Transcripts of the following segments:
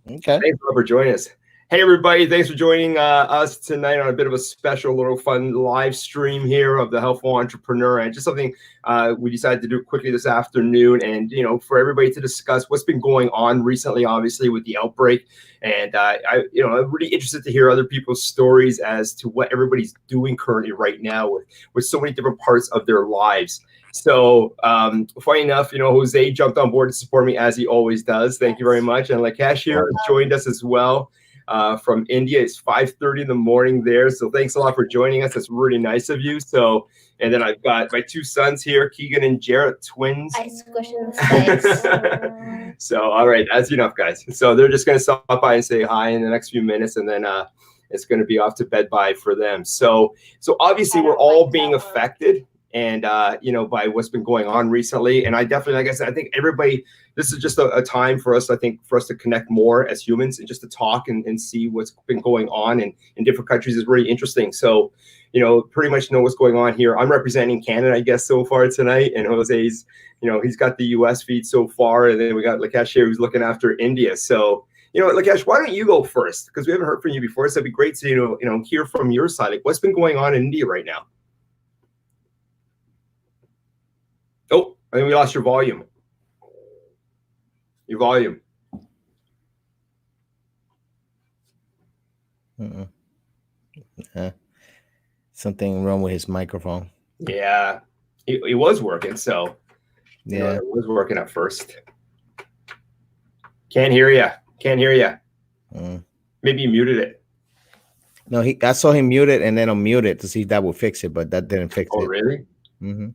Okay. Thanks for joining us. Hey, everybody. Thanks for joining us tonight on a bit of a special little fun live stream here of the Helpful Entrepreneur. And just something we decided to do quickly this afternoon. And, for everybody to discuss what's been going on recently, obviously, with the outbreak. And, I'm really interested to hear other people's stories as to what everybody's doing currently right now with so many different parts of their lives. So funny enough, Jose jumped on board to support me as he always does. Thank you very much. And Lakesh here joined us as well from India. It's 5:30 in the morning there. So thanks a lot for joining us. That's really nice of you. So, and then I've got my two sons here, Keegan and Jarrett, twins. I squish in the face. So, all right, that's enough, guys. So they're just going to stop by and say hi in the next few minutes, and then it's going to be off to bed by for them. So obviously we're all being affected. And, by what's been going on recently. And I definitely, like I said, I think everybody, this is just a time for us, I think, for us to connect more as humans and just to talk and see what's been going on in different countries is really interesting. So, pretty much know what's going on here. I'm representing Canada, I guess, so far tonight. And Jose's, he's got the US feed so far. And then we got Lakesh here who's looking after India. So, Lakesh, why don't you go first? Because we haven't heard from you before. So it'd be great to, hear from your side. Like, what's been going on in India right now? Oh, I think we lost your volume. Your volume. Something wrong with his microphone. Yeah, it was working. So, yeah, it was working at first. Can't hear you. Can't hear you. Maybe you muted it. No, I saw him muted and then unmute it to see if that would fix it, but that didn't fix it. Oh, really? Mm-hmm.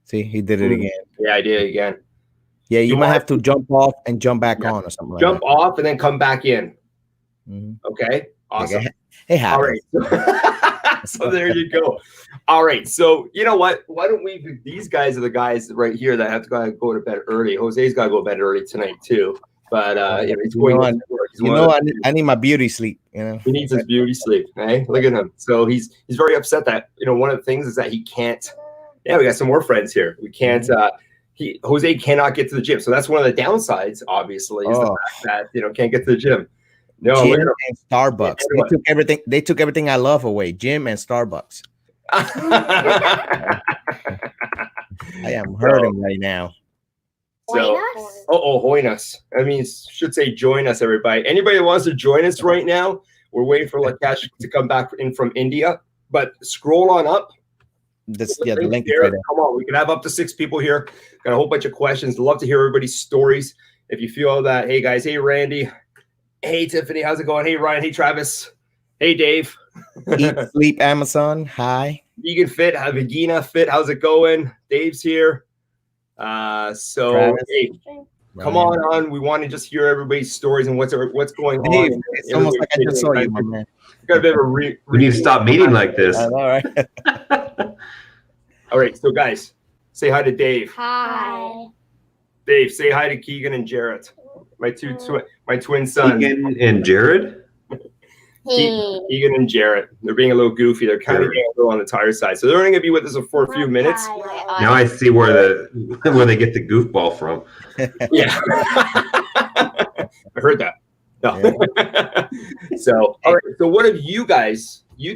See, he did it again. Yeah, I did it again. Yeah, you might have to jump off and jump back on or something like that. Jump off and then come back in. Okay, awesome. It happens. All right. So there you go. All right. So you know what? Why don't we? These guys are the guys right here that have to go to bed early. Jose's got to go to bed early tonight too. But he's going to work. I need my beauty sleep. He needs his beauty sleep. Hey, look at him. So he's very upset that one of the things is that he can't. Yeah, we got some more friends here. We can't. Jose cannot get to the gym, so that's one of the downsides. Obviously, is the fact that can't get to the gym. No, gym and Starbucks. They took everything I love away. Gym and Starbucks. I am hurting right now. So, join us. I mean, should say join us, everybody. Anybody that wants to join us right now, we're waiting for Lakesh to come back in from India. But scroll on up. The link here. Right. Come on, we can have up to 6 people here. Got a whole bunch of questions. Love to hear everybody's stories. If you feel that, hey guys, hey Randy, hey Tiffany, how's it going? Hey Ryan, hey Travis, hey Dave. Eat, sleep, Amazon. Hi. Vegan Fit, Vegina Fit. How's it going? Dave's here. So Travis. Hey, come on. We want to just hear everybody's stories and what's going on. It's almost like I just saw you, my man. Got a bit of we need to stop meeting like this. All right. All right, so guys, say hi to Dave. Hi. Dave, say hi to Keegan and Jarrett, my twin sons. Keegan and Jared. Keegan and Jarrett. They're being a little goofy. They're kind of getting a little on the tired side, so they're only going to be with us for a few minutes. Now I see where they get the goofball from. Yeah, I heard that. No. Yeah. So, all right. So, what have you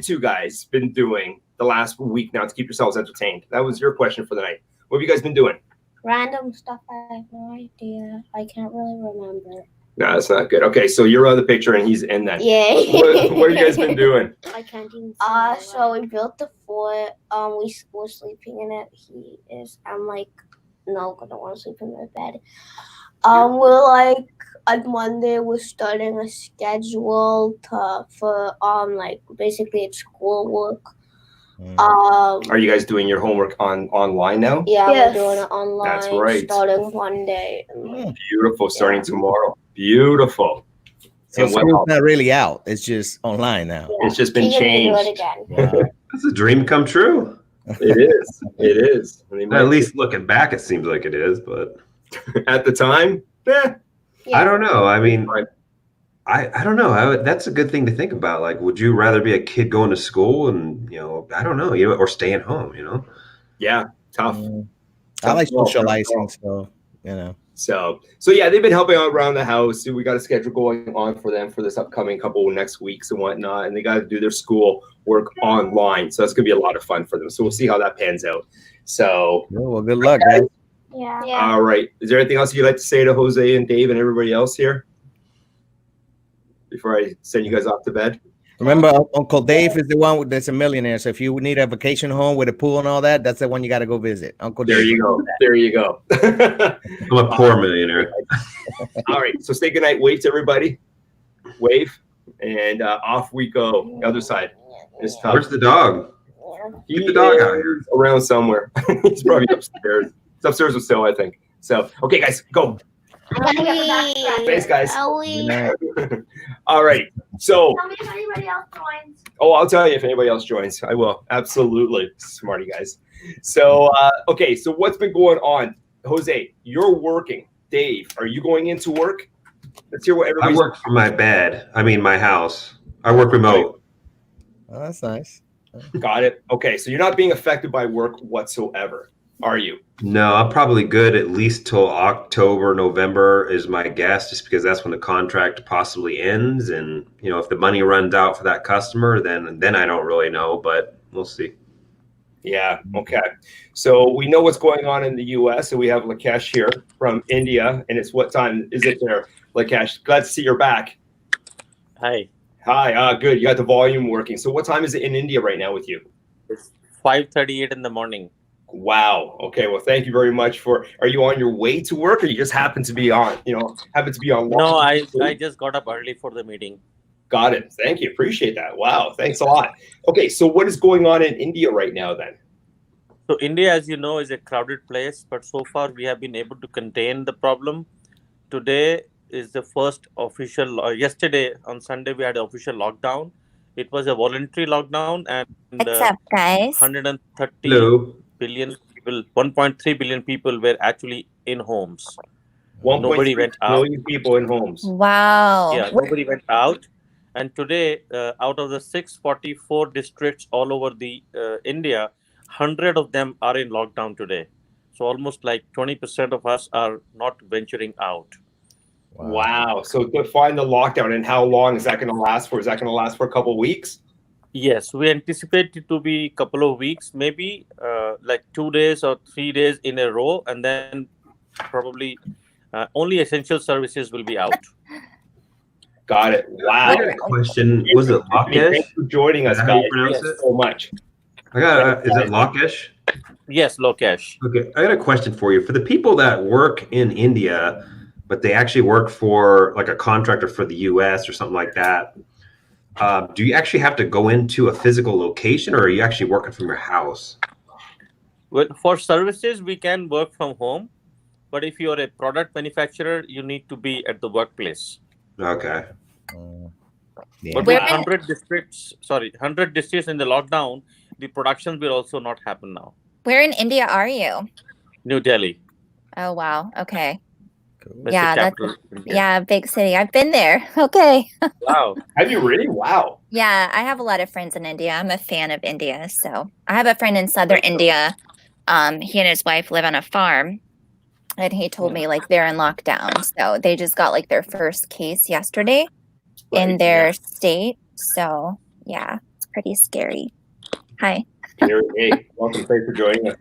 two guys, been doing the last week now to keep yourselves entertained? That was your question for the night. What have you guys been doing? Random stuff. I have no idea. I can't really remember. No, that's not good. Okay, so you're on the picture and he's in that. Yeah. What have you guys been doing? I can't even so we built the fort. We were sleeping in it. I'm like, no, I don't want to sleep in my bed. We're like, on Monday we're starting a schedule for basically it's schoolwork. Are you guys doing your homework online now? Yeah, we're doing it online. That's right. Starting Monday. Beautiful. Starting tomorrow. Beautiful. So school's not really out. It's just online now. Yeah. It's just been changed. Do it again. Wow. That's a dream come true. It is. It is. At least looking back, it seems like it is. But at the time, Yeah. I don't know. I mean, I don't know. That's a good thing to think about. Like, would you rather be a kid going to school and, I don't know, or staying home, Yeah, tough. I like socializing, so, So yeah, they've been helping out around the house. We got a schedule going on for them for this upcoming couple of next weeks and whatnot. And they got to do their school work online. So that's going to be a lot of fun for them. So we'll see how that pans out. So, well, good luck, guys. Yeah. All right. Is there anything else you'd like to say to Jose and Dave and everybody else here before I send you guys off to bed? Remember, Uncle Dave is the one that's a millionaire. So if you need a vacation home with a pool and all that, that's the one you got to go visit. Uncle Dave. There you go. There you go. I'm a poor millionaire. All right. So say goodnight. Wave to everybody. Wave. And off we go. The other side. It's tough. Where's the dog? Keep the dog out here. Around somewhere. He's probably upstairs. It's upstairs with Phil, I think. So, okay, guys, go. Thanks, guys. All right. So, tell me if anybody else joins. Oh, I'll tell you if anybody else joins. I will. Absolutely. Smarty guys. So, okay. So what's been going on? Jose, you're working. Dave, are you going into work? Let's hear what everybody's... I work from my bed. I mean, my house. I work remote. Oh, that's nice. Got it. Okay. So you're not being affected by work whatsoever, are you? No, I'm probably good at least till October, November is my guess, just because that's when the contract possibly ends. And, you know, if the money runs out for that customer, then I don't really know, but we'll see. Yeah. Okay. So we know what's going on in the U.S. and we have Lakesh here from India. And it's what time is it there, Lakesh? Glad to see you're back. Hi. Hi. Good. You got the volume working. So what time is it in India right now with you? It's 5:38 in the morning. Wow. Okay. Well, thank you very much for. Are you on your way to work, or you just happen to be on? No, I just got up early for the meeting. Got it. Thank you. Appreciate that. Wow. Thanks a lot. Okay. So what is going on in India right now then? So India, as you know, is a crowded place, but so far we have been able to contain the problem. Today is the first official. Yesterday on Sunday we had an official lockdown. It was a voluntary lockdown, and what's up, guys? 130 Hello. billion people, 1.3 billion people were actually in homes. Nobody went out. Million people in homes. Wow. Yeah, nobody went out. And today, out of the 644 districts all over the India, 100 of them are in lockdown today. So almost like 20% of us are not venturing out. Wow. So define the lockdown, and how long is that going to last for? Is that going to last for a couple of weeks? Yes, we anticipate it to be a couple of weeks, maybe like 2 days or 3 days in a row, and then probably only essential services will be out. Got it. Wow. I got a question. Was it Lakesh? Thanks for joining us, Is that how guys. you pronounce Thank you it? so much. Is it Lakesh? Yes, Lokesh. Okay, I got a question for you. For the people that work in India, but they actually work for like a contractor for the US or something like that, do you actually have to go into a physical location, or are you actually working from your house? Well, for services, we can work from home. But if you're a product manufacturer, you need to be at the workplace. Okay. But with 100 districts in the lockdown, the production will also not happen now. Where in India are you? New Delhi. Oh, wow. Okay. That's Yeah, the big city. I've been there. Okay. Wow. Have you really? Wow. Yeah, I have a lot of friends in India. I'm a fan of India. So I have a friend in southern India. He and his wife live on a farm. And he told me like they're in lockdown. So they just got like their first case yesterday in their state. So yeah, it's pretty scary. Hi. Hey, welcome. Thanks for joining us.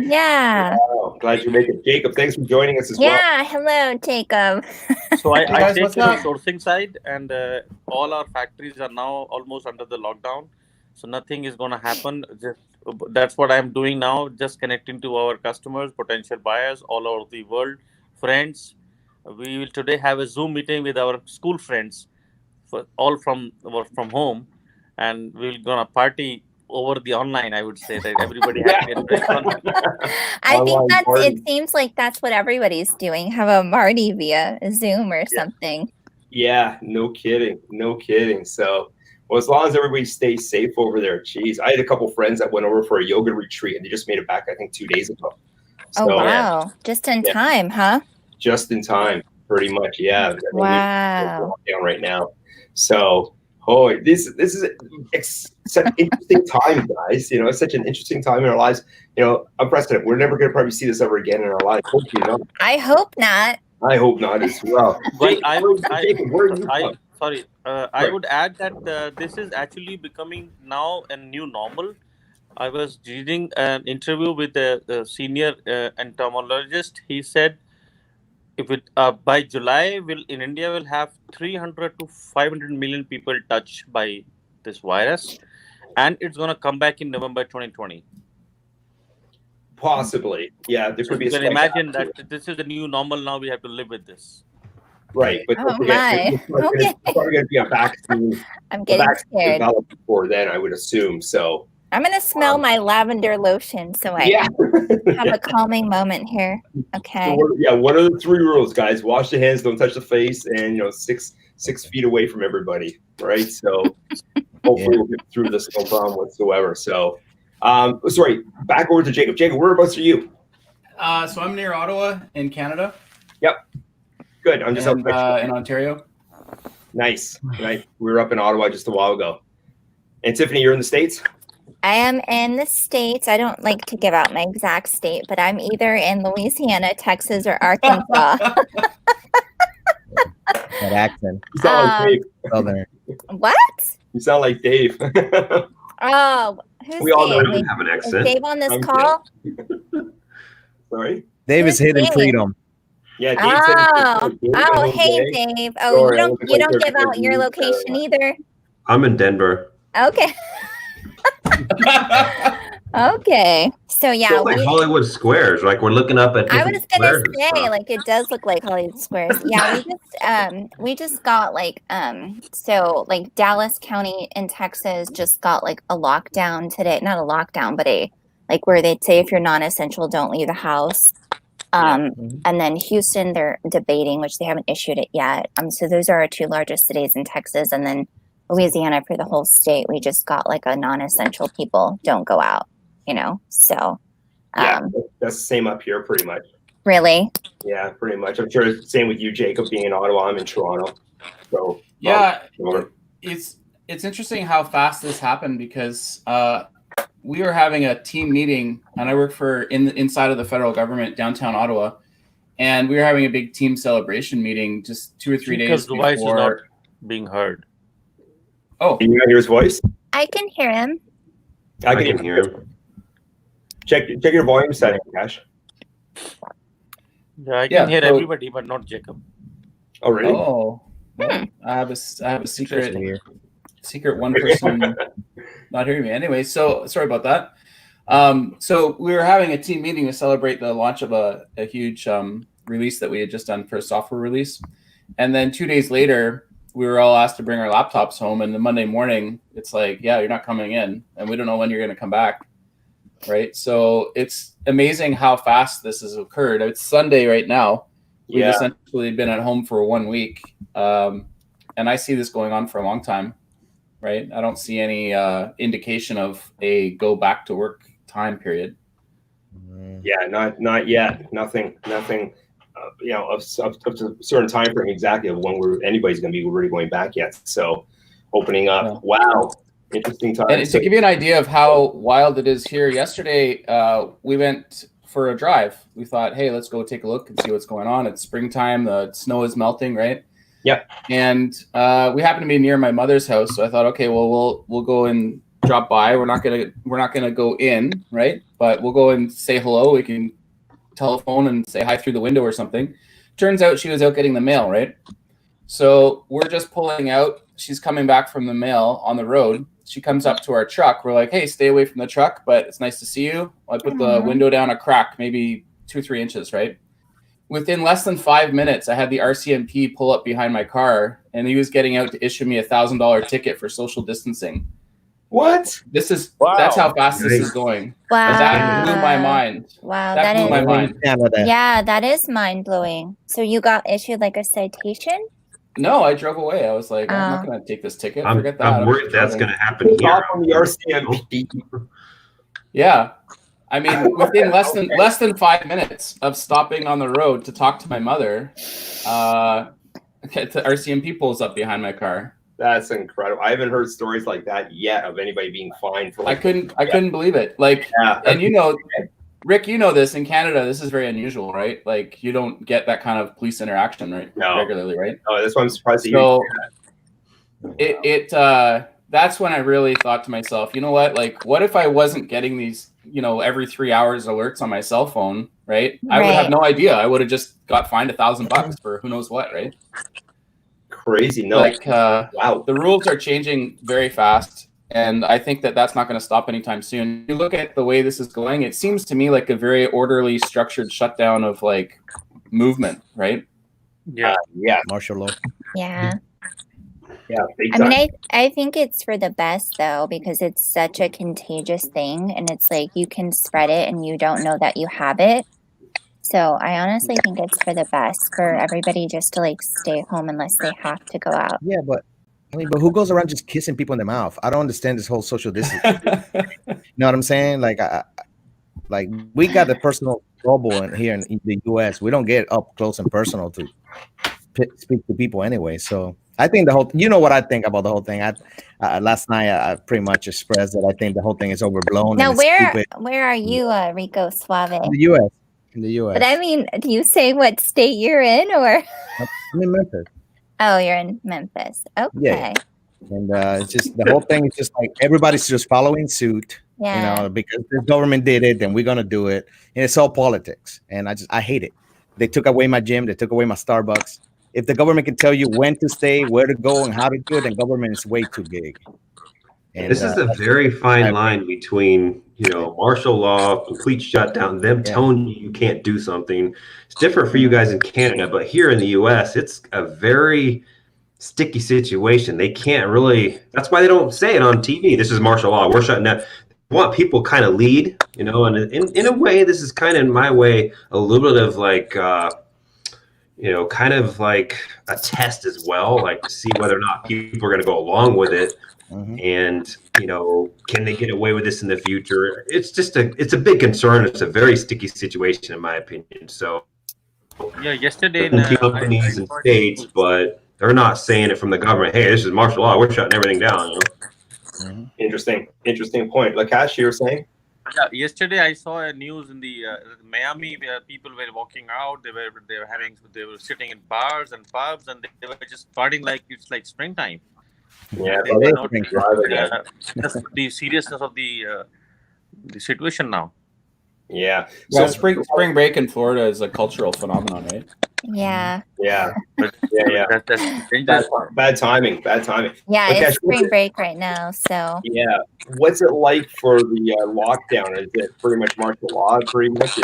Yeah. Wow. Glad you make it. Jacob, thanks for joining us as well. Yeah. Hello, Jacob. So I guys, take what's the up? sourcing side, and all our factories are now almost under the lockdown. So nothing is going to happen. That's what I'm doing now, just connecting to our customers, potential buyers all over the world, friends. We will today have a Zoom meeting with our school friends, all from home, and we're going to party over the online, I would say, that everybody has been I think it seems like that's what everybody's doing. Have a party via Zoom or something. Yeah, no kidding. No kidding. So, well, as long as everybody stays safe over there, geez. I had a couple friends that went over for a yoga retreat, and they just made it back, I think, 2 days ago. So, oh, wow. Just in time, huh? Just in time, pretty much, yeah. Wow. Down right now. So, Oh, this is such an interesting time, guys. You know, it's such an interesting time in our lives. You know, unprecedented. We're never going to probably see this ever again in our lives. Hopefully not. I hope not. I hope not as well. Well, Jacob, where are you from? sorry. I would add that this is actually becoming now a new normal. I was reading an interview with a senior entomologist. He said, if it by July, will in India will have 300 to 500 million people touched by this virus, and it's gonna come back in November 2020. Possibly, yeah. There So could be you a can imagine that this is the new normal now. We have to live with this. right, but don't Oh forget, my. Okay. there's probably going to be a vaccine. I'm The getting vaccine scared. developed before then, I would assume. So I'm gonna smell my lavender lotion so I yeah. have a calming moment here. Okay. So what are the 3 rules, guys? Wash your hands, don't touch the face, and 6 feet away from everybody, right? So hopefully we'll get through this no problem whatsoever. So, sorry, back over to Jacob. Jacob, whereabouts are you? So I'm near Ottawa in Canada. Yep. Good. I'm just and, in Ontario. Nice. Right. We were up in Ottawa just a while ago. And Tiffany, you're in the States? I am in the States. I don't like to give out my exact state, but I'm either in Louisiana, Texas, or Arkansas. That accent. You sound like Dave. Southern. What? You sound like Dave. Oh, who's We all know Dave? I don't have an Is accent. Dave on this I'm call? Sorry? Dave is Who's hidden Dave? freedom. Yeah, Dave Oh, hey, Dave. Dave. Oh, Sorry, I you look don't like give out your location either. I'm in Denver. Okay. Okay. So yeah, So like Hollywood Squares, like we're looking up at. I different was gonna squares and say, stuff. like, it does look like Hollywood Squares. Yeah, we just got like so like Dallas County in Texas just got like a lockdown today. Not a lockdown, but a like where they'd say if you're non-essential, don't leave the house. And then Houston, they're debating, which they haven't issued it yet. So those are our 2 largest cities in Texas, and then Louisiana for the whole state. We just got like a non-essential people don't go out. So Yeah, that's the same up here pretty much. really. Yeah, pretty much. I'm sure it's the same with you, Jacob, being in Ottawa. I'm in Toronto. So Yeah, sure. it's interesting how fast this happened because we were having a team meeting, and I work for inside of the federal government downtown Ottawa, and we were having a big team celebration meeting just 2 or 3 days Because the voice is not before. being heard. Oh, Can you not hear his voice? I can hear him. I I can hear him. Check your volume setting, Cash. Yeah, I can Yeah, hear so- everybody, but not Jacob. Oh, really? oh, well, I have a secret. Interesting here. Secret one person not hearing me. Anyway, so sorry about that. So we were having a team meeting to celebrate the launch of a huge release that we had just done for a software release. And then 2 days later, we were all asked to bring our laptops home. And the Monday morning, it's like, yeah, you're not coming in. And we don't know when you're going to come back. Right. So it's amazing how fast this has occurred. It's Sunday right now. We've essentially been at home for 1 week. And I see this going on for a long time. Right. I don't see any indication of a go back to work time period. Yeah, not yet. Nothing. Of a certain time frame exactly of when anybody's going to be really going back yet. So opening up. Yeah. Wow. Interesting time. And to give you an idea of how wild it is here, yesterday we went for a drive. We thought, hey, let's go take a look and see what's going on. It's springtime. The snow is melting, right? Yep. And we happen to be near my mother's house, so I thought, okay, well, we'll go and drop by. We're not gonna go in, right? But we'll go and say hello. We can telephone and say hi through the window or something. Turns out she was out getting the mail, right? So we're just pulling out. She's coming back from the mail on the road. She comes up to our truck. We're like, hey, stay away from the truck, but it's nice to see you. I put the window down a crack, maybe 2 or 3 inches, right? Within less than 5 minutes, I had the RCMP pull up behind my car, and he was getting out to issue me a $1,000 ticket for social distancing. What? That's how fast this is going. Wow. That blew my mind. Wow, that blew my mind. Yeah, that is mind blowing. So you got issued like a citation? No, I drove away. I was like, I'm not going to take this ticket. Forget that. I'm worried that's going to happen here. On the RCMP. Yeah. I mean, within less than 5 minutes of stopping on the road to talk to my mother, the RCMP pulls up behind my car. That's incredible. I haven't heard stories like that yet of anybody being fined for. I couldn't believe it. Like, and you know, Rick, you know this in Canada. This is very unusual, right? Like, you don't get that kind of police interaction, right? No. Regularly, right? Oh, that's why I'm surprised. So that's when I really thought to myself, you know what? Like, what if I wasn't getting these, you know, every 3 hours alerts on my cell phone, right? I would have no idea. I would have just got fined $1,000 for who knows what, right? Crazy. No. Like, wow. The rules are changing very fast. And I think that that's not going to stop anytime soon. You look at the way this is going, it seems to me like a very orderly, structured shutdown of like movement, right? Yeah. Martial law. Yeah. Yeah. I mean, I think it's for the best though, because it's such a contagious thing, and it's like you can spread it and you don't know that you have it. So I honestly think it's for the best for everybody just to like stay home unless they have to go out. Yeah, but who goes around just kissing people in the mouth? I don't understand this whole social distancing. You know what I'm saying? Like, like we got the personal bubble here in the U.S. We don't get up close and personal to speak to people anyway. So I think you know what I think about the whole thing. Last night I pretty much expressed that I think the whole thing is overblown. Now, where are you, Rico Suave? In the U.S. In the U.S. But I mean, do you say what state you're in, or? I'm in Memphis. Oh, you're in Memphis. Okay. Yeah. And it's just the whole thing is just like everybody's just following suit. Yeah. You know, because the government did it, then we're gonna do it, and it's all politics. And I hate it. They took away my gym. They took away my Starbucks. If the government can tell you when to stay, where to go, and how to do it, then government is way too big. And this is a very fine line between, you know, martial law, complete shutdown, them telling you can't do something. It's different for you guys in Canada, but here in the U.S., it's a very sticky situation. They can't really. That's why they don't say it on TV. This is martial law. We're shutting down. They want people kind of lead, you know, and in a way, this is kind of, in my way, a little bit of like, you know, kind of like a test as well, like to see whether or not people are going to go along with it. And, you know, can they get away with this in the future? It's just it's a big concern. It's a very sticky situation, in my opinion. So, yeah, yesterday companies and states, but they're not saying it from the government. Hey, this is martial law. We're shutting everything down. You know? Interesting point. Lakash, you were saying? Yeah, yesterday I saw a news in the Miami where people were walking out. They were sitting in bars and pubs, and they were just partying like it's like springtime. Yeah, they were not the seriousness of the situation now. Yeah. So spring break in Florida is a cultural phenomenon, right? Yeah. Yeah. That's bad timing. Yeah, it's spring break right now. So yeah, what's it like for the lockdown? Is it pretty much martial law? Pretty much.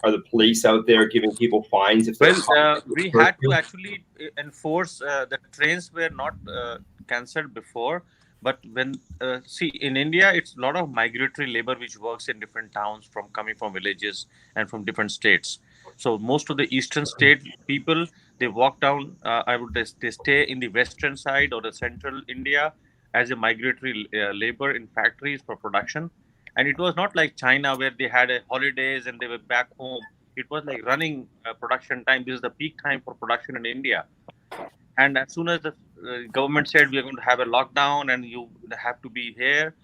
Are the police out there giving people fines? If we had to actually enforce the trains were not cancelled before, but when in India, it's a lot of migratory labor which works in different towns coming from villages and from different states. So most of the eastern state people, they walk down. They stay in the western side or the central India as a migratory labor in factories for production. And it was not like China where they had holidays and they were back home. It was like running production time. This is the peak time for production in India. And as soon as the government said we are going to have a lockdown and you have to be here,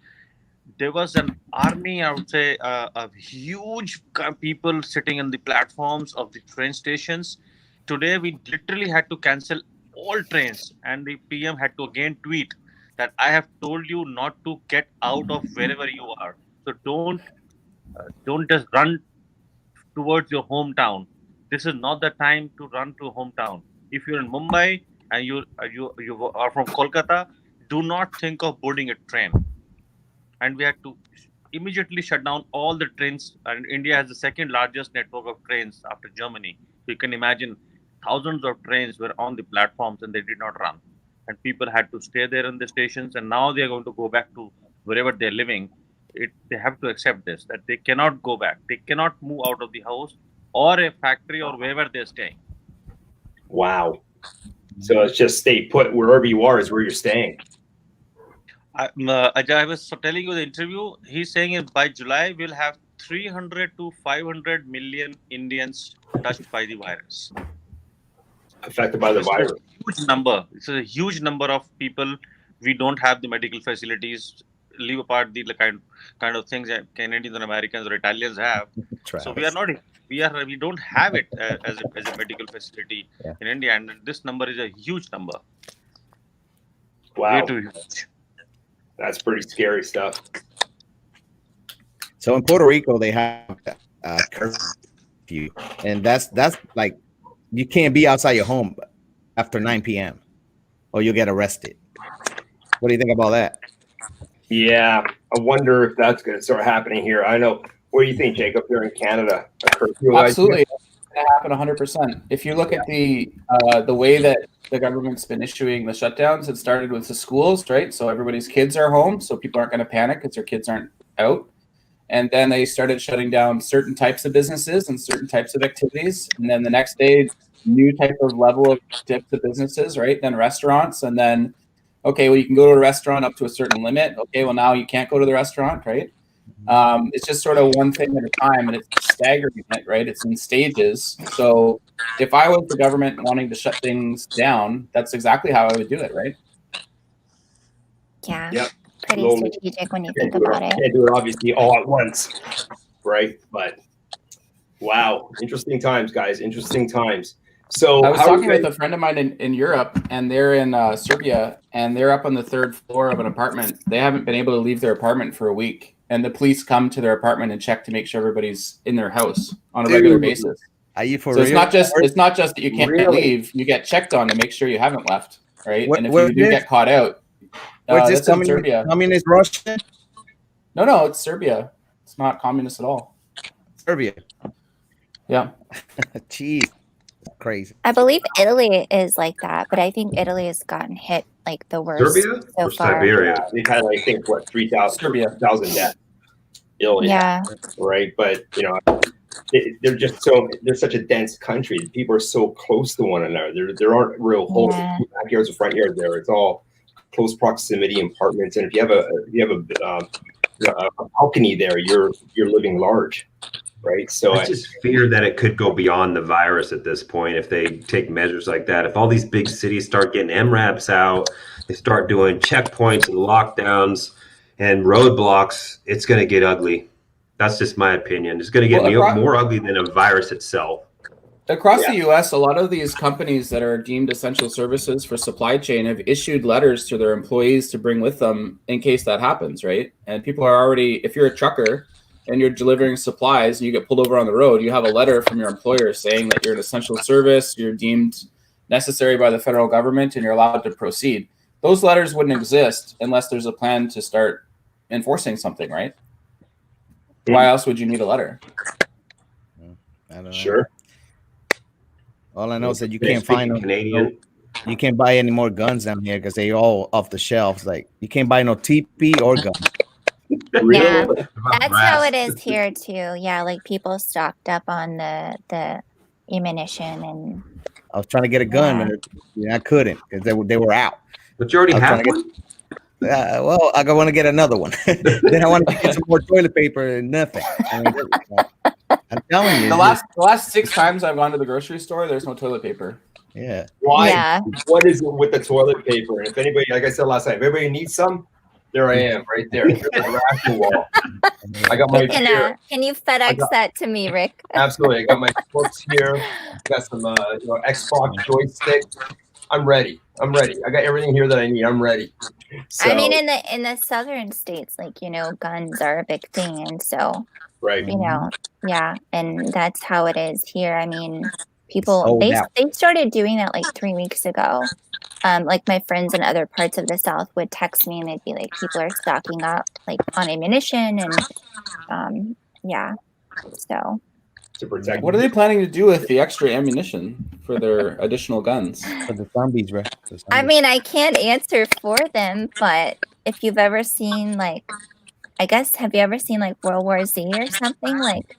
there was an army, I would say, of huge people sitting on the platforms of the train stations. Today, we literally had to cancel all trains, and the PM had to again tweet that I have told you not to get out of wherever you are. So don't just run towards your hometown. This is not the time to run to hometown. If you're in Mumbai and you are from Kolkata, do not think of boarding a train. And we had to immediately shut down all the trains. And India has the second largest network of trains after Germany. So you can imagine thousands of trains were on the platforms and they did not run. And people had to stay there in the stations. And now they are going to go back to wherever they're living. They have to accept this, that they cannot go back. They cannot move out of the house or a factory or wherever they're staying. Wow. So it's just stay put wherever you are is where you're staying. I was telling you the interview. He's saying by July we'll have 300 to 500 million Indians touched by the virus. affected by the virus. Huge number. It's a huge number of people. We don't have the medical facilities. Leave apart the kind of things that Canadians and Americans or Italians have. So we are not. We don't have it as a medical facility in India, and this number is a huge number. Wow, Way too huge. That's pretty scary stuff. So in Puerto Rico, they have curfew, and that's like you can't be outside your home after 9 p.m. or you'll get arrested. What do you think about that? Yeah, I wonder if that's going to start happening here. I know. What do you think, Jacob? Here in Canada, a curfew Absolutely, it's going to happen 100%. If you look at the way that the government's been issuing the shutdowns, it started with the schools, right? So everybody's kids are home, so people aren't going to panic because their kids aren't out. And then they started shutting down certain types of businesses and certain types of activities. And then the next day, new type of level of types of businesses, right? Then restaurants, and then, okay, well, you can go to a restaurant up to a certain limit. Okay, well, now you can't go to the restaurant, right? It's just sort of one thing at a time, and it's staggering it, right? It's in stages. So if I was the government wanting to shut things down, that's exactly how I would do it, right? Yeah. Yep. Pretty Slowly. strategic when you think about it. Can't do it obviously all at once, right? But wow, interesting times, guys. Interesting times. So I was talking with a friend of mine in Europe, and they're in Serbia, and they're up on the 3rd floor of an apartment. They haven't been able to leave their apartment for a week, and the police come to their apartment and check to make sure everybody's in their house on a regular basis. Are you for So real? it's not just that you can't leave; you get checked on to make sure you haven't left, right? And if you do get caught out, Where's this that's in Serbia. Communist Russia? No, it's Serbia. It's not communist at all. Serbia. Yeah. Jeez. Crazy. I believe Italy is like that, but I think Italy has gotten hit like the worst Serbia so or far. Siberia? They've had, I think, what, 3,000 deaths. Italy, Yeah. right? But you know, they're such a dense country. People are so close to one another. There aren't real homes, backyards or front yards there. It's all close proximity apartments. And if you have a balcony there, you're living large, right? So I just fear that it could go beyond the virus at this point if they take measures like that. If all these big cities start getting MRAPs out, they start doing checkpoints and lockdowns and roadblocks, it's going to get ugly. That's just my opinion. It's going to get more ugly than a virus itself. Across the U.S., a lot of these companies that are deemed essential services for supply chain have issued letters to their employees to bring with them in case that happens, right? And people are already, if you're a trucker and you're delivering supplies and you get pulled over on the road, you have a letter from your employer saying that you're an essential service, you're deemed necessary by the federal government, and you're allowed to proceed. Those letters wouldn't exist unless there's a plan to start enforcing something, right? Why else would you need a letter? I don't know. Sure. All I know is that you can't find Canadian. You can't buy any more guns down here because they all off the shelves. Like you can't buy no TP or gun. Yeah, that's how it is here too. Yeah, like people stocked up on the ammunition, and I was trying to get a gun, and I couldn't because they were out. But you already have one? Well, I want to get another one. Then I want to get some more toilet paper and nothing. I mean, I'm telling you. The last 6 times I've gone to the grocery store, there's no toilet paper. Yeah. Why? Yeah. What is it with the toilet paper? And if anybody, like I said last time, if everybody needs some, there I am, right there. There's the ration wall. I got my beer. Can you FedEx that to me, Rick? Absolutely. I got my books here. Got some Xbox joystick. I'm ready. I got everything here that I need. I'm ready. So, I mean, in the southern states, like, you know, guns are a big thing, and so right. you know, yeah, and that's how it is here. I mean, people they started doing that like 3 weeks ago. Like my friends in other parts of the South would text me and they'd be like, people are stocking up like on ammunition and yeah. So To protect. What are they planning to do with the extra ammunition for their additional guns? For the zombies, bro. I mean, I can't answer for them, but if you've ever seen like, I guess, have you ever seen like World War Z or something? Like,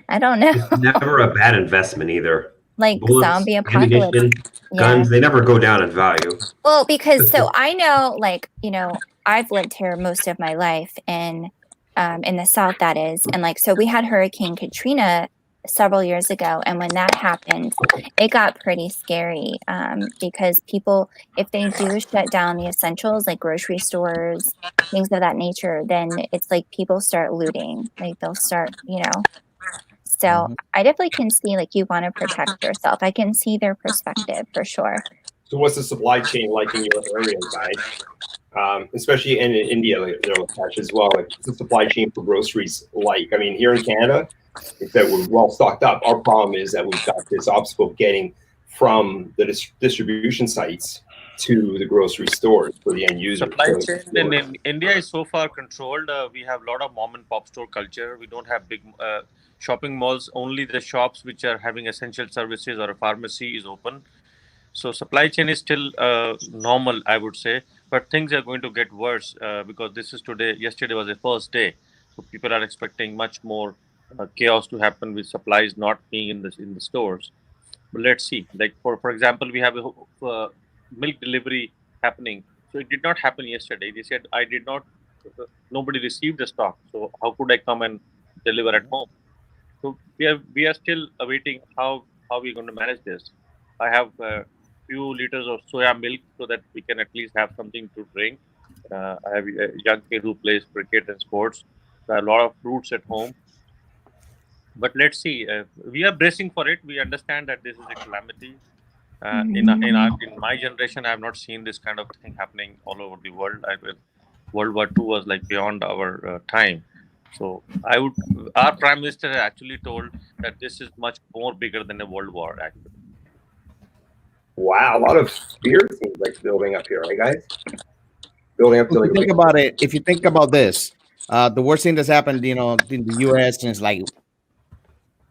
I don't know. It's never a bad investment either. Like Bullets, zombie apocalypse. ammunition, guns, they never go down in value. Well, because so I know, like, you know, I've lived here most of my life in the South, that is, and like, so we had Hurricane Katrina several years ago, and when that happened, it got pretty scary because people, if they do shut down the essentials like grocery stores, things of that nature, then it's like people start looting, like they'll start, So I definitely can see like you want to protect yourself. I can see their perspective for sure. So what's the supply chain like in your area, guys? Especially in India, they'll attach as well. Like, what's the supply chain for groceries like? I mean, here in Canada, if that we're well stocked up. Our problem is that we've got this obstacle getting from the distribution sites to the grocery stores for the end user. Supply chain in India is so far controlled. We have a lot of mom and pop store culture. We don't have big shopping malls. Only the shops which are having essential services or a pharmacy is open. So supply chain is still normal, I would say, but things are going to get worse because this is today. Yesterday was the first day, so people are expecting much more chaos to happen with supplies not being in the stores. But let's see. Like for example, we have a milk delivery happening. So it did not happen yesterday. They said I did not. Nobody received the stock. So how could I come and deliver at home? So we are still awaiting how we're going to manage this. I have few liters of soya milk so that we can at least have something to drink. I have a young kid who plays cricket and sports. So a lot of fruits at home. But let's see. We are bracing for it. We understand that this is a calamity. In my generation, I have not seen this kind of thing happening all over the world. World War II was like beyond our time. So our Prime Minister actually told that this is much more bigger than a world war. Actually. Wow, a lot of fear seems like building up here, right, guys? Building up to like. Think about it. If you think about this, the worst thing that's happened, in the U.S. since like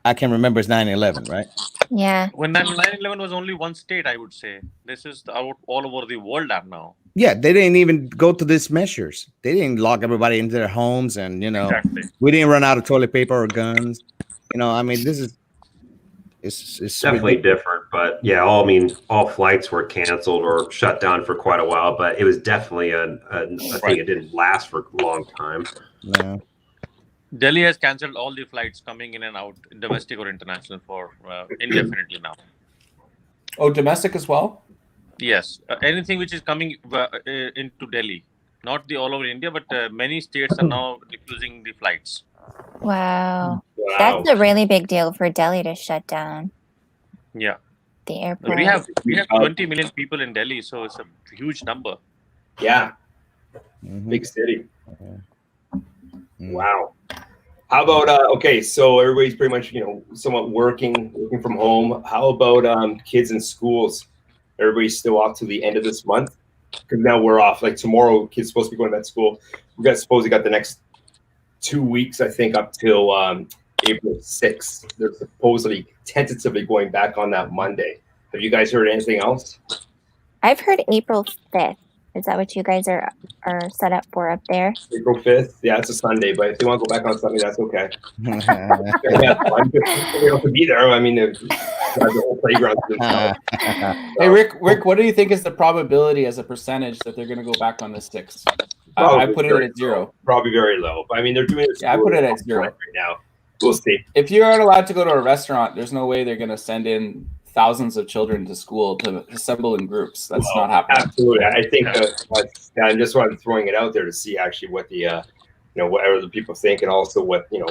I can remember is 9/11, right? Yeah. When 9/11 was only one state, I would say. This is all over the world now. Yeah, they didn't even go to these measures. They didn't lock everybody into their homes, and Exactly. we didn't run out of toilet paper or guns. I mean, this is it's definitely different. But yeah, all flights were canceled or shut down for quite a while. But it was definitely a thing. It didn't last for a long time. No. Delhi has cancelled all the flights coming in and out, domestic or international, for indefinitely now. Oh, domestic as well? Yes, anything which is coming into Delhi, not the all over India, but many states are now refusing the flights. Wow. That's a really big deal for Delhi to shut down. Yeah, the airport. We have 20 million people in Delhi, so it's a huge number. Yeah, big city. Wow. How about okay? So everybody's pretty much somewhat working from home. How about kids in schools? Everybody's still off to the end of this month because now we're off. Like tomorrow, kids supposed to be going back to school. We got the next 2 weeks, I think, up till April 6th. They're supposedly tentatively going back on that Monday. Have you guys heard anything else? I've heard April 5th. Is that what you guys are set up for up there? April 5th? Yeah, it's a Sunday, but if they want to go back on Sunday, that's okay. They have to be there. I mean, the whole playground. Hey, Rick, what do you think is the probability as a percentage that they're going to go back on the 6th? I put it at 0. Probably very low. I mean, they're doing this. Yeah, I put it at 0 right now. We'll see. If you aren't allowed to go to a restaurant, there's no way they're going to send in thousands of children to school to assemble in groups. That's not happening. Absolutely. I think I'm just throwing it out there to see actually what the what other people think, and also what their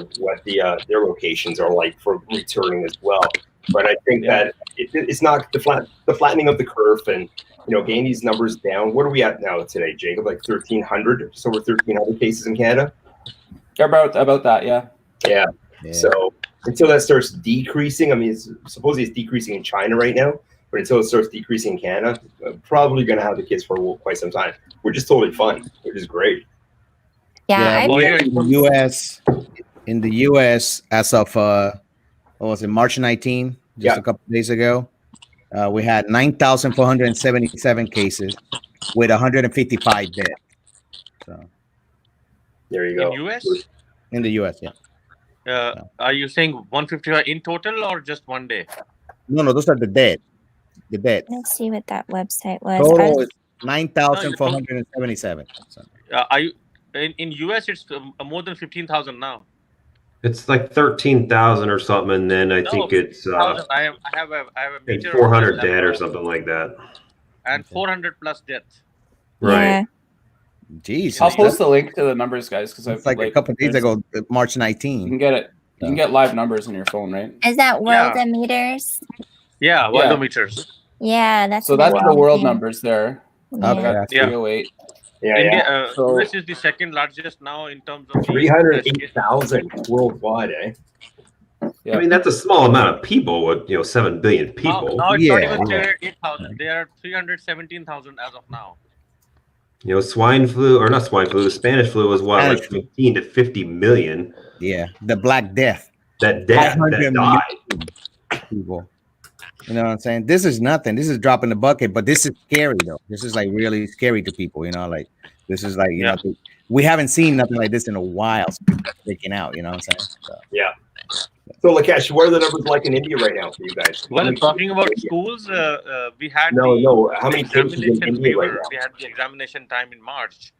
locations are like for returning as well. But I think that it's not the flattening of the curve, and getting these numbers down. What are we at now today, Jacob? Like 1,300, just over 1,300 cases in Canada. About that, yeah. Yeah. So until that starts decreasing, I mean, supposedly it's decreasing in China right now, but until it starts decreasing in Canada, probably going to have the kids for quite some time. We're just totally fun, which is great. Yeah, in the U.S. as of what was it, March 19, just a couple of days ago, we had 9,477 cases with 155 dead. So there you go. In U.S. In the U.S., yeah. Are you saying 155 in total or just one day? No, those are the dead. The dead. Let's see what that website was. Total is 9,477. Are you in US? It's more than 15,000 now. It's like 13,000 or something, and then I think it's I have a it's meter. 400 dead or something like that. And 400 plus deaths. Yeah. Right. Jeez, I'll post the link to the numbers, guys, because it's like a couple of days ago, March You 19. can get it. You can get live numbers on your phone, right? Is that world meters? Yeah, Yeah. worldometers. Yeah, that's So what that's I'm the world thinking. numbers there. Yeah. Okay, I got that's Yeah. 308. Yeah, India, yeah. So- US is the second largest now in terms of 308,000 worldwide, eh? Yeah. I mean, that's a small amount of people with 7 billion people. Now it's Yeah, not even yeah. 308,000. They are 317,000 as of now. Swine flu, or not swine flu, the Spanish flu was what, Spanish like flu. 15 to 50 million Yeah, the Black Death. that 500 died. million people. You know what I'm saying? This is nothing. This is dropping the bucket, but this is scary though. This is like really scary to people. Like this is like Yeah. we haven't seen nothing like this in a while. So people are freaking out. You know what I'm saying? So. Yeah. So, Lakesh, what are the numbers like in India right now for you guys? Well, talking about schools, we had No. How many cases in examination India right waiver. now? We had the examination time in March,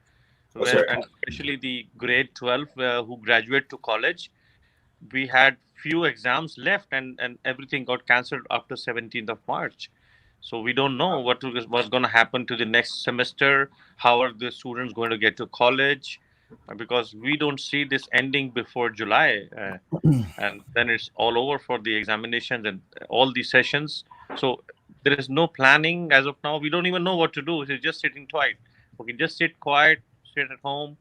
sorry. and especially the grade 12 who graduate to college, we had few exams left, and everything got cancelled after 17th of March. So we don't know what's going to happen to the next semester. How are the students going to get to college? Because we don't see this ending before July, and then it's all over for the examinations and all the sessions. So there is no planning as of now. We don't even know what to do. We're just sitting quiet. Okay, just sit quiet, sit at home.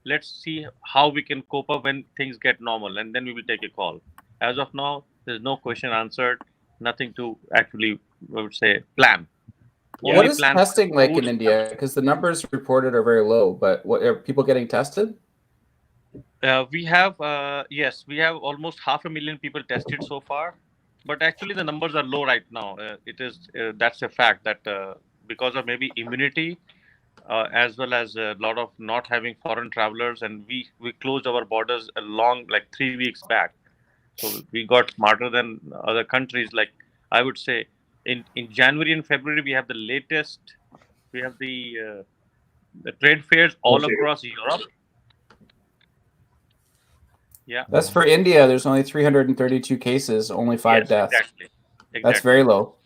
Let's see how we can cope up when things get normal, and then we will take a call. As of now, there's no question answered, nothing to actually, I would say, plan. What is testing like in India? Because the numbers reported are very low, but what are people getting tested? We have yes, we have almost 500,000 people tested so far, but actually the numbers are low right now. It is that's a fact that because of maybe immunity, as well as a lot of not having foreign travelers, and we closed our borders like 3 weeks back, so we got smarter than other countries. Like I would say, in January and February we have the latest. We have the trade fairs all across Europe. Yeah, that's for India. There's only 332 cases, only 5 deaths. Exactly. That's very low.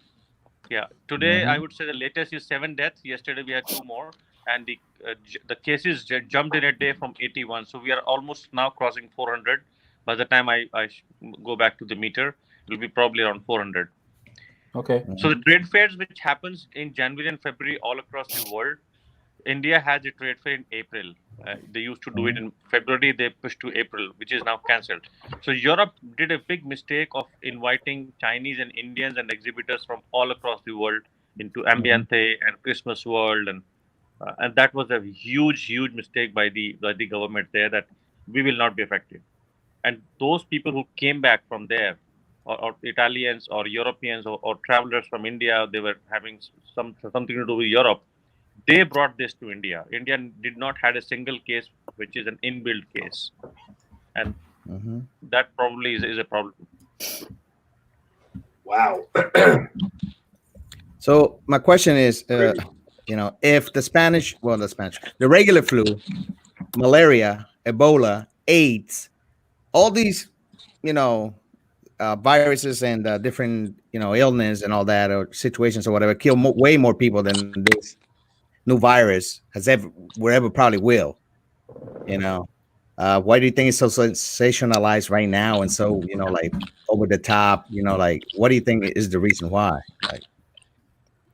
Yeah, today I would say the latest is 7 deaths. Yesterday we had 2 more, and the cases jumped in a day from 81. So we are almost now crossing 400. By the time I go back to the meter, it will be probably around 400. Okay. So the trade fairs, which happens in January and February all across the world, India has a trade fair in April. They used to do it in February. They pushed to April, which is now cancelled. So Europe did a big mistake of inviting Chinese and Indians and exhibitors from all across the world into Ambiente and Christmas World, and that was a huge mistake by the government there, that we will not be affected. And those people who came back from there, or Italians or Europeans or travelers from India, they were having something to do with Europe. They brought this to India. India did not had a single case, which is an inbuilt case, and that probably is a problem. Wow. So my question is, if the regular flu, malaria, Ebola, AIDS, all these, viruses and different, illness and all that, or situations or whatever, kill way more people than this new virus has ever probably will. Why do you think it's so sensationalized right now and so like over the top? Like what do you think is the reason why? Like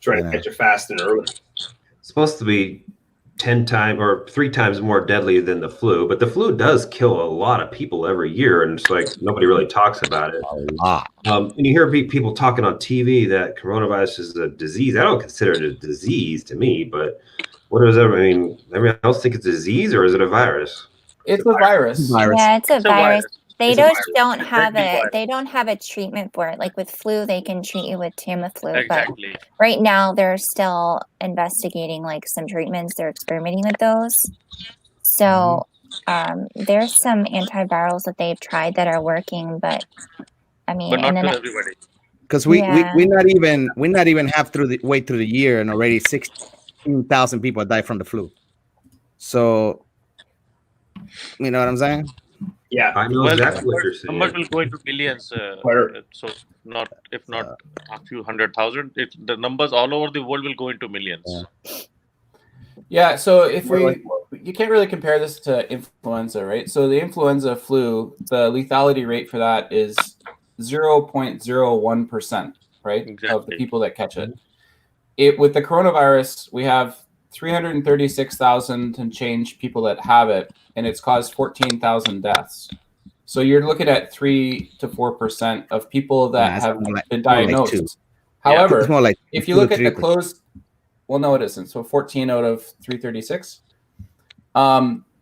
trying to catch it fast and early. It's supposed to be 10 times or 3 times more deadly than the flu, but the flu does kill a lot of people every year, and it's like nobody really talks about it. A lot. And you hear people talking on TV that coronavirus is a disease. I don't consider it a disease to me, but what does everyone else think it's a disease, or is it a virus? It's a virus. Yeah, it's a virus. They It's a just virus. don't have Virus. they don't have a treatment for it. Like with flu, they can treat you with Tamiflu. Exactly. But right now, they're still investigating like some treatments. They're experimenting with those. So there's some antivirals that they've tried that are working, but I mean, But not to everybody. because we're not even half through the way through the year, and already 16,000 people died from the flu. So you know what I'm saying? Yeah. I know Well, exactly what you're numbers saying. will go into millions. Where- So not if not a few 100,000, the numbers all over the world will go into millions. Yeah, so if More like- you can't really compare this to influenza, right? So the influenza flu, the lethality rate for that is 0.01%, right? Of the Exactly. people that catch it. With the coronavirus, we have 336,000 and change people that have it, and it's caused 14,000 deaths. So you're looking at 3 to 4% of people that it's have more like- been more like diagnosed. two. However, It's more like if you 2 to look at the 3%. closed, well, no, it isn't. So 14 out of 336.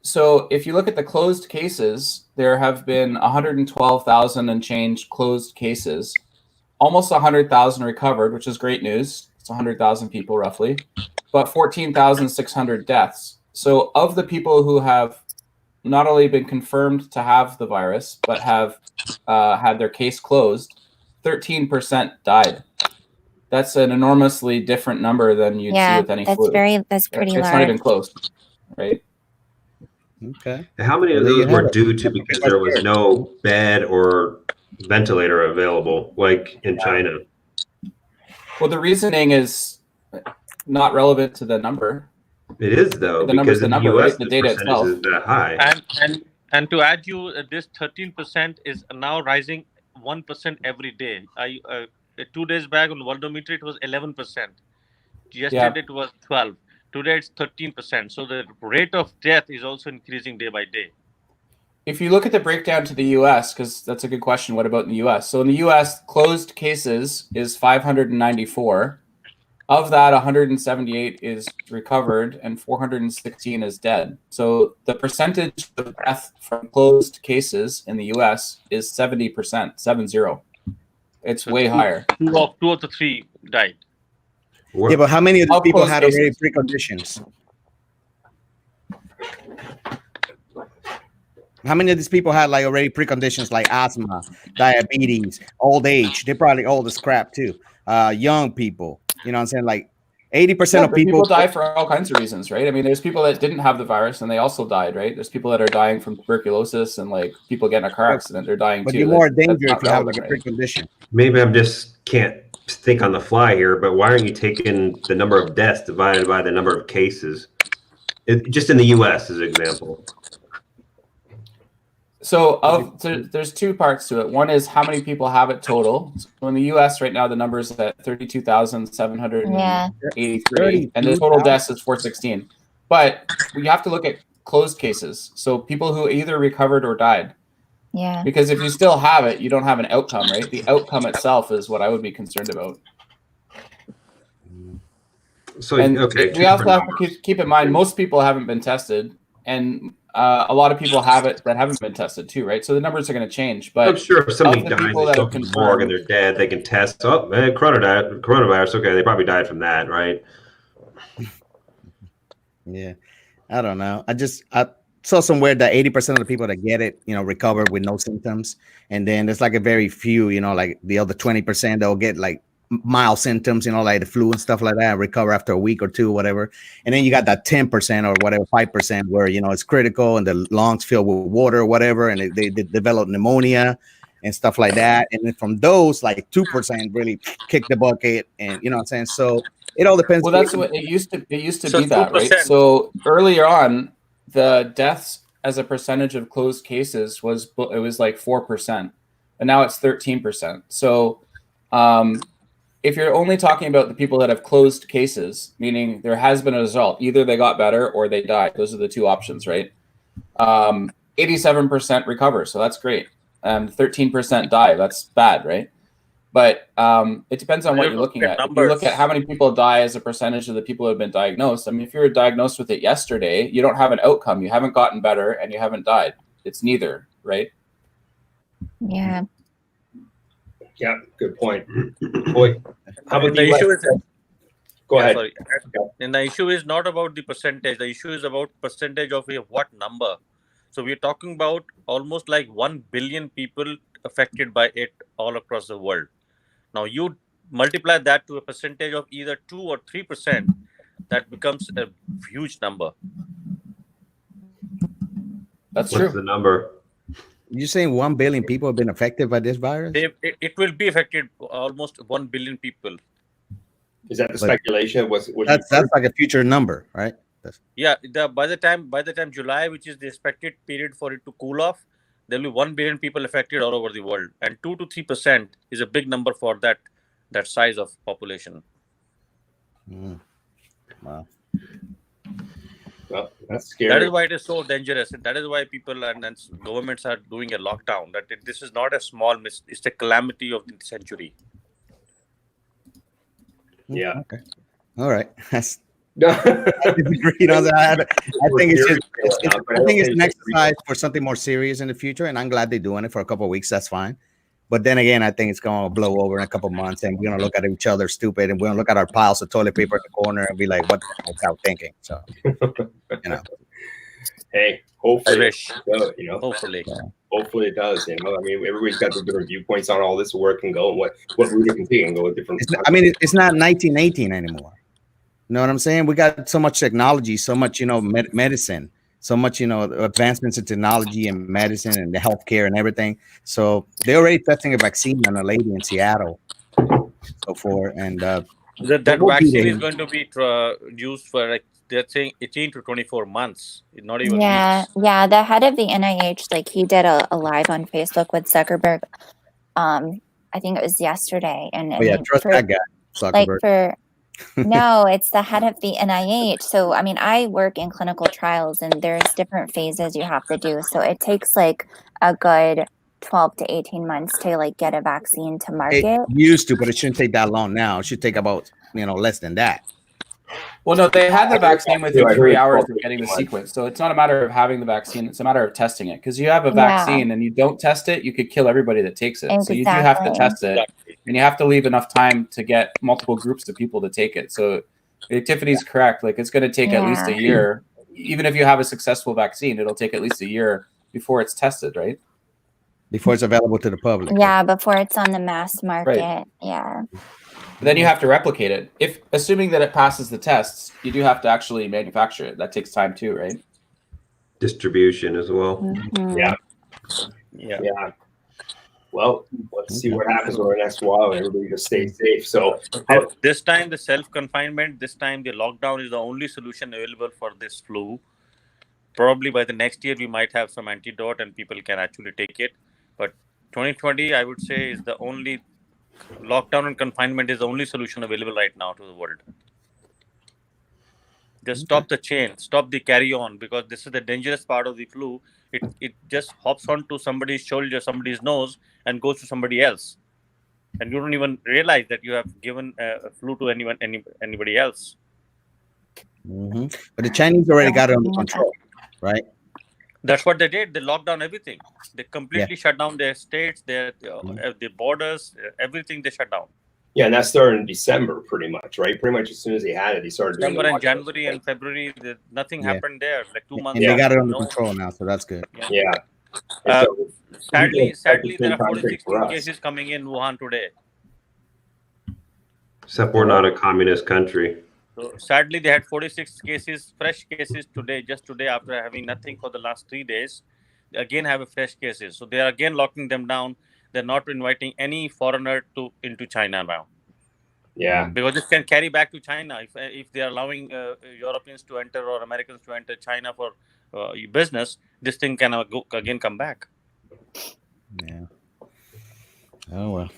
So if you look at the closed cases, there have been 112,000 and change closed cases, almost 100,000 recovered, which is great news. It's 100,000 people roughly, but 14,600 deaths. So of the people who have not only been confirmed to have the virus, but have had their case closed, 13% died. That's an enormously different number than you'd see with any flu. That's pretty It's large. not even close, right? Okay. And how many Well, of there you those were have it. due to because there was no bed or ventilator available, like in China? Well, the reasoning is not relevant to the number. It is though, The number's because in the the number, U.S. right? The the data percentage itself. is that high. And to add you, this 13% is now rising 1% every day. 2 days back on Worldometer it was 11%. Yesterday it was 12. Today it's 13%. So the rate of death is also increasing day by day. If you look at the breakdown to the U.S., because that's a good question, what about in the U.S.? So in the U.S., closed cases is 594. Of that, 178 is recovered and 416 is dead. So the percentage of death from closed cases in the U.S. is 70%, 70. It's So way higher. Two of the three died. Yeah, but how many of these Of people closed had already cases. preconditions? How many of these people had like already preconditions like asthma, diabetes, old age? They probably old as crap too. Young people, you know what I'm saying? Like 80% of But people die for all kinds of reasons, right? I mean, there's people that didn't have the virus and they also died, right? There's people that are dying from tuberculosis and like people get in a car accident, they're dying but too. you're more That's dangerous not if you have like relevant, a right? precondition. Maybe I'm just can't think on the fly here, but why aren't you taking the number of deaths divided by the number of cases? Just in the U.S. as an example. So there's two parts to it. One is how many people have it total. So in the U.S. right now, the number is at 32,783, and the total deaths is 416. But we have to look at closed cases. So people who either recovered or died. Yeah. Because if you still have it, you don't have an outcome, right? The outcome itself is what I would be concerned about. So And okay, we also have to keep in mind most people haven't been tested, and a lot of people have it that haven't been tested too, right? So the numbers are going to change. But I'm sure if somebody the dies, people they that go have to the morgue and confirmed, they're dead, they can test. Oh, man, coronavirus. Okay, they probably died from that, right? Yeah, I don't know. I saw somewhere that 80% of the people that get it, recover with no symptoms, and then there's like a very few, like the other 20% that will get like mild symptoms, like the flu and stuff like that, recover after a week or two, whatever. And then you got that 10% or whatever, 5% where it's critical and the lungs filled with water or whatever, and they develop pneumonia and stuff like that. And then from those, like 2% really kick the bucket, and you know what I'm saying. So it all depends. well, that's what it used to. It used to So be that, right? 2%. So earlier on, the deaths as a percentage of closed cases was like 4%, and now it's 13%. So, if you're only talking about the people that have closed cases, meaning there has been a result, either they got better or they died. Those are the two options, right? 87% recover, so that's great. 13% die, that's bad, right? But it depends on what you're looking at. If you look at how many people die as a percentage of the people who have been diagnosed, I mean, if you were diagnosed with it yesterday, you don't have an outcome. You haven't gotten better and you haven't died. It's neither, right? Yeah. Yeah, good point. Boy, how about the issue is, go ahead. Sorry. And the issue is not about the percentage. The issue is about percentage of what number. So we're talking about almost like 1 billion people affected by it all across the world. Now you multiply that to a percentage of either 2 or 3%, that becomes a huge number. That's What's true. the number? You're saying 1 billion people have been affected by this virus? It will be affected almost 1 billion people. Is that the speculation? That's like a future number, right? Yeah, by the time July, which is the expected period for it to cool off, there will be 1 billion people affected all over the world, and 2 to 3% is a big number for that size of population. Wow. Well, that's scary. That is why it is so dangerous, and that is why people and governments are doing a lockdown. This is not a small it's a calamity of the century. Yeah. Okay. All right. That's No. I disagree on that. I think it's an exercise for something more serious in the future, and I'm glad they're doing it for a couple of weeks. That's fine. But then again, I think it's going to blow over in a couple of months, and we're going to look at each other stupid, and we're going to look at our piles of toilet paper in the corner and be like, "What the hell was I thinking?" So, you know. Hey, hopefully, Hopefully. Hopefully it does. You know, I mean, everybody's got their different viewpoints on all this work and go and what route it can take and go with different. It's not 1918 anymore. You know what I'm saying? We got so much technology, so much, medicine, so much, advancements in technology and medicine and the healthcare and everything. So they're already testing a vaccine on a lady in Seattle, so forth. And that vaccine is going to be used for, like, they're saying 18 to 24 months. Not even weeks. Yeah. The head of the NIH, like, he did a live on Facebook with Zuckerberg. I think it was yesterday. And trust that guy, Zuckerberg. No, it's the head of the NIH. So, I mean, I work in clinical trials, and there's different phases you have to do. So it takes like a good 12 to 18 months to like get a vaccine to market. It used to, but it shouldn't take that long now. It should take about, less than that. Well, no, they had the vaccine within 3 hours of getting the sequence. So it's not a matter of having the vaccine. It's a matter of testing it. Because you have a vaccine and you don't test it, you could kill everybody that takes it. So you do have to test it. And you have to leave enough time to get multiple groups of people to take it. So Tiffany's correct. Like, it's going to take at least a year. Even if you have a successful vaccine, it'll take at least a year before it's tested, right? Before it's available to the public. Yeah, before it's on the mass market. Right. Yeah. But then you have to replicate it. If assuming that it passes the tests, you do have to actually manufacture it. That takes time too, right? Distribution as well. Mm-hmm. Yeah. Well, let's see what happens over the next while. Everybody just stay safe. So this time the self-confinement, this time the lockdown is the only solution available for this flu. Probably by the next year we might have some antidote and people can actually take it. But 2020, I would say, is the only lockdown and confinement is the only solution available right now to the world. Just stop the chain, stop the carry on, because this is the dangerous part of the flu. It just hops onto somebody's shoulder, somebody's nose, and goes to somebody else, and you don't even realize that you have given a flu to anybody else. Mm-hmm. But the Chinese already got it under control, right? That's what they did. They locked down everything. They completely shut down their states, their borders, everything. They shut down. Yeah, and that started in December, pretty much, right? Pretty much as soon as they had it, they started doing December and January and February. Nothing happened there. Like 2 months. And they got it under control now, so that's good. Yeah. Sadly, there are 46 cases coming in Wuhan today. Except we're not a communist country. So sadly, they had 46 cases, fresh cases today, just today, after having nothing for the last 3 days. They again have fresh cases. So they are again locking them down. They're not inviting any foreigner into China now. Yeah. Because this can carry back to China. If they are allowing Europeans to enter or Americans to enter China for business, this thing can again come back. Yeah. Oh, well.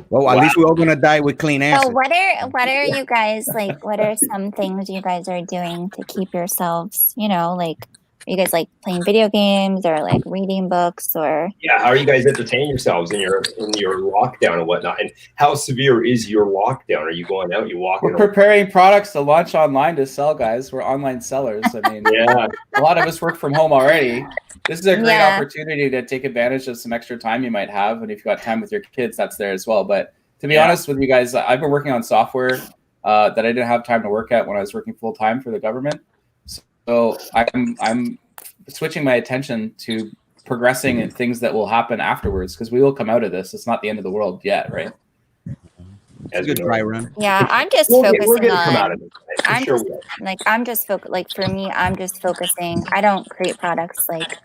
Well, at least we're all gonna die with clean air. So what are you guys like? What are some things you guys are doing to keep yourselves? Like, are you guys like playing video games or like reading books or? Yeah, how are you guys entertaining yourselves in your lockdown and whatnot? And how severe is your lockdown? Are you going out? You walking? We're preparing products to launch online to sell, guys. We're online sellers. I mean, a lot of us work from home already. This is a great opportunity to take advantage of some extra time you might have, and if you've got time with your kids, that's there as well. But to be honest with you guys, I've been working on software that I didn't have time to work at when I was working full time for the government. So I'm switching my attention to progressing in things that will happen afterwards, because we will come out of this. It's not the end of the world yet, right? That's a good dry run. Yeah, I'm just focusing on. For me, I'm just focusing. I don't create products like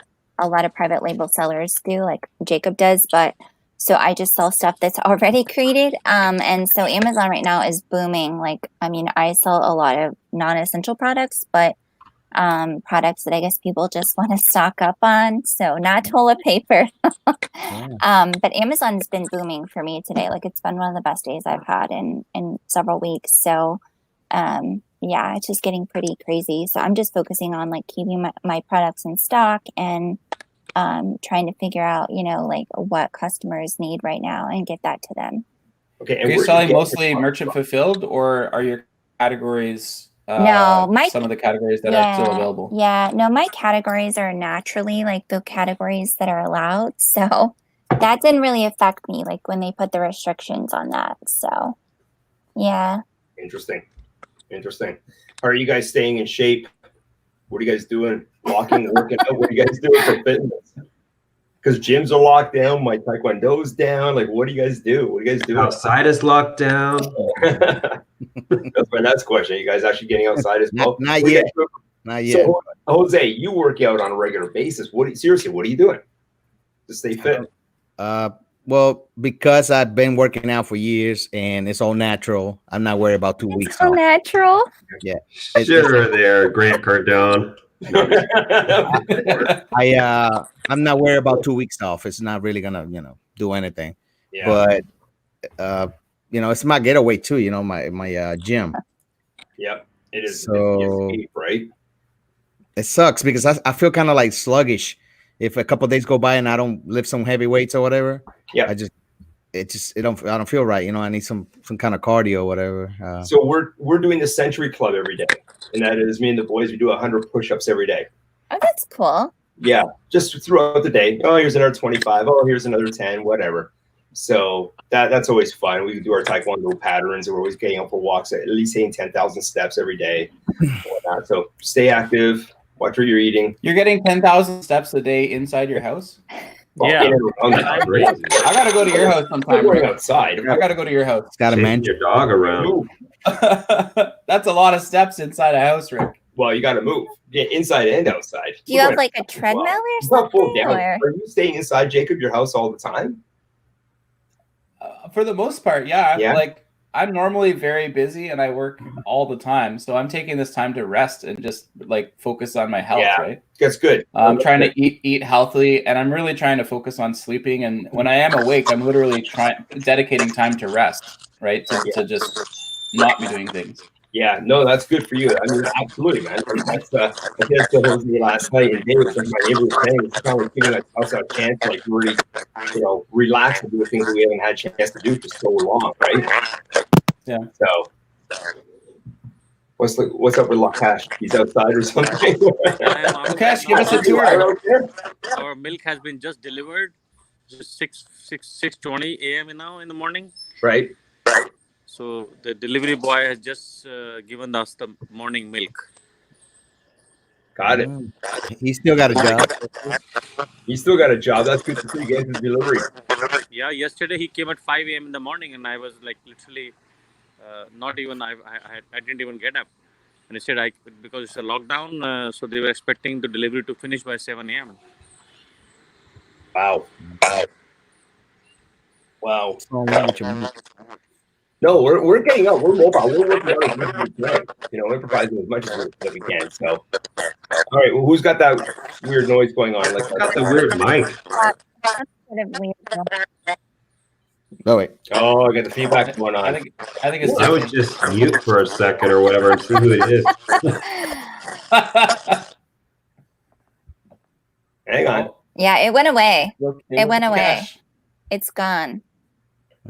a lot of private label sellers do, like Jacob does, but so I just sell stuff that's already created. And so Amazon right now is booming. Like, I mean, I sell a lot of non-essential products, but products that I guess people just want to stock up on. So not toilet paper. But Amazon's been booming for me today. Like, it's been one of the best days I've had in several weeks. So yeah, it's just getting pretty crazy. So I'm just focusing on like keeping my products in stock and trying to figure out, you know, like what customers need right now and get that to them. Okay. Are you selling mostly merchant fulfilled, or are your categories no, some of the categories that are still available? Yeah, no, my categories are naturally like the categories that are allowed. So that didn't really affect me, like when they put the restrictions on that. So yeah. Interesting. How are you guys staying in shape? What are you guys doing? Walking, working out? What are you guys doing for fitness? Because gyms are locked down, my taekwondo's down. Like, what do you guys do? What are you guys doing? Outside is locked down. That's my next question. Are you guys actually getting outside as well? Not yet. Not yet. So, Jose, you work out on a regular basis. Seriously, what are you doing to stay fit? Well, because I've been working out for years and it's all natural, I'm not worried about 2 weeks. It's all natural. Yeah. Sure, there, Grant Cardone. I'm not worried about 2 weeks off. It's not really gonna, do anything. Yeah. But it's my getaway too. My gym. Yep, it is. So it's escape, right? It sucks because I feel kind of like sluggish if a couple days go by and I don't lift some heavy weights or whatever. Yeah, I don't feel right. I need some kind of cardio or whatever. So we're doing the Century Club every day, and that is me and the boys. We do 100 push-ups every day. Oh, that's cool. Yeah, just throughout the day. Oh, here's another 25. Oh, here's another 10. Whatever. So that's always fun. We do our taekwondo patterns, and we're always getting out for walks, at least hitting 10,000 steps every day. So stay active. Watch what you're eating. You're getting 10,000 steps a day inside your house? Well, Yeah. I gotta go to your house sometime. We're going outside. I gotta go to your house. Got to manage your dog around. That's a lot of steps inside a house, Rick. Well, you got to move. Yeah, inside and outside. Do you have like a treadmill or something? Or? Are you staying inside, Jacob, your house all the time? For the most part, yeah. Yeah. Like, I'm normally very busy and I work all the time. So I'm taking this time to rest and just like focus on my health, right? That's good. I'm trying to eat healthily, and I'm really trying to focus on sleeping. And when I am awake, I'm literally dedicating time to rest, right? To just not be doing things. Yeah, no, that's good for you. I mean, absolutely, man. That's I guess that was me last night, and David, my neighbor was saying, it's kind of giving us a chance to like really, relax and do the things that we haven't had a chance to do for so long, right? Yeah. So, what's up with Lakash? He's outside or something? Lakash, give us a tour. Our milk has been just delivered. It's 6:20 a.m. now in the morning. Right. So the delivery boy has just given us the morning milk. Got it. He still got a job. He still got a job. That's good to see. Get his delivery. Yeah, yesterday he came at 5 a.m. in the morning, and I was like literally not even. I didn't even get up, and he said because it's a lockdown, so they were expecting the delivery to finish by 7 a.m. Wow. No, we're getting up. We're mobile. We're working on as much as we can. Improvising as much as we can. So, all right. Well, who's got that weird noise going on? Like, got the weird mic. Oh wait. Oh, I got the feedback going on. I think it's. I would just mute for a second or whatever and see who it is. Hang on. Yeah, it went away. It went away. Cash. It's gone.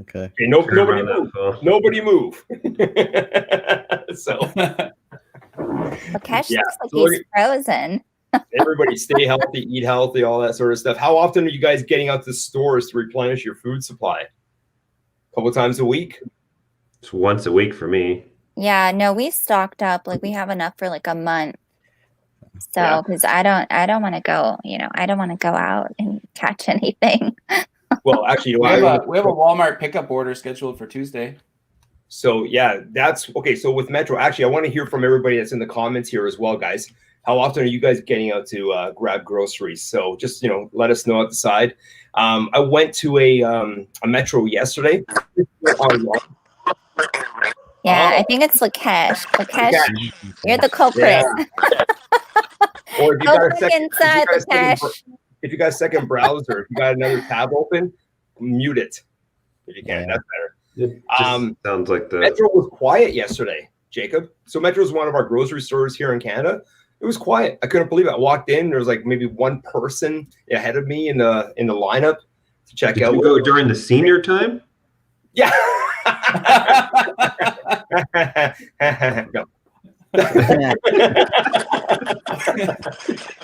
Okay. Nobody move. Nobody move. So. Cash looks like he's frozen. Everybody stay healthy, eat healthy, all that sort of stuff. How often are you guys getting out to stores to replenish your food supply? A couple times a week? It's once a week for me. Yeah, no, we stocked up. Like, we have enough for like a month. So, because I don't want to go, I don't want to go out and catch anything. Well, actually, we have a Walmart pickup order scheduled for Tuesday. So yeah, that's okay. So with Metro, actually, I want to hear from everybody that's in the comments here as well, guys. How often are you guys getting out to grab groceries? So just let us know at the side. I went to a Metro yesterday. Yeah, I think it's Lakesh. Lakesh, you're the culprit. Yeah. Or if you Go got a back second, inside, Lakesh. if you got a second browser, if you got another tab open, mute it if you can. Yeah. That's better. It just sounds like the Metro was quiet yesterday, Jacob. So Metro is one of our grocery stores here in Canada. It was quiet. I couldn't believe it. I walked in. There was like maybe one person ahead of me in the lineup to check Did out. you go during the senior time? Yeah. No.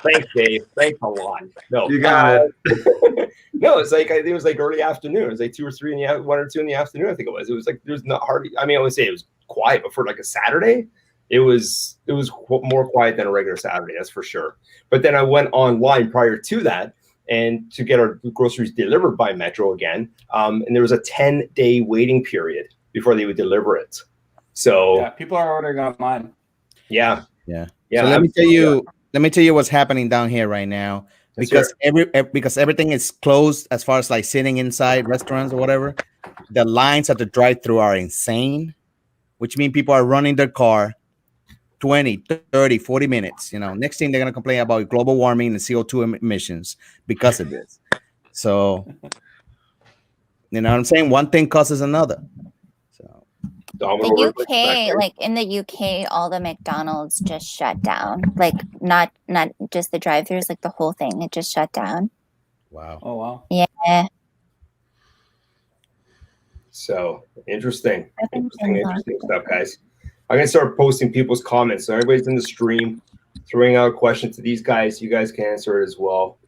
Thanks, Dave. Thanks a lot. No, You got it. No, it's like it was like early afternoon. It was like 2 or 3 in the 1 or 2 in the afternoon. I think it was. It was like there's not hardly. I mean, I would say it was quiet, but for like a Saturday, it was more quiet than a regular Saturday. That's for sure. But then I went online prior to that and to get our groceries delivered by Metro again. And there was a 10-day waiting period before they would deliver it. So Yeah, people are ordering online. yeah. Yeah. Yeah. So let me tell you what's happening down here right now. Because because everything is closed as far as like sitting inside restaurants or whatever, the lines at the drive-thru are insane, which means people are running their car 20, 30, 40 minutes. Next thing they're going to complain about global warming and CO2 emissions because of this. So, you know what I'm saying? One thing causes another. So, The UK, like in the UK, all the McDonald's just shut down. Like not just the drive-thrus, like the whole thing. It just shut down. wow. Oh wow. Yeah. So interesting stuff, guys. I'm gonna start posting people's comments. So everybody's in the stream, throwing out a question to these guys. You guys can answer it as well.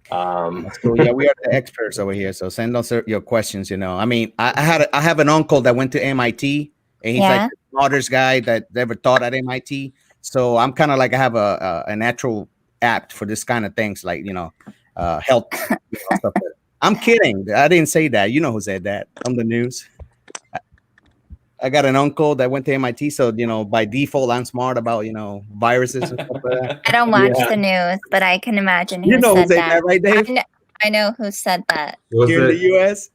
So yeah, we are the experts over here. So send us your questions. I mean, I have an uncle that went to MIT, and he's like the smartest guy that ever taught at MIT. So I'm kind of like I have a natural apt for this kind of things, like health stuff. I'm kidding. I didn't say that. You know who said that on the news. I got an uncle that went to MIT, so by default, I'm smart about viruses and stuff like that. I don't watch the news, but I can imagine who You know said who said that, right, Dave? I know who said that. Here in the U.S.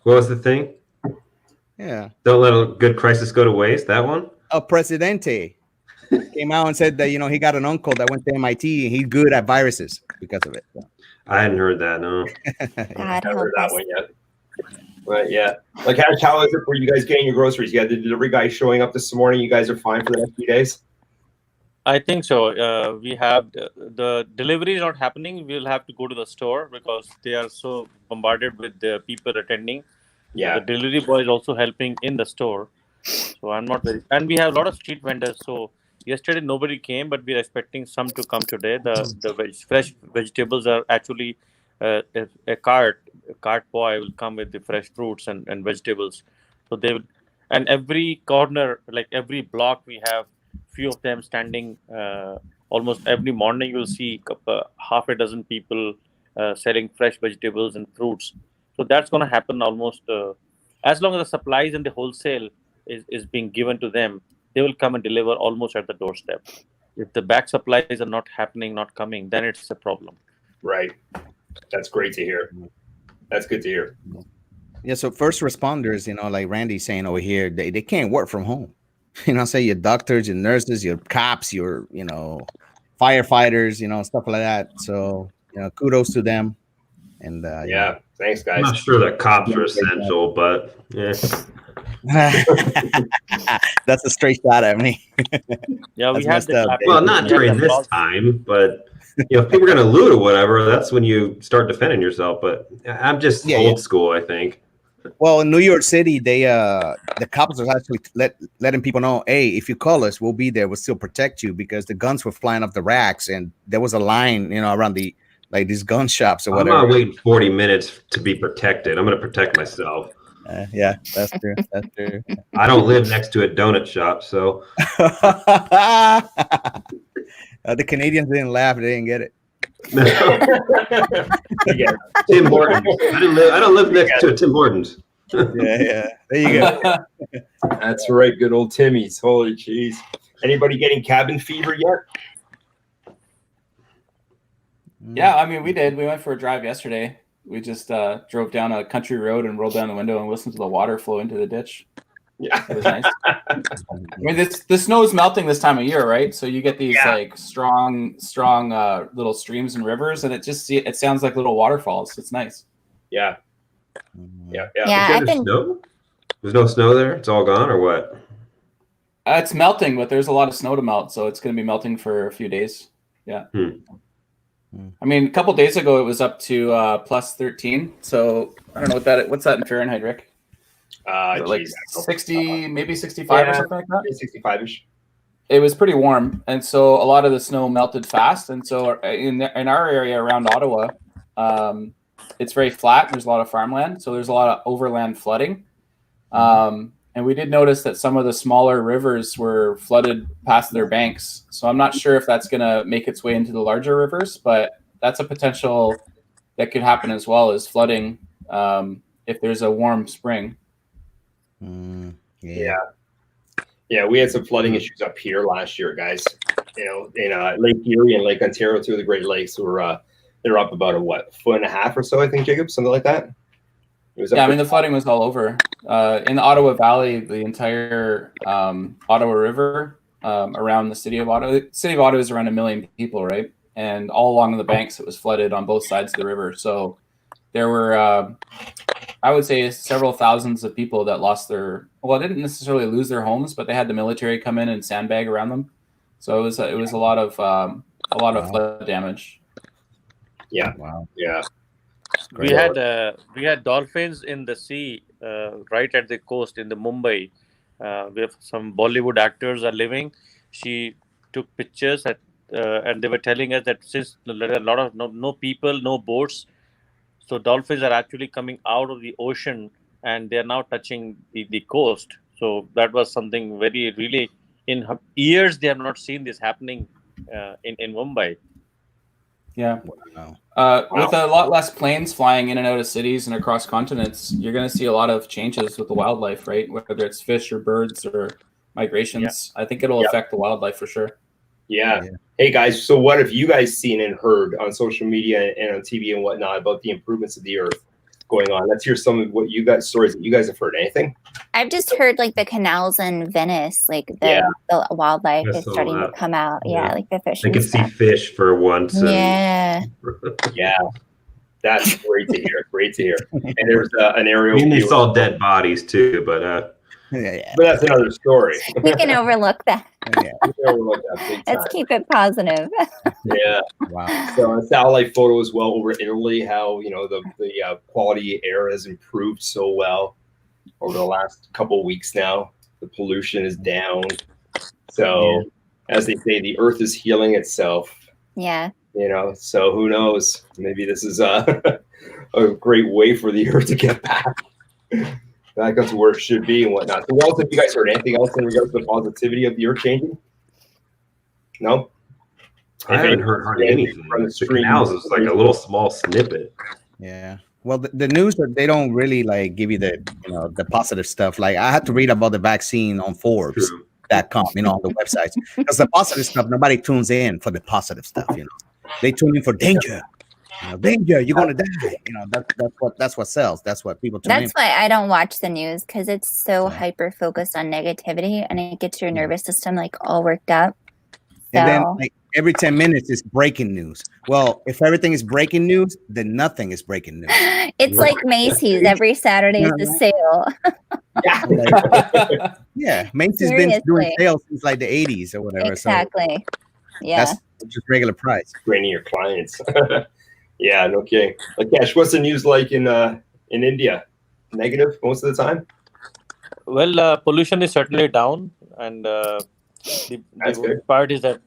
What was the thing? Yeah. Don't let a good crisis go to waste. That one. A presidente came out and said that he got an uncle that went to MIT and he's good at viruses because of it. So. I hadn't heard that. No. God Never help heard that us. one yet. But yeah, like how is it for you guys getting your groceries? You got the delivery guy showing up this morning. You guys are fine for the next few days. I think so. We have the delivery is not happening. We'll have to go to the store because they are so bombarded with the people attending. Yeah. The delivery boy is also helping in the store. So I'm not very, and we have a lot of street vendors. So yesterday nobody came, but we're expecting some to come today. The fresh vegetables are actually a cart boy will come with the fresh fruits and vegetables. So they will, and every corner, like every block, we have few of them standing. Almost every morning you'll see half a dozen people selling fresh vegetables and fruits. So that's going to happen almost as long as the supplies and the wholesale is being given to them, they will come and deliver almost at the doorstep. If the back supplies are not happening, not coming, then it's a problem. Right. That's great to hear. That's good to hear. Yeah. So first responders, like Randy's saying over here, they can't work from home. Say your doctors, your nurses, your cops, your firefighters, stuff like that. So kudos to them. And yeah, thanks, guys. I'm not sure that cops are essential, but yeah. That's a straight shot at me. Yeah, we have well, not during this time, but if people are going to loot or whatever, that's when you start defending yourself. But I'm just old school, I think. Well, in New York City, the cops are actually letting people know, hey, if you call us, we'll be there. We'll still protect you, because the guns were flying off the racks and there was a line, around these gun shops or whatever. I'm not waiting 40 minutes to be protected. I'm going to protect myself. Yeah, that's true. That's true. I don't live next to a donut shop, so. The Canadians didn't laugh. They didn't get it. No. Yeah. Tim Hortons. I don't live next to a Tim Hortons. Yeah. There you go. That's right. Good old Timmy's. Holy jeez. Anybody getting cabin fever yet? Yeah, I mean, we did. We went for a drive yesterday. We just drove down a country road and rolled down the window and listened to the water flow into the ditch. Yeah. It was nice. I mean, the snow is melting this time of year, right? So you get these like strong little streams and rivers, and it sounds like little waterfalls. It's nice. Yeah. Yeah, Is there snow? There's no snow there? It's all gone, or what? It's melting, but there's a lot of snow to melt, so it's going to be melting for a few days. Yeah. I mean, a couple days ago it was up to plus 13. So I don't know what's that in Fahrenheit, Rick? Like 60, maybe 65 or something like that. 65ish. It was pretty warm, and so a lot of the snow melted fast. And so in our area around Ottawa, it's very flat. There's a lot of farmland, so there's a lot of overland flooding. And we did notice that some of the smaller rivers were flooded past their banks. So I'm not sure if that's going to make its way into the larger rivers, but that's a potential that could happen as well as flooding if there's a warm spring. Yeah, we had some flooding issues up here last year, guys. You know, in Lake Erie and Lake Ontario, two of the Great Lakes were they're up about a foot and a half or so, I think, Jacob, something like that. Yeah, I mean, the flooding was all over. In the Ottawa Valley, the entire Ottawa River around the city of Ottawa. The city of Ottawa is around 1 million people, right? And all along the banks, it was flooded on both sides of the river. So there were, I would say, several thousands of people that lost didn't necessarily lose their homes, but they had the military come in and sandbag around them. So it was a lot of flood damage. Yeah. Wow. Yeah. We had dolphins in the sea right at the coast in the Mumbai, where some Bollywood actors are living. She took pictures and they were telling us that since there are a lot of no people, no boats, so dolphins are actually coming out of the ocean and they are now touching the coast. So that was something really in years they have not seen this happening in Mumbai. Yeah. Wow. With a lot less planes flying in and out of cities and across continents, you're going to see a lot of changes with the wildlife, right? Whether it's fish or birds or migrations, I think it'll affect the wildlife for sure. Yeah. Hey guys, so what have you guys seen and heard on social media and on TV and whatnot about the improvements of the earth going on? Let's hear some of what stories that you guys have heard. Anything? I've just heard like the canals in Venice, like the wildlife is starting to come out. Yeah, like the fish. I could see fish for once. Yeah. Yeah. That's great to hear. Great to hear. And there's an aerial I mean, they view. saw dead bodies too, but But that's another story. We can overlook that. We can overlook that big time. Let's keep it positive. Yeah. Wow. So a satellite photo as well over Italy, how the quality air has improved so well over the last couple of weeks now. The pollution is down. So as they say, the earth is healing itself. Yeah. So who knows? Maybe this is a great way for the earth to get back up to where it should be and whatnot. So what else have you guys heard? Anything else in regards to the positivity of the earth changing? No? I haven't heard hardly anything. The canals is like a little small snippet. Yeah. Well, the news, they don't really like give you the positive stuff. Like I had to read about the vaccine on Forbes.com, on the websites, because the positive stuff, nobody tunes in for the positive stuff. They tune in for danger. Danger, you're gonna die. That's what sells. That's what people tune in. That's why I don't watch the news, because it's so hyper focused on negativity and it gets your nervous system like all worked up. And then like every 10 minutes is breaking news. Well, if everything is breaking news, then nothing is breaking news. It's like Macy's. Every Saturday is a sale. Yeah, Macy's been doing sales since like the 80s or whatever. Exactly. So yeah. That's just regular price. Draining your clients. Yeah, no kidding. Cash, what's the news like in India? Negative most of the time? Well, pollution is certainly down, and the good part is that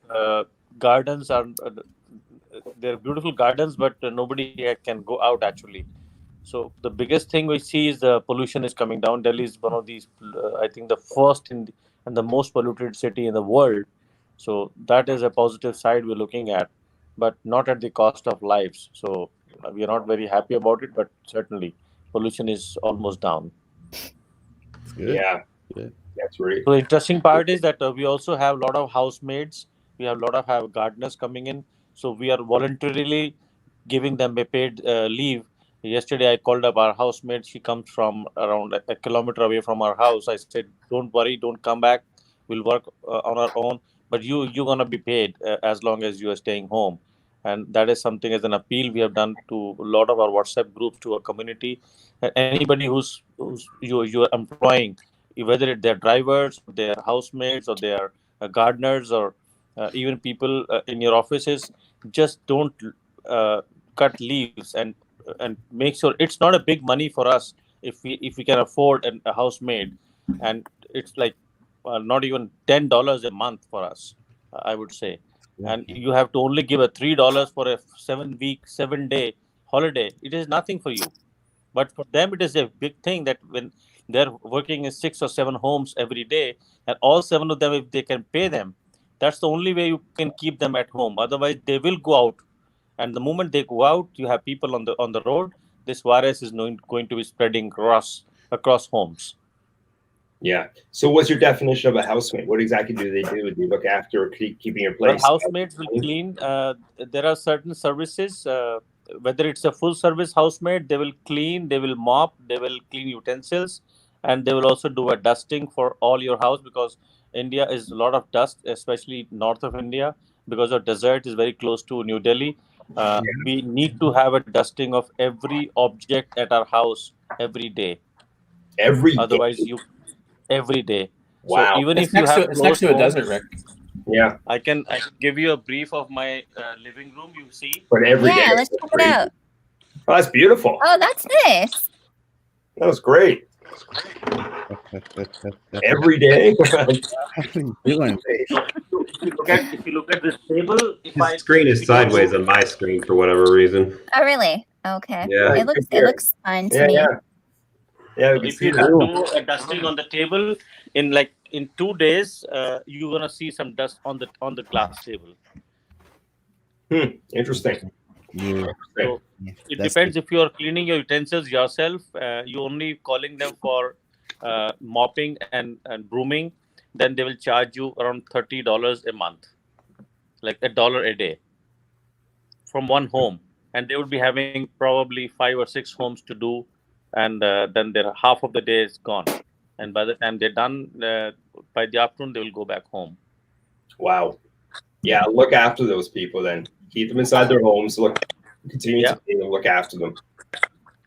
gardens are they're beautiful gardens, but nobody can go out actually. So the biggest thing we see is the pollution is coming down. Delhi is one of these, I think, the first and the most polluted city in the world. So that is a positive side we're looking at, but not at the cost of lives. So we are not very happy about it, but certainly pollution is almost down. It's good. Yeah, Good. that's right. So the interesting part is that we also have a lot of housemaids. We have a lot of have gardeners coming in. So we are voluntarily giving them a paid leave. Yesterday, I called up our housemaid. She comes from around a kilometer away from our house. I said, "Don't worry, don't come back. We'll work on our own. But you're gonna be paid as long as you are staying home." And that is something as an appeal we have done to a lot of our WhatsApp groups, to our community. Anybody who's you're employing, whether they're drivers, or they're housemates, or they're gardeners, or even people in your offices, just don't uh, cut leaves, and make sure it's not a big money for us if we can afford a housemaid, and it's like not even $10 a month for us, I would say. And you have to only give a $3 for a 7 week 7 day holiday. It is nothing for you, but for them, it is a big thing that when they're working in 6 or 7 homes every day, and all 7 of them, if they can pay them, that's the only way you can keep them at home. Otherwise, they will go out, and the moment they go out, you have people on the road. This virus is going to be spreading across homes. Yeah. So, what's your definition of a housemaid? What exactly do they do? Do you look after keeping your Well, place? housemaids will clean. There are certain services. Whether it's a full service housemaid, they will clean, they will mop, they will clean utensils, and they will also do a dusting for all your house, because India is a lot of dust, especially north of India, because our desert is very close to New Delhi. We need to have a dusting of every object at our house every day. Every day. Otherwise, every day. So Wow. even It's if you next to have it's next closed to a homes, desert, Rick. Yeah. I can give you a brief of my living room. You see, But every day. Yeah, let's check it out. Oh, that's beautiful. Oh, that's nice. That was great. Every day. How are you doing? if you look at this table, His screen is sideways on my screen for whatever reason. Oh, really? Okay. Yeah. It looks fine to Yeah, me. yeah. Yeah, we So can if see you that. do a dusting on the table in 2 days, you're gonna see some dust on the glass table. Interesting. Yeah. So Yeah, it that's depends. If you are cleaning your utensils yourself, you're only calling them for mopping and brooming, then they will charge you around $30 a month, like $1 a day from one home, and they would be having probably 5 or 6 homes to do, and then their half of the day is gone, and by the time they're done, by the afternoon they will go back home. Wow. Yeah, look after those people then. Keep them inside their homes. Continue Yeah. to clean them, look after them.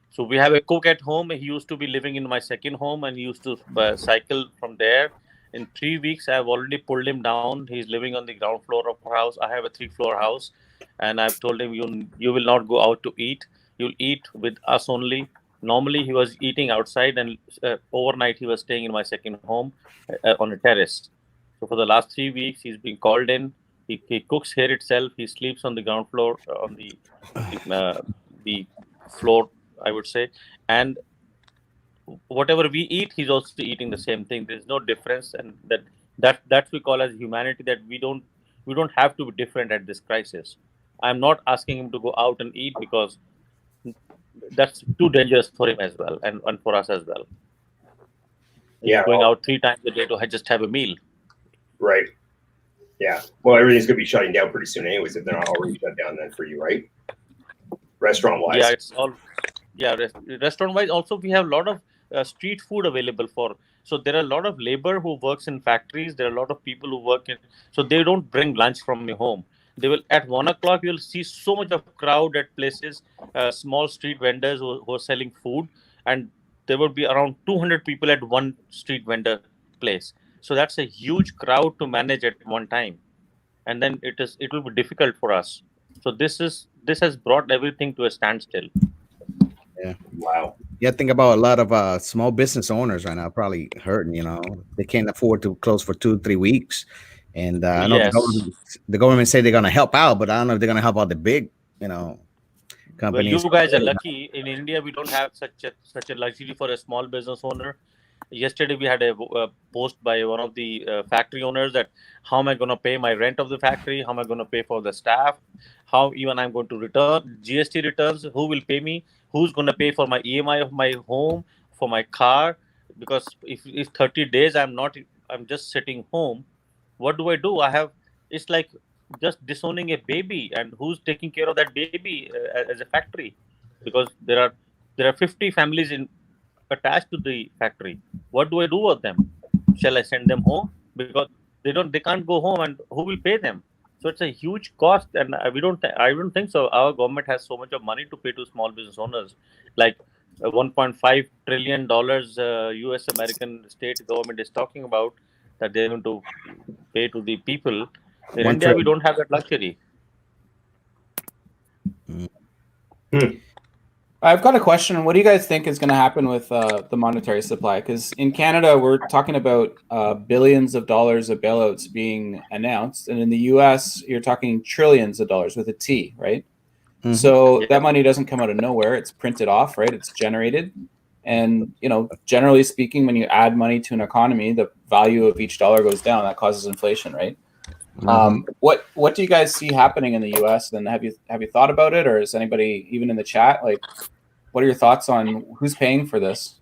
So we have a cook at home. He used to be living in my second home, and he used to cycle from there. In 3 weeks, I've already pulled him down. He's living on the ground floor of our house. I have a 3-floor house, and I've told him, you will not go out to eat. You'll eat with us only. Normally, he was eating outside, and overnight he was staying in my second home on a terrace. So for the last 3 weeks, he's been called in. He cooks here itself. He sleeps on the ground floor, on the floor, I would say, and whatever we eat, he's also eating the same thing. There's no difference, and that we call as humanity. That we don't have to be different at this crisis. I'm not asking him to go out and eat, because that's too dangerous for him as well, and for us as well. Yeah. Going out 3 times a day to just have a meal. Right. Yeah. Well, everything's going to be shutting down pretty soon, anyways, if they're not already shut down then for you, right? Restaurant wise. Yeah, it's all. Yeah, restaurant wise, also we have a lot of street food available for. So there are a lot of labor who works in factories. There are a lot of people who work in. So they don't bring lunch from your home. They will at 1 o'clock. You'll see so much of crowd at places. Small street vendors who are selling food, and there would be around 200 people at one street vendor place. So that's a huge crowd to manage at one time, and then it will be difficult for us. So this has brought everything to a standstill. Yeah. Wow. Yeah, think about a lot of small business owners right now probably hurting. They can't afford to close for 2-3 weeks, and I know Yes. the government say they're going to help out, but I don't know if they're going to help out the big, Well, companies. you guys are lucky. In India, we don't have such a luxury for a small business owner. Yesterday, we had a post by one of the factory owners that how am I going to pay my rent of the factory? How am I going to pay for the staff? How even I'm going to return GST returns? Who will pay me? Who's going to pay for my EMI of my home, for my car? because if 30 days I'm just sitting home, what do I do? It's like just disowning a baby, and who's taking care of that baby as a factory? Because there are 50 families attached to the factory. What do I do with them? Shall I send them home? Because they can't go home, and who will pay them? So it's a huge cost, and I don't think so. Our government has so much of money to pay to small business owners, like $1.5 trillion U.S. American state government is talking about that they're going to pay to the people. In India, we don't have that luxury. I've got a question. What do you guys think is going to happen with the monetary supply? Because in Canada, we're talking about billions of dollars of bailouts being announced. And in the US, you're talking trillions of dollars with a T, right? Mm-hmm. So that money doesn't come out of nowhere. It's printed off, right? It's generated. And, generally speaking, when you add money to an economy, the value of each dollar goes down. That causes inflation, right? Mm-hmm. What do you guys see happening in the US? And have you thought about it? Or is anybody even in the chat, like, what are your thoughts on who's paying for this?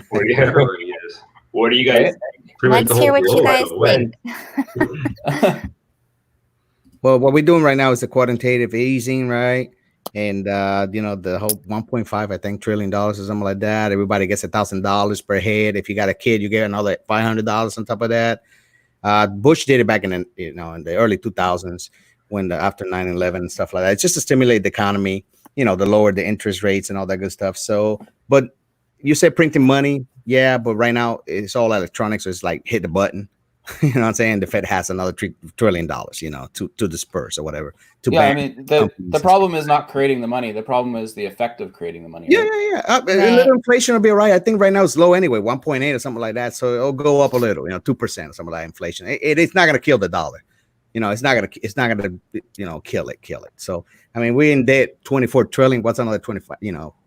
What do you guys think? Let's hear what you guys think. Well, what we're doing right now is the quantitative easing, right? And the whole 1.5, I think, trillion dollars or something like that. Everybody gets $1,000 per head. If you got a kid, you get another $500 on top of that. Bush did it back in the early 2000s after 9/11 and stuff like that. It's just to stimulate the economy. To lower the interest rates and all that good stuff. So, but you said printing money, yeah, but right now it's all electronic, so it's like hit the button. You know what I'm saying? The Fed has another $3 trillion, to disperse or whatever. The problem is not creating the money. The problem is the effect of creating the money. Right? Yeah. Inflation will be right. I think right now it's low anyway, 1.8 or something like that. So it'll go up a little, 2% or something like that inflation. It's not going to kill the dollar. It's not gonna kill it. So I mean, we're in debt 24 trillion. What's another 25? 25.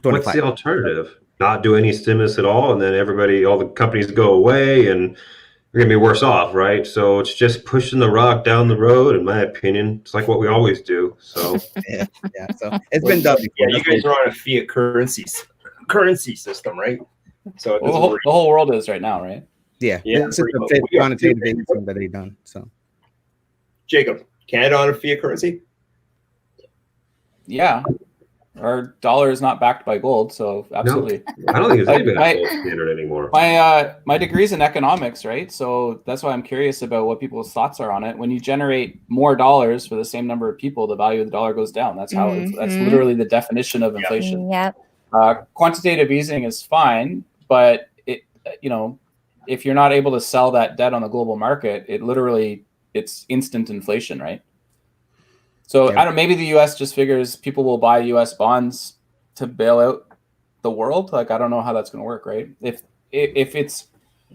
What's the alternative? Not do any stimulus at all, and then all the companies go away, and you're gonna be worse off, right? So it's just pushing the rock down the road, in my opinion. It's like what we always do. So yeah. So it's been done before. Yeah, you guys are on a fiat currency system, right? So the whole world is right now, right? Yeah. This is the fifth quantitative easing that they've done. So. Jacob, Canada on a fiat currency? Yeah. Our dollar is not backed by gold, so absolutely. No, I don't think it's even a gold standard anymore. My degree's in economics, right? So that's why I'm curious about what people's thoughts are on it. When you generate more dollars for the same number of people, the value of the dollar goes down. That's how that's literally the definition of inflation. Yep. Quantitative easing is fine, but if you're not able to sell that debt on the global market, it's instant inflation, right? So I don't. Maybe the U.S. just figures people will buy U.S. bonds to bail out the world. Like, I don't know how that's going to work, right? If it's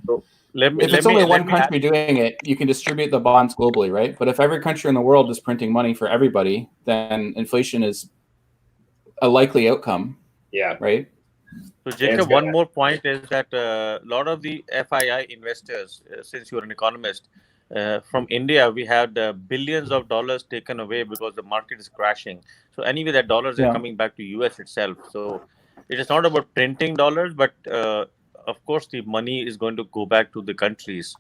only one country doing it, you can distribute the bonds globally, right? But if every country in the world is printing money for everybody, then inflation is a likely outcome. Yeah. Right. So, Jacob, one more point is that a lot of the FII investors, since you're an economist, from India, we had billions of dollars taken away because the market is crashing. So anyway, that dollars are coming back to US itself. So it is not about printing dollars, but of course, the money is going to go back to the countries.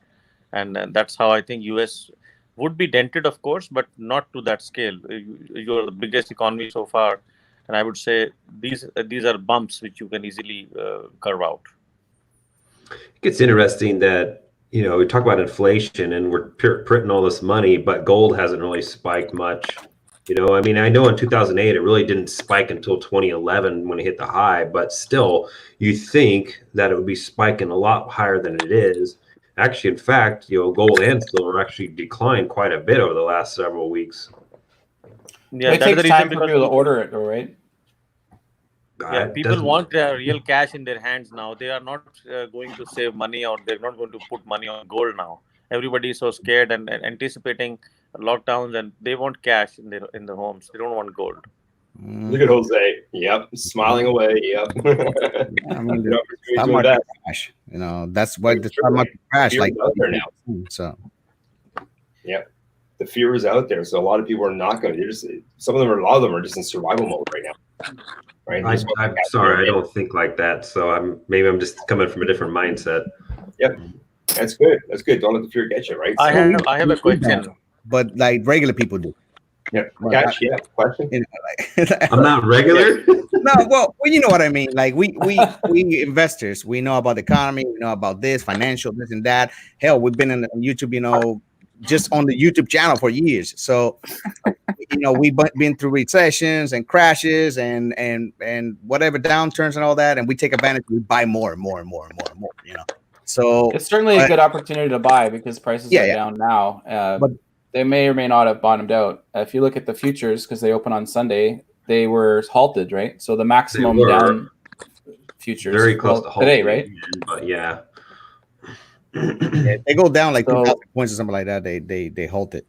And that's how I think US would be dented, of course, but not to that scale. You're the biggest economy so far. And I would say these are bumps which you can easily carve out. It's interesting that we talk about inflation and we're printing all this money, but gold hasn't really spiked much. I mean, I know in 2008, it really didn't spike until 2011 when it hit the high, but still you think that it would be spiking a lot higher than it is. Actually, in fact, gold and silver actually declined quite a bit over the last several weeks. Yeah, it takes time for people to order it, though, right? Yeah, people want real cash in their hands now. They are not going to save money, or they're not going to put money on gold now. Everybody is so scared and anticipating lockdowns, and they want cash in their homes. They don't want gold. Look at Jose. Yep, smiling away. Yep. I mean, the stock market crash. That's why the stock market crash like out there now. So. Yeah, the fear is out there. So a lot of people are not going to. A lot of them are just in survival mode right now. Right? I'm sorry, I don't think like that. So I'm just coming from a different mindset. Yep, that's good. That's good. Don't let the fear get you. Right. I So, have a question. But like regular people do. yeah, catch. Yeah, question. You know, like, I'm not regular. no, well, you know what I mean. Like we investors, we know about the economy, we know about this, financial, this and that. Hell, we've been on YouTube, you know, just on the YouTube channel for years. So, you know, we've been through recessions and crashes and whatever downturns and all that, and we take advantage. We buy more and more and more and more and more. You know, so It's certainly a good opportunity to buy because prices are down now. But they may or may not have bottomed out. If you look at the futures, because they open on Sunday, they were halted, right? So the maximum down futures very close to today, right? But yeah. they go down like 2,000 points or something like that. They halt it.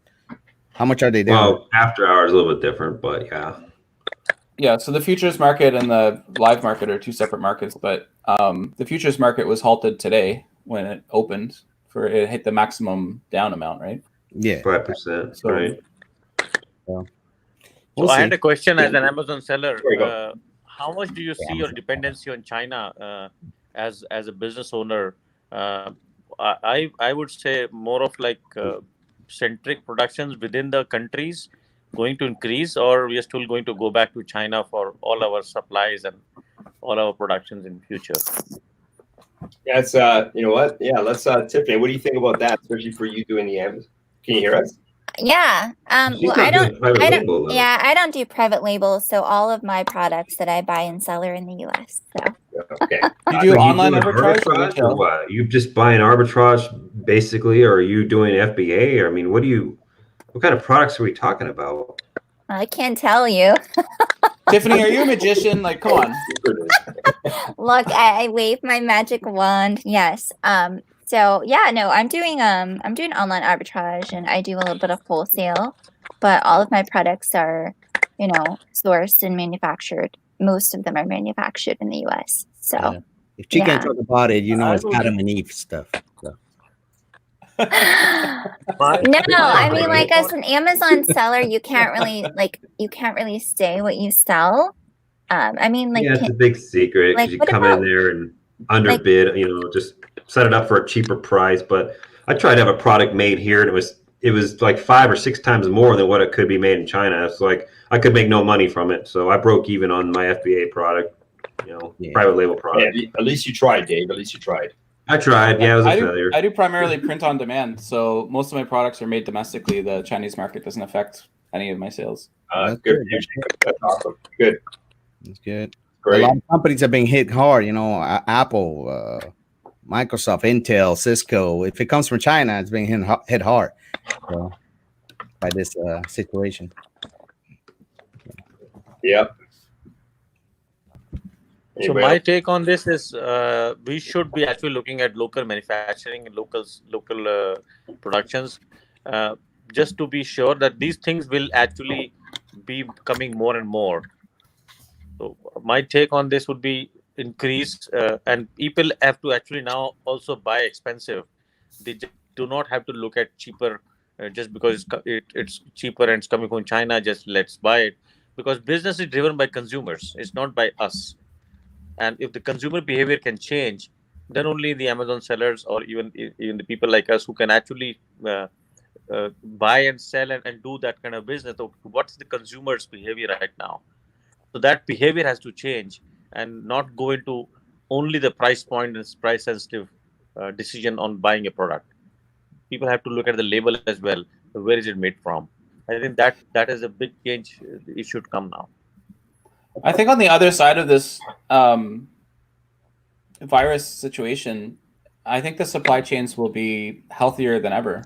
How much are they down? Well, after hours a little bit different, but yeah. Yeah, so the futures market and the live market are two separate markets, but the futures market was halted today when it opened it hit the maximum down amount, right? Yeah, 5%. So, right. We'll So I see. had a question as an Amazon seller. How much do you see your dependency on China as a business owner? I would say more of like centric productions within the countries going to increase, or we are still going to go back to China for all our supplies and all our productions in future. That's you know what? Yeah, let's Tiffany. What do you think about that, especially for you doing the Amazon? Can you hear us? Yeah. She's Well, not I doing don't. private I don't. label, though. Yeah, I don't do private labels. So all of my products that I buy and sell are in the U.S. So. Okay. You do online doing arbitrage or or retail? what? You just buying arbitrage basically, or are you doing FBA? Or, I mean, what kind of products are we talking about? I can't tell you. Tiffany, are you a magician? Like, come on. Look, I wave my magic wand. Yes. So yeah, no, I'm doing online arbitrage and I do a little bit of wholesale, but all of my products are, you know, sourced and manufactured. Most of them are manufactured in the US. So if she can't talk about it, you know, it's Adam and Eve stuff. So. No, I mean, like as an Amazon seller, you can't really say what you sell. I mean, like, yeah, it's a big secret because like, you what come about- in there and underbid, you know, just set it up for a cheaper price. But I tried to have a product made here, and it was like 5 or 6 times more than what it could be made in China. It's like I could make no money from it, so I broke even on my FBA product, you know, private label product. Yeah, at least you tried, Dave. At least you tried. I tried. Yeah, it was a failure. I do primarily print on demand, so most of my products are made domestically. The Chinese market doesn't affect any of my sales. Good. That's awesome. Good. That's good. Great. A lot of companies have been hit hard. You know, Apple, Microsoft, Intel, Cisco. If it comes from China, it's being hit hard by this situation. Yep. So my take on this is we should be actually looking at local manufacturing and local productions, just to be sure that these things will actually be becoming more and more. So my take on this would be increase, and people have to actually now also buy expensive. They just do not have to look at cheaper just because it's cheaper and it's coming from China. Just let's buy it, because business is driven by consumers. It's not by us. And if the consumer behavior can change, then only the Amazon sellers or even the people like us who can actually buy and sell and do that kind of business. So what's the consumer's behavior right now? So that behavior has to change and not go into only the price point and price sensitive decision on buying a product. People have to look at the label as well. Where is it made from? I think that is a big change. It should come now. I think on the other side of this virus situation, I think the supply chains will be healthier than ever.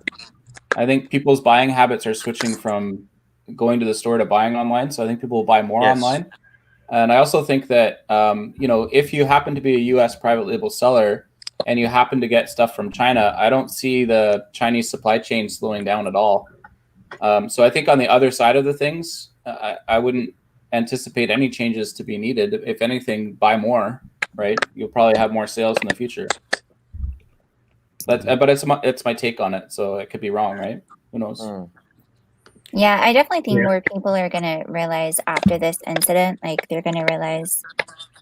I think people's buying habits are switching from going to the store to buying online. So I think people will buy more online. And I also think that, you know, if you happen to be a US private label seller and you happen to get stuff from China, I don't see the Chinese supply chain slowing down at all. So I think on the other side of the things, I wouldn't anticipate any changes to be needed. If anything, buy more, right? You'll probably have more sales in the future. But it's my take on it, so it could be wrong, right? Who knows? Yeah, I definitely think Yeah. more people are going to realize after this incident, like they're going to realize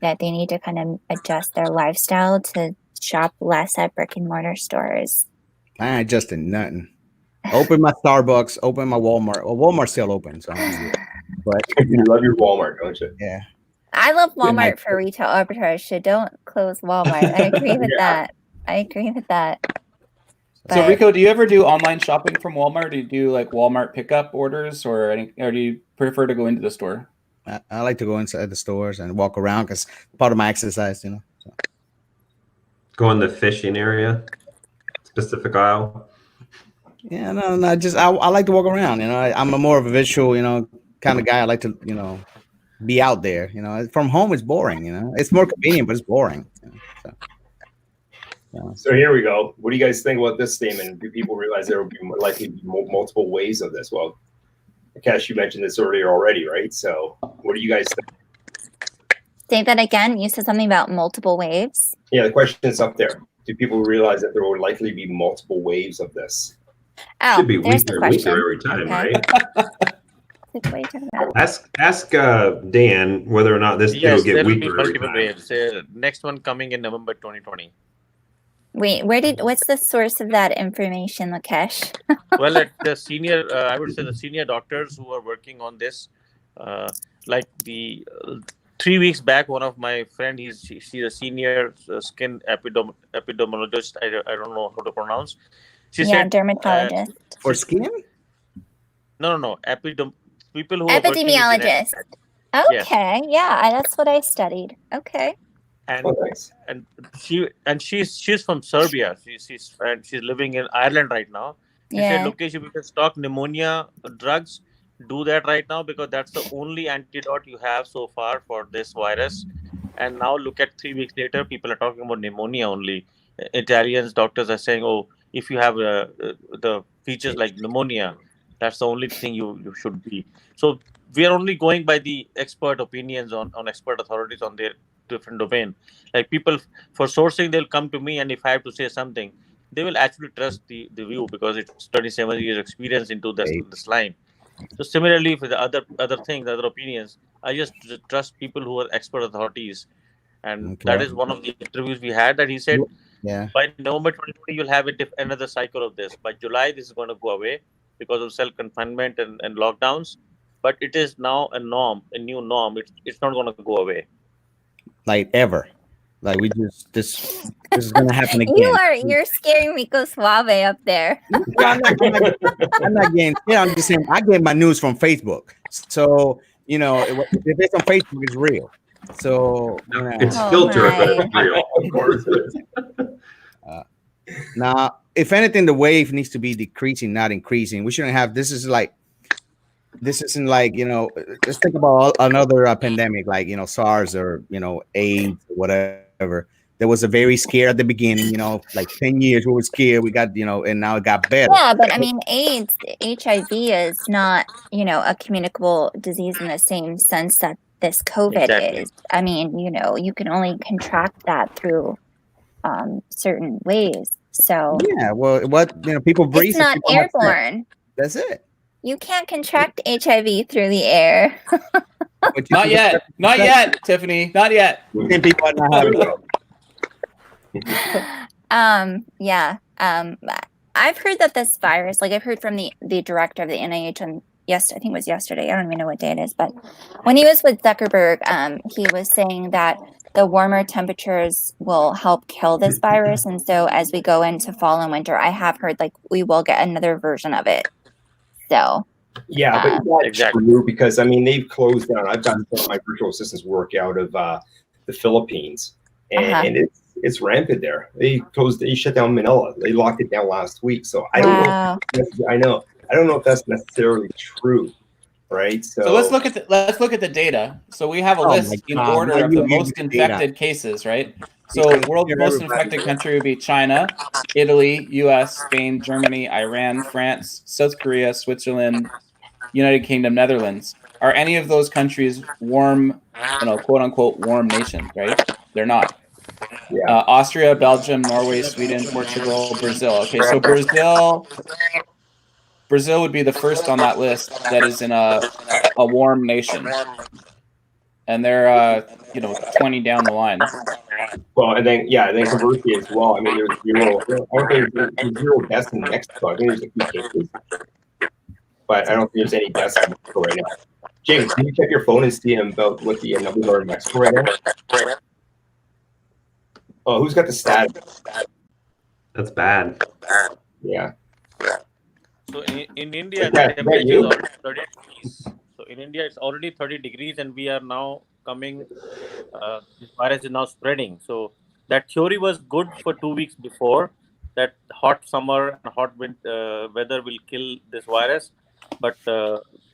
that they need to kind of adjust their lifestyle to shop less at brick and mortar stores. I ain't adjusting nothing. Open my Starbucks, open my Walmart. Well, Walmart's still open, so I'm good. But You love your Walmart, don't you? yeah, I love Walmart for retail arbitrage, so don't close Walmart. I agree with that. I agree with that. So But Rico, do you ever do online shopping from Walmart? Do you do like Walmart pickup orders, or do you prefer to go into the store? I like to go inside the stores and walk around because part of my exercise, you know. So. Go in the fishing area, specific aisle. Yeah, no, just I like to walk around. You know, I'm a more of a visual, you know, kind of guy. I like to, you know, be out there. You know, from home it's boring. You know, it's more convenient, but it's boring. You know, so. So here we go. What do you guys think about this statement? Do people realize there will be likely be multiple waves of this? Well, Cash, you mentioned this earlier already, right? So what do you guys think? say that again. You said something about multiple waves. Yeah, the question is up there. Do people realize that there will likely be multiple waves of this? Oh, Should be there's the weaker and weaker question. every time, Okay. right? What are you talking about? Ask Dan whether or not this Yes, will get there will be weaker every multiple time. waves. Next one coming in November 2020. Wait, what's the source of that information, Lakesh? Well, at the senior, I would say the senior doctors who are working on this, like the 3 weeks back, one of my friend, she's a senior skin epidemiologist. I don't know how to pronounce. She said, dermatologist. For skin? no, people who are working with Epidemiologist. Yes. Okay, yeah, that's what I studied. Okay. and Oh, nice. she's from Serbia. She's living in Ireland right now. She said, Yeah. Lokesh, if you can stock pneumonia drugs, do that right now, because that's the only antidote you have so far for this virus. And now look at 3 weeks later, people are talking about pneumonia only. Italians doctors are saying, oh, if you have the features like pneumonia, that's the only thing you should be. So we are only going by the expert opinions on expert authorities on their different domain. Like people for sourcing, they'll come to me, and if I have to say something, they will actually trust the view because it's 27 years experience into this line. So similarly for the other things, other opinions, I just trust people who are expert authorities. And that is one of the interviews we had, that he said, Yeah. by November 2020, you'll have another cycle of this. By July, this is going to go away because of self-confinement and lockdowns. But it is now a norm, a new norm. It's not going to go away. Like ever. Like we just this is gonna happen again. You're scaring Rico Suave up there. I'm not getting. Yeah, I'm just saying. I get my news from Facebook, so you know if it's on Facebook, it's real. So you know, It's filtered, but my. it's real. Of course. now, if anything, the wave needs to be decreasing, not increasing. We shouldn't have. This isn't like, you know, let's think about another pandemic like, you know, SARS or, you know, AIDS or whatever. There was a very scare at the beginning, you know, like 10 years we were scared. We got, you know, and now it got better. Yeah, but I mean, AIDS, HIV is not, you know, a communicable disease in the same sense that this COVID is. I mean, you know, you can only contract that through certain ways. So yeah, well, what, you know, people breathe. It's not airborne. That's it. You can't contract HIV through the air. Not yet. Not yet, Tiffany. Not yet. People are not having Yeah. I've heard that this virus, like I've heard from the director of the NIH on I think it was yesterday. I don't even know what day it is, but when he was with Zuckerberg, he was saying that the warmer temperatures will help kill this virus. And so as we go into fall and winter, I have heard like we will get another version of it. So yeah, but that's true, because I mean they've closed down. I've done some of my virtual assistants work out of the Philippines, and it's rampant there. They shut down Manila. They locked it down last week. So I don't know. I don't know if that's necessarily true, right? So let's look at the data. So we have a list in order of the most infected cases, right? So world's most infected country would be China, Italy, US, Spain, Germany, Iran, France, South Korea, Switzerland, United Kingdom, Netherlands. Are any of those countries warm, quote unquote, warm nations, right? They're not. Yeah. Austria, Belgium, Norway, Sweden, Portugal, Brazil. Okay, so Brazil Brazil would be the first on that list that is in a warm nation, and they're 20 down the line. Well, and then conversely as well. I mean, there's zero. I don't think there's zero deaths in Mexico. I think there's a few cases, but I don't think there's any deaths in Mexico right now. James, can you check your phone and see about what the numbers are in Mexico right now? Oh, who's got the stat? That's bad. Yeah. So in India, Yeah, the temperature you. is already 30 degrees. So in India, it's already 30 degrees, and we are now coming. This virus is now spreading. So that theory was good for 2 weeks before. That hot summer and hot weather will kill this virus, but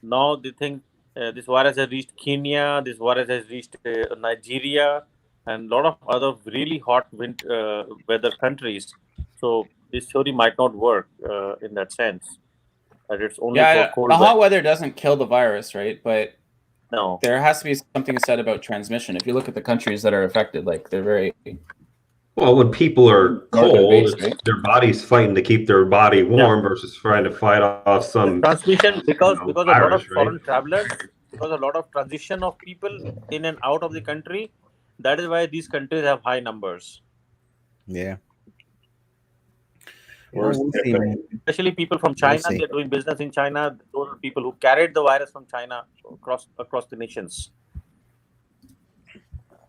now they think this virus has reached Kenya. This virus has reached Nigeria and a lot of other really hot weather countries. So this theory might not work in that sense. That it's only for cold the weather. hot weather doesn't kill the virus, right? But No. there has to be something said about transmission. If you look at the countries that are affected, like they're very Well, when people are cold, based, right? their body's fighting to keep their body warm versus trying to fight off some Transmission because a lot virus, of foreign travelers, because a lot of transition of people in and out of the country. That is why these countries have high numbers. Yeah. Especially people from China, they're doing business in China. Those are people who carried the virus from China across the nations.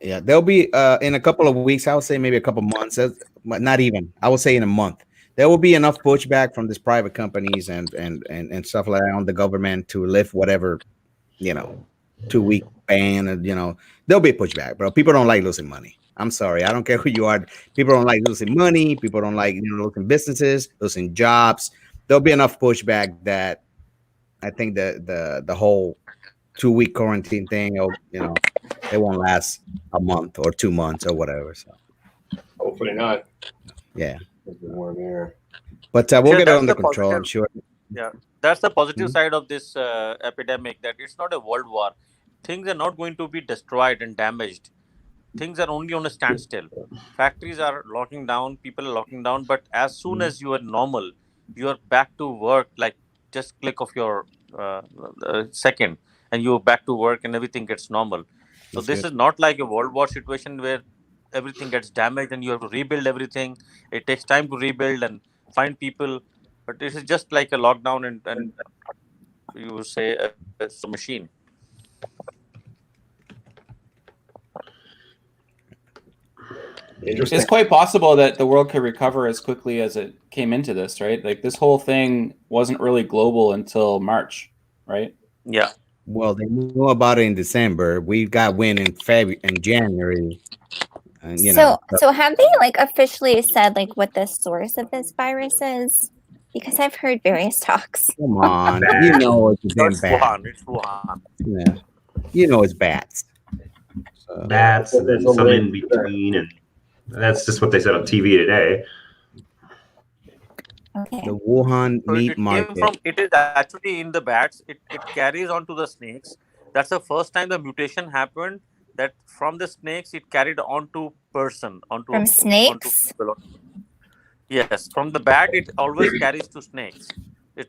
Yeah, there'll be in a couple of weeks, I would say maybe a couple months, but not even. I would say in a month, there will be enough pushback from these private companies and stuff like that on the government to lift whatever, 2-week ban, and there'll be a pushback, bro. People don't like losing money. I'm sorry, I don't care who you are. People don't like losing money. People don't like losing businesses, losing jobs. There'll be enough pushback that I think the whole 2-week quarantine thing, it won't last a month or 2 months or whatever. So hopefully not. Yeah. Warm air. But we'll get it under control, I'm sure. Yeah, that's the positive side of this epidemic, that it's not a world war. Things are not going to be destroyed and damaged. Things are only on a standstill. Factories are locking down, people are locking down, but as soon as you are normal, you are back to work, like just click of your second, and you're back to work and everything gets normal. So this is not like a world war situation where everything gets damaged and you have to rebuild everything. It takes time to rebuild and find people, but this is just like a lockdown and you say it's a machine. It's quite possible that the world could recover as quickly as it came into this, right? Like this whole thing wasn't really global until March, right? Yeah. Well, they knew about it in December. We got wind in February and January. And, so have they officially said what the source of this virus is? Because I've heard various talks. Come on, it's damn bad. It's Wuhan. Yeah, it's bats. So, bats and then some in between, and that's just what they said on TV today. Okay. The Wuhan meat market. It is actually in the bats. It carries on to the snakes. That's the first time the mutation happened. That from the snakes it carried on to person. From snakes? Yes, from the bat it always carries to snakes.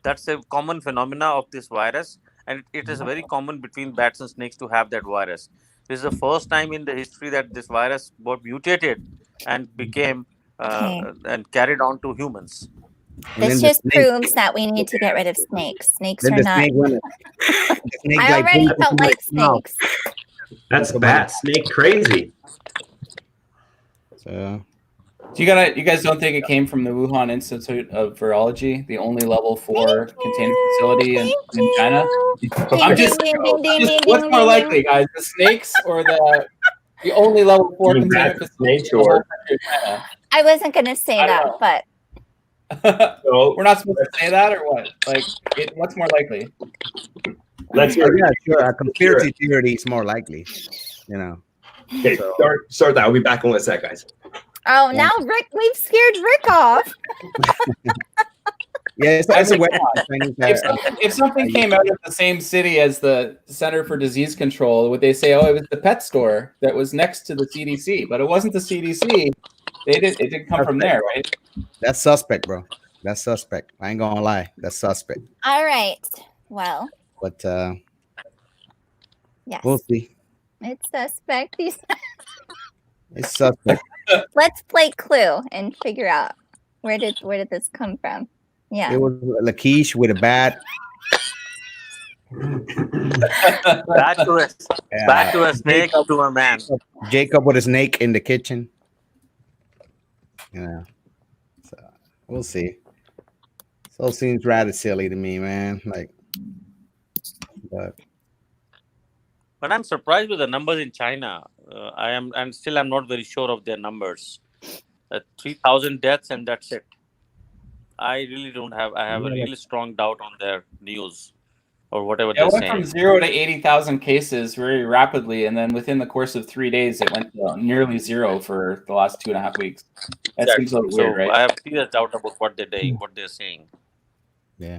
That's a common phenomena of this virus, and it is very common between bats and snakes to have that virus. This is the first time in the history that this virus got mutated and became and carried on to humans. This just proves that we need to get rid of snakes. Snakes are not. I already don't like snakes. That's bat snake crazy. So, you guys don't think it came from the Wuhan Institute of Virology, the only level 4 containment facility in China? What's more likely, guys, the snakes or the only level 4 containment facility in China? I wasn't going to say that, but we're not supposed to say that, or what? What's more likely? Let's hear. Yeah, sure. A conspiracy theory is more likely. Okay, start that. I'll be back in a sec, guys. Oh, now we've scared Rick off. Yeah, it's a website. If something came out of the same city as the Center for Disease Control, would they say, "Oh, it was the pet store that was next to the CDC"? But it wasn't the CDC. It didn't come from there, right? That's suspect, bro. That's suspect. I ain't gonna lie. That's suspect. All right. Well, But yes. we'll see. It's suspect. It's suspect. Let's play Clue and figure out where did this come from. Yeah. It was Lakeisha with a bat. Back to a snake to a man. Jacob with a snake in the kitchen. Yeah. So we'll see. So it seems rather silly to me, man. Like, but I'm surprised with the numbers in China. I'm not very sure of their numbers. 3,000 deaths and that's it. I really don't have. I have a really strong doubt on their news or whatever they're It went saying. from 0 to 80,000 cases very rapidly, and then within the course of 3 days, it went to nearly 0 for the last 2.5 weeks. That seems a little weird, right? I have serious doubt about what they're saying. yeah.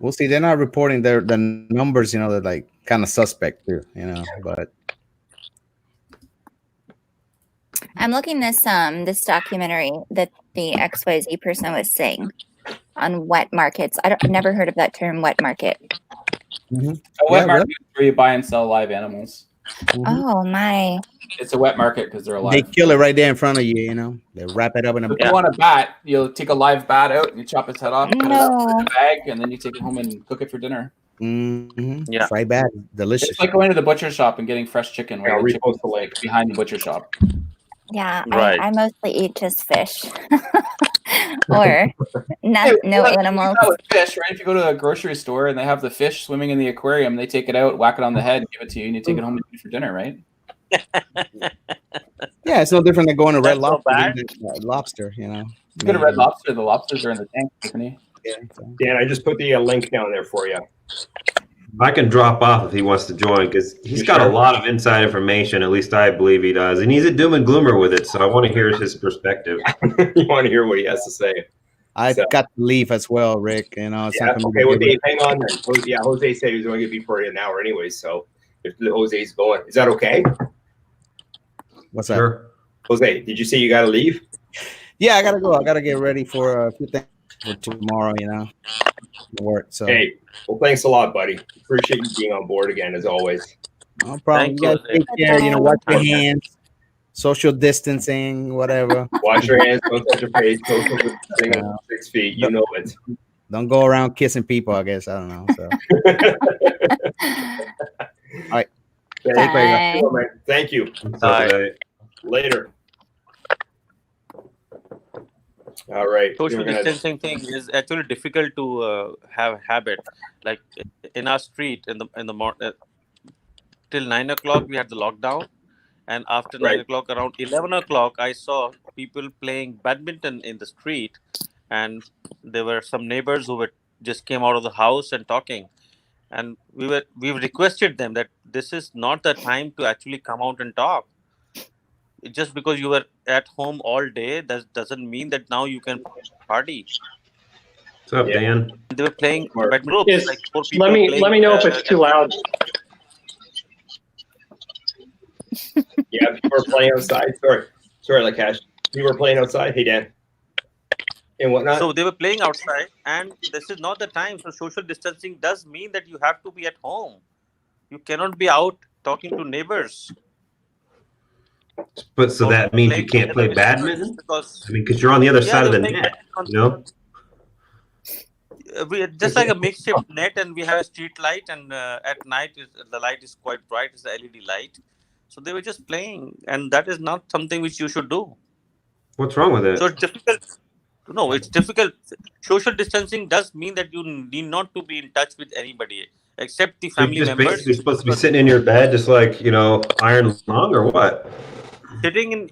We'll see. They're not reporting the numbers, you know, they're like kind of suspect too, you know, but I'm looking this documentary that the XYZ person was saying on wet markets. I've never heard of that term, wet market. mm-hmm. A wet market is where you buy and sell live animals. Mm-hmm. Oh my! It's a wet market because they're alive. They kill it right there in front of you, you know. They wrap it up in a If you want a bat, you'll take a live bat out and you chop its head off, put it No. in a bag, and then you take it home and cook it for dinner. mm-hmm. Yeah. Fried bat, delicious. It's like going to the butcher shop and getting fresh chicken Yeah, where the repost chicken's the link. behind the butcher shop. Yeah, Right. I mostly eat just fish, or no animals. With fish, right? If you go to a grocery store and they have the fish swimming in the aquarium, they take it out, whack it on the head, give it to you, and you take it home and eat it for dinner, right? Yeah, it's no different than going to Red That's so Lobster. bad. Lobster, you know. You go to Red Lobster, the lobsters are in the tank, Tiffany. Yeah, so. Dan, I just put the link down there for you. I can drop off if he wants to join because he's got a lot of inside information. At least I believe he does, and he's a doom and gloomer with it. So I want to hear his perspective. You want to hear what he has to say? I got to leave as well, Rick. You know, Yeah, okay, well, Dave, hang on then. Yeah, Jose said he was only going to be for an hour anyway, so if Jose's going, is that okay? What's that? Sure. Jose, did you say you got to leave? Yeah, I gotta go. I gotta get ready for a few things for tomorrow. You know, work. So Hey, well, thanks a lot, buddy. Appreciate you being on board again, as always. no problem. Thank You guys you. take care. You know, wash your hands, social distancing, whatever. Wash your hands, don't touch your face, don't touch your thing on 6 feet. You know it. Don't go around kissing people. I guess I don't know. So all right. Bye. Thank you. Bye. Later. All right. Social We're gonna- distancing thing is actually difficult to have habit. Like in our street in the morning till 9 o'clock we had the lockdown, and after 9 o'clock around 11 o'clock I saw people playing badminton in the street, and there were some neighbors who just came out of the house and talking, and we requested them that this is not the time to actually come out and talk. Just because you were at home all day, that doesn't mean that now you can party. What's up, Dan? They were playing badminton. Yes, Like 4 people let me playing, know if it's too loud. Yeah, people are playing outside. Sorry, Lakash. People were playing outside. Hey, Dan. And whatnot. So they were playing outside, and this is not the time. So social distancing does mean that you have to be at home. You cannot be out talking to neighbors. But so that means you can't play badminton? Because I mean, because you're on the other side of the they're playing net, badminton. you know? We just like a makeshift net, and we have a street light, and at night the light is quite bright. It's the LED light. So they were just playing, and that is not something which you should do. What's wrong with it? So it's difficult. No, it's difficult. Social distancing does mean that you need not to be in touch with anybody except the So family you're just members. basically supposed to be sitting in your bed, just like, you know, iron lung or what? Sitting in,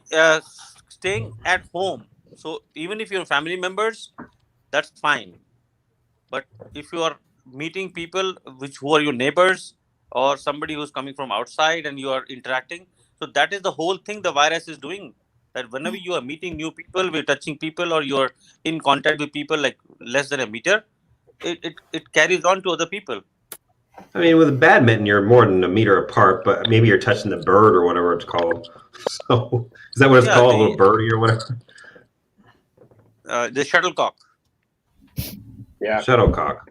staying at home. So even if you're family members, that's fine. But if you are meeting people who are your neighbors or somebody who's coming from outside and you are interacting, so that is the whole thing the virus is doing. That whenever you are meeting new people, we're touching people, or you're in contact with people like less than a meter, it carries on to other people. I mean, with badminton, you're more than a meter apart, but maybe you're touching the bird or whatever it's called. So is that what it's called? A little birdie or whatever? The shuttlecock. Yeah. Shuttlecock.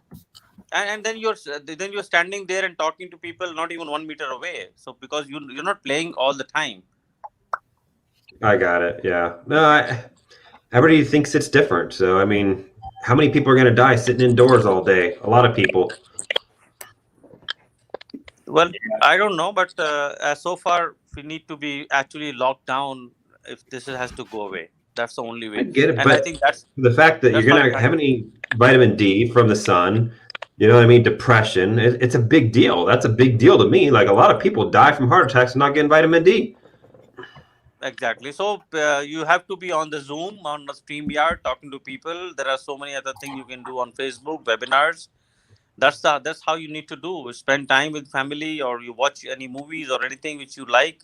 And then you're standing there and talking to people not even 1 meter away. So because you're not playing all the time. I got it. Yeah. No, everybody thinks it's different. So I mean, how many people are going to die sitting indoors all day? A lot of people. Well, I don't know, but so far we need to be actually locked down if this has to go away. That's the only way. I get it, And I but think that's the fact that you're how going to have any vitamin D from the sun, you know what I mean? Depression, it's a big deal. That's a big deal to me. Like a lot of people die from heart attacks and not getting vitamin D. exactly. So you have to be on the Zoom, on the StreamYard, talking to people. There are so many other things you can do on Facebook, webinars. That's how you need to do. Spend time with family, or you watch any movies or anything which you like,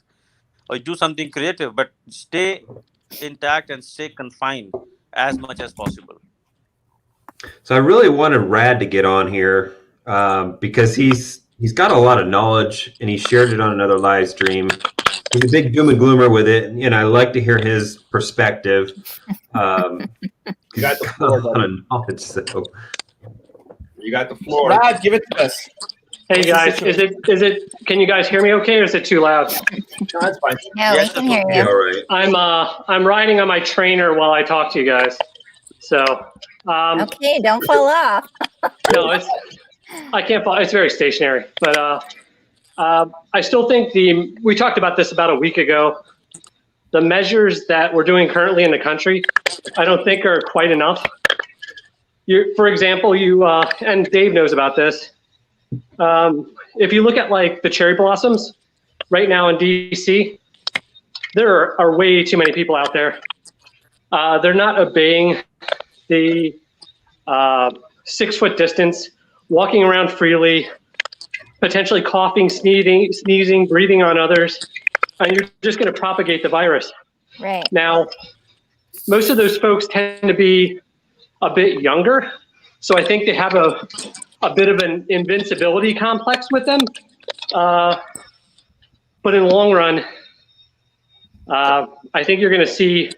or do something creative. But stay intact and stay confined as much as possible. So I really wanted Rad to get on here because he's got a lot of knowledge and he shared it on another live stream. He's a big doom and gloomer with it, and I like to hear his perspective. You got the floor, a lot of knowledge. So You got the floor. Brad, give it to us. Hey guys, is it? Can you guys hear me okay, or is it too loud? No, that's fine. No, we can hear yeah, you. all right. I'm riding on my trainer while I talk to you guys. So Okay, don't fall off. no, I can't fall. It's very stationary, but I still think we talked about this about a week ago. The measures that we're doing currently in the country, I don't think are quite enough. For example, and Dave knows about this. If you look at like the cherry blossoms right now in DC, there are way too many people out there. They're not obeying the 6 foot distance, walking around freely, potentially coughing, sneezing, breathing on others, and you're just going to propagate the virus. Right. Now, most of those folks tend to be a bit younger, so I think they have a bit of an invincibility complex with them. But in the long run, I think you're going to see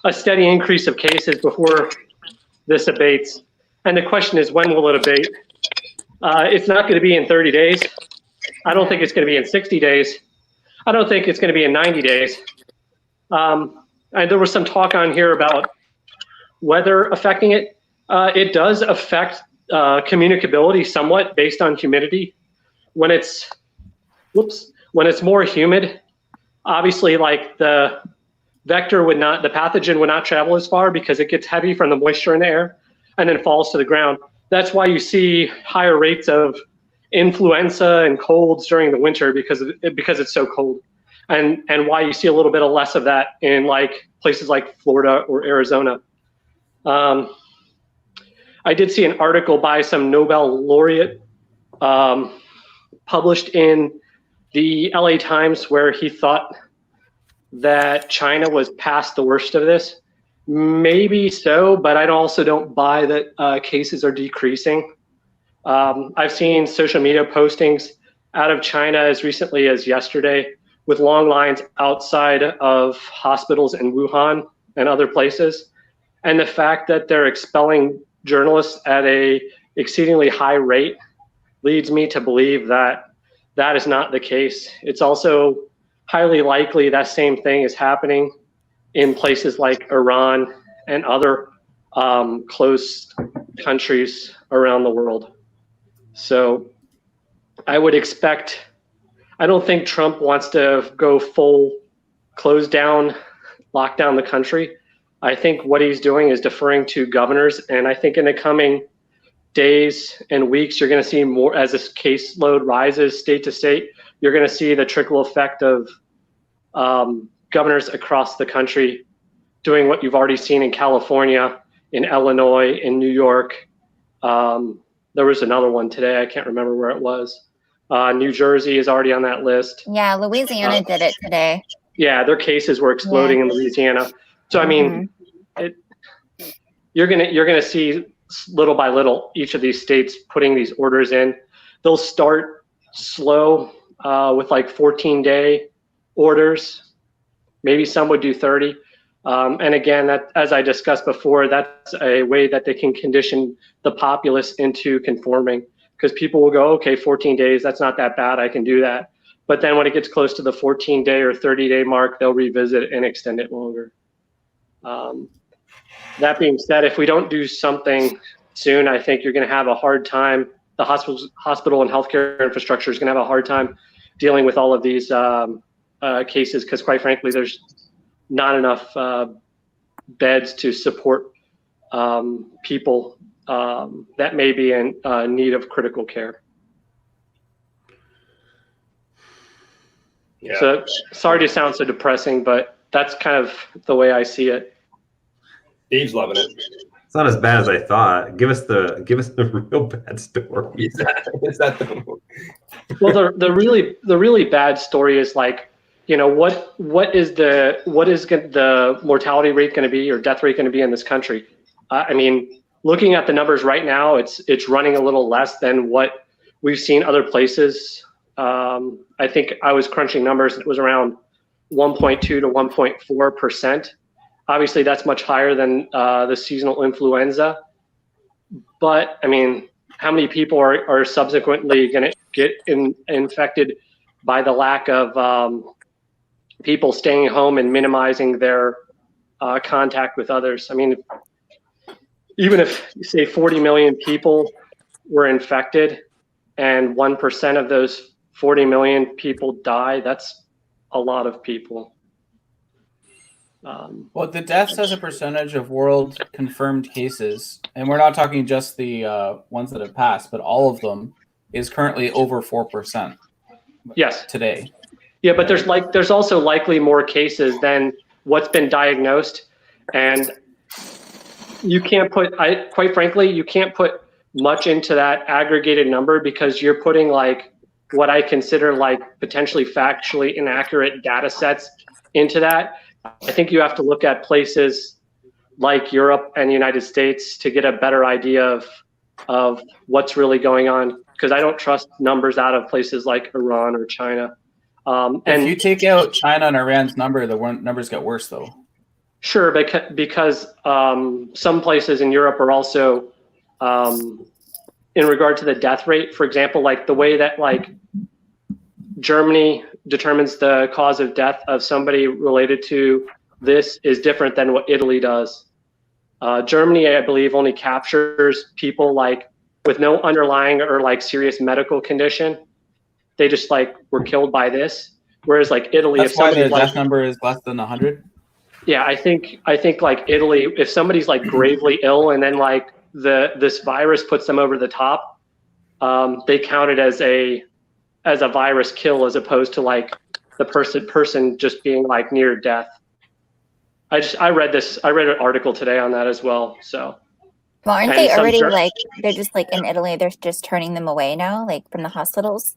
a steady increase of cases before this abates. And the question is, when will it abate? It's not going to be in 30 days. I don't think it's going to be in 60 days. I don't think it's going to be in 90 days. And there was some talk on here about weather affecting it. It does affect communicability somewhat based on humidity. When it's more humid, obviously like the pathogen would not travel as far because it gets heavy from the moisture in the air and then falls to the ground. That's why you see higher rates of influenza and colds during the winter because it's so cold, and why you see a little bit of less of that in like places like Florida or Arizona. I did see an article by some Nobel laureate published in the LA Times where he thought that China was past the worst of this. Maybe so, but I also don't buy that cases are decreasing. I've seen social media postings out of China as recently as yesterday with long lines outside of hospitals in Wuhan and other places. And the fact that they're expelling journalists at a exceedingly high rate leads me to believe that that is not the case. It's also highly likely that same thing is happening in places like Iran and other closed countries around the world. So I would expect, I don't think Trump wants to go full close down, lock down the country. I think what he's doing is deferring to governors. And I think in the coming days and weeks, you're going to see more as this caseload rises state to state. You're going to see the trickle effect of governors across the country doing what you've already seen in California, in Illinois, in New York. There was another one today. I can't remember where it was. New Jersey is already on that list. Yeah, Louisiana did it today. Yeah, their cases were exploding in Louisiana. So I mean, you're gonna see little by little each of these states putting these orders in. They'll start slow with like 14-day orders. Maybe some would do 30, And again, that, as I discussed before, that's a way that they can condition the populace into conforming, because people will go, okay, 14 days, that's not that bad, I can do that. But then when it gets close to the 14-day or 30-day mark, they'll revisit and extend it longer. That being said, if we don't do something soon, I think you're going to have a hard time. The hospital and healthcare infrastructure is going to have a hard time dealing with all of these cases, because quite frankly, there's not enough beds to support people that may be in need of critical care. Yeah. So sorry to sound so depressing, but that's kind of the way I see it. Dave's loving it. It's not as bad as I thought. Give us the real bad story. Is that the Well, the really bad story is like, you know, what is the mortality rate going to be, or death rate going to be in this country? I mean, looking at the numbers right now, it's running a little less than what we've seen other places. I think I was crunching numbers. It was around 1.2 to 1.4%. Obviously, that's much higher than the seasonal influenza. But I mean, how many people are subsequently going to get infected by the lack of people staying home and minimizing their contact with others? I mean, even if, say, 40 million people were infected and 1% of those 40 million people die, that's a lot of people. Well, the deaths as a percentage of world confirmed cases, and we're not talking just the ones that have passed, but all of them, is currently over 4%. Yes. Today. Yeah, but there's also likely more cases than what's been diagnosed, and you can't put, quite frankly, you can't put much into that aggregated number, because you're putting like what I consider like potentially factually inaccurate data sets into that. I think you have to look at places like Europe and the United States to get a better idea of what's really going on, because I don't trust numbers out of places like Iran or China. And if you take out China and Iran's number, the numbers get worse, though. Sure, because some places in Europe are also, in regard to the death rate, for example, like the way that like Germany determines the cause of death of somebody related to this is different than what Italy does. Germany, I believe, only captures people like with no underlying or like serious medical condition. They just like were killed by this. Whereas like Italy, That's if why somebody the death number is less than 100. Yeah, I think like Italy, if somebody's like gravely ill and then like this virus puts them over the top, they count it as a virus kill, as opposed to like the person just being like near death. I read an article today on that as well. So, well, aren't they already like, they're just like in Italy, they're just turning them away now, like from the hospitals?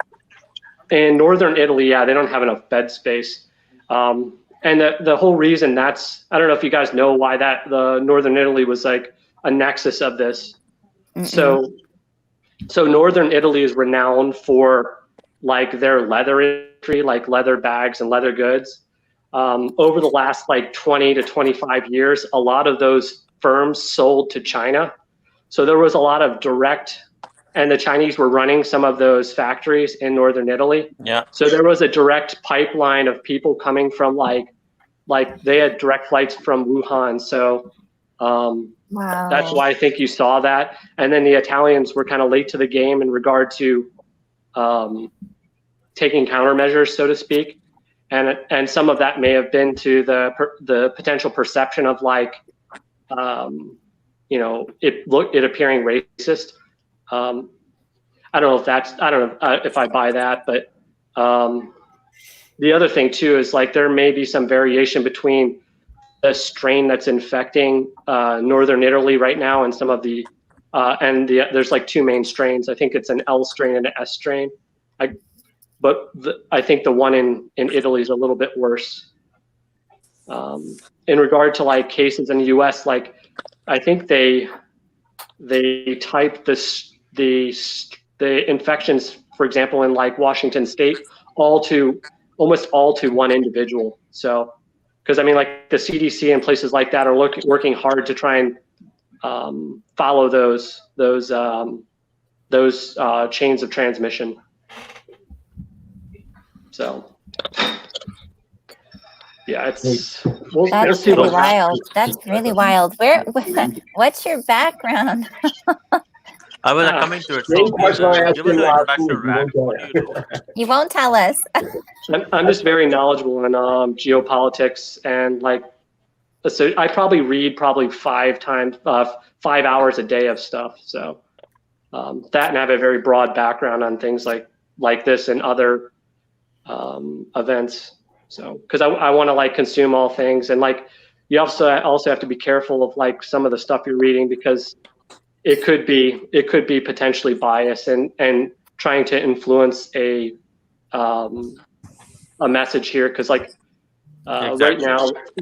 In northern Italy, yeah, they don't have enough bed space. And the whole reason I don't know if you guys know why the northern Italy was like a nexus of this. So northern Italy is renowned for like their leather industry, like leather bags and leather goods. Over the last like 20 to 25 years, a lot of those firms sold to China. So there was a lot of direct, and the Chinese were running some of those factories in northern Italy. Yeah. So there was a direct pipeline of people coming from like they had direct flights from Wuhan. So Wow. that's why I think you saw that. And then the Italians were kind of late to the game in regard to taking countermeasures, so to speak. And some of that may have been to the potential perception of like, you know, it appearing racist. I don't know if I buy that, but the other thing too is like there may be some variation between the strain that's infecting northern Italy right now and some of the there's like two main strains. I think it's an L strain and an S strain. I think the one in Italy is a little bit worse. In regard to like cases in the U.S., like I think they type the infections, for example, in like Washington State, almost all to one individual. So because I mean, like the CDC and places like that are working hard to try and follow those chains of transmission. So, yeah, we'll That's see pretty what happens. wild. That's really wild. What's your background? I was coming to it. Same So question I asked give us you an last introduction, week, you Rad. won't tell What do you do? You won't tell us. I'm just very knowledgeable in geopolitics, and like, so I probably read 5 hours a day of stuff. So that, and I have a very broad background on things like this and other events. So because I want to like consume all things, and like you also have to be careful of like some of the stuff you're reading, because it could be potentially biased and trying to influence a message here, because like Exactly.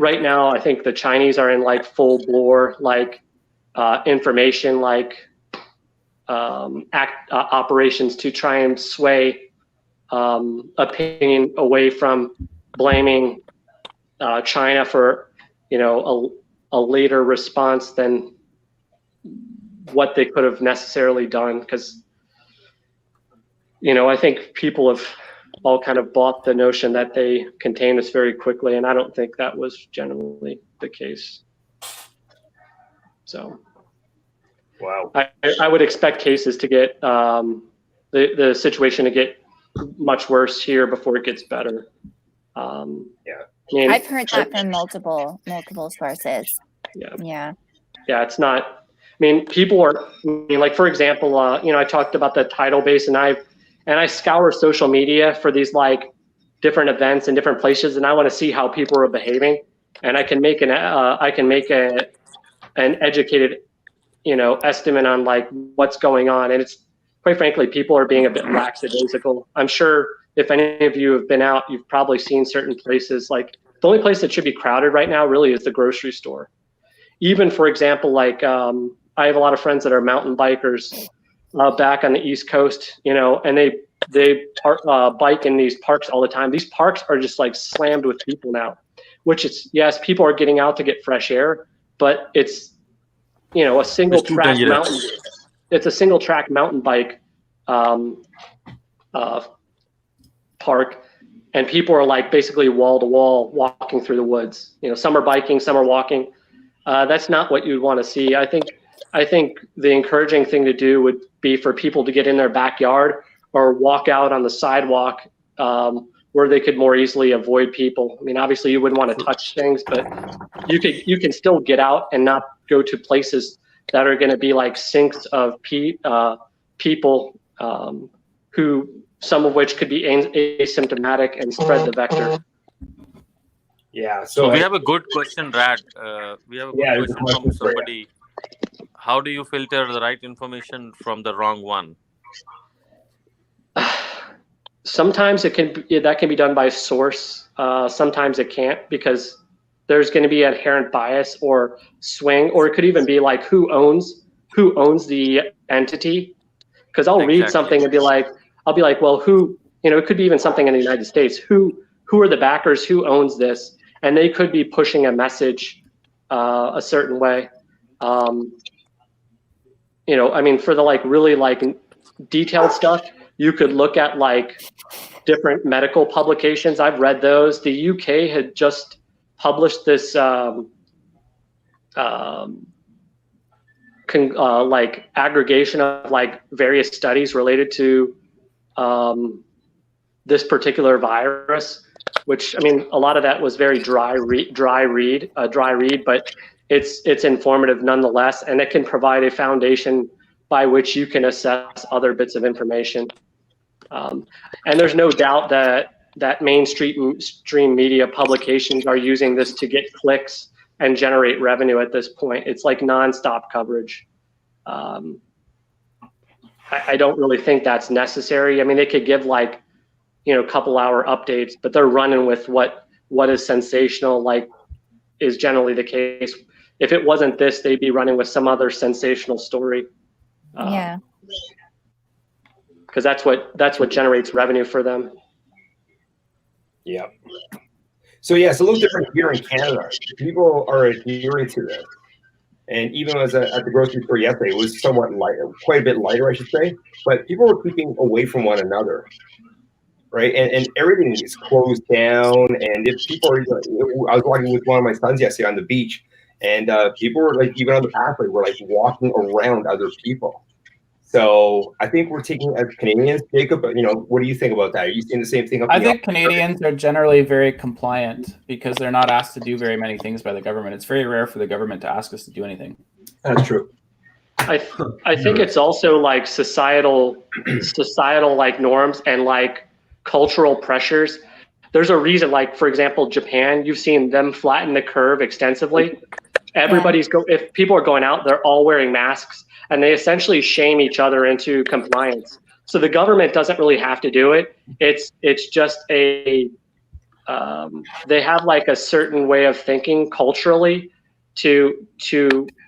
right now I think the Chinese are in like full bore like information like operations to try and sway opinion away from blaming China for a later response than what they could have necessarily done, because I think people have all kind of bought the notion that they contained this very quickly, and I don't think that was generally the case. So, Wow. I would expect cases to get the situation to get much worse here before it gets better. I've heard that from multiple sources. Yeah, it's not. I mean, people are. Like for example, I talked about the tidal base, and I scour social media for these like different events in different places, and I want to see how people are behaving, and I can make an educated estimate on like what's going on, and it's quite frankly, people are being a bit lackadaisical. I'm sure if any of you have been out, you've probably seen certain places. Like the only place that should be crowded right now really is the grocery store. Even for example, like I have a lot of friends that are mountain bikers back on the East Coast, and they bike in these parks all the time. These parks are just like slammed with people now, which is, yes, people are getting out to get fresh air, but it's a single track mountain. It's a single track mountain bike park, and people are like basically wall to wall walking through the woods. Some are biking, some are walking. That's not what you'd want to see. I think the encouraging thing to do would be for people to get in their backyard or walk out on the sidewalk where they could more easily avoid people. I mean, obviously you wouldn't want to touch things, but you can still get out and not go to places that are going to be like sinks of people who, some of which could be asymptomatic and spread the vector. Yeah. So we have a good question, Rad. We have a good question from somebody. How do you filter the right information from the wrong one? Sometimes that can be done by source. Sometimes it can't, because there's going to be inherent bias or swing, or it could even be like who owns the entity. Because I'll read something and be like, well, who? It could be even something in the United States. Who are the backers? Who owns this? And they could be pushing a message a certain way. I mean, for the like really like detailed stuff, you could look at like different medical publications. I've read those. The UK had just published this like aggregation of like various studies related to this particular virus, which, I mean, a lot of that was very dry read, but it's informative nonetheless, and it can provide a foundation by which you can assess other bits of information. And there's no doubt that mainstream media publications are using this to get clicks and generate revenue at this point. It's like nonstop coverage. I don't really think that's necessary. I mean, they could give like, couple hour updates, but they're running with what is sensational, like is generally the case. If it wasn't this, they'd be running with some other sensational story. Yeah. Because that's what generates revenue for them. Yeah. So yeah, it's a little different here in Canada. People are adhering to this. And even as at the grocery store yesterday, it was somewhat lighter, quite a bit lighter, I should say. But people were keeping away from one another, right? And everything is closed down. And if people are, I was walking with one of my sons yesterday on the beach, and people were like, even on the pathway, were like walking around other people. So I think we're taking, as Canadians, Jacob, what do you think about that? Are you seeing the same thing? I think Canadians are generally very compliant because they're not asked to do very many things by the government. It's very rare for the government to ask us to do anything. That's true. I think it's also like societal like norms and like cultural pressures. There's a reason, like for example, Japan, you've seen them flatten the curve extensively. If people are going out, they're all wearing masks, and they essentially shame each other into compliance. So the government doesn't really have to do it. It's just they have like a certain way of thinking culturally to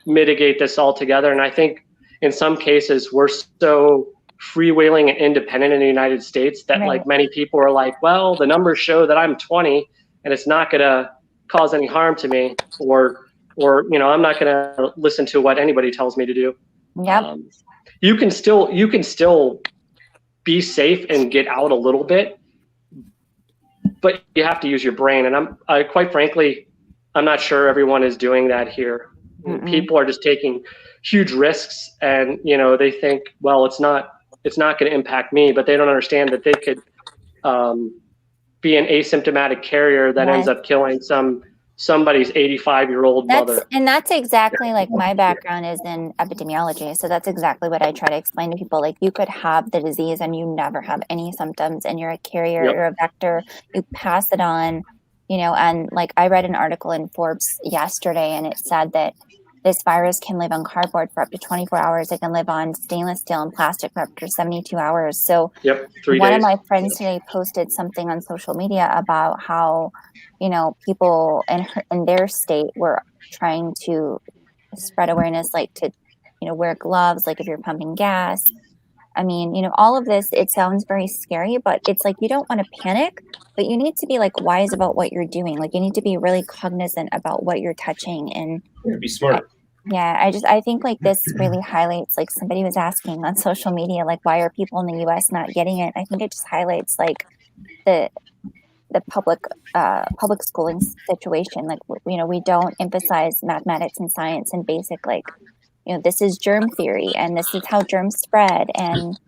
mitigate this altogether. And I think in some cases we're so freewheeling and independent in the United States that like many people are like, well, the numbers show that I'm 20 and it's not gonna cause any harm to me, or I'm not gonna listen to what anybody tells me to do. Yep. You can still be safe and get out a little bit, but you have to use your brain. And quite frankly, I'm not sure everyone is doing that here. Mm-mm. People are just taking huge risks, and they think, well, it's not going to impact me, but they don't understand that they could be an asymptomatic carrier that ends up killing somebody's 85-year-old mother. And that's exactly like my background is in epidemiology. So that's exactly what I try to explain to people. Like, you could have the disease and you never have any symptoms, and you're a carrier, you're a vector, you pass it on, and like I read an article in Forbes yesterday, and it said that this virus can live on cardboard for up to 24 hours. It can live on stainless steel and plastic for up to 72 hours. So 3 one days. of my friends today posted something on social media about how, people in their state were trying to spread awareness, like to, wear gloves, like if you're pumping gas. I mean, all of this, it sounds very scary, but it's like, you don't want to panic, but you need to be like wise about what you're doing. Like, you need to be really cognizant about what you're touching, and be smart. I think like this really highlights, like somebody was asking on social media, like, why are people in the US not getting it? I think it just highlights like the public schooling situation. Like, we don't emphasize mathematics and science and basic, like, this is germ theory and this is how germs spread. And,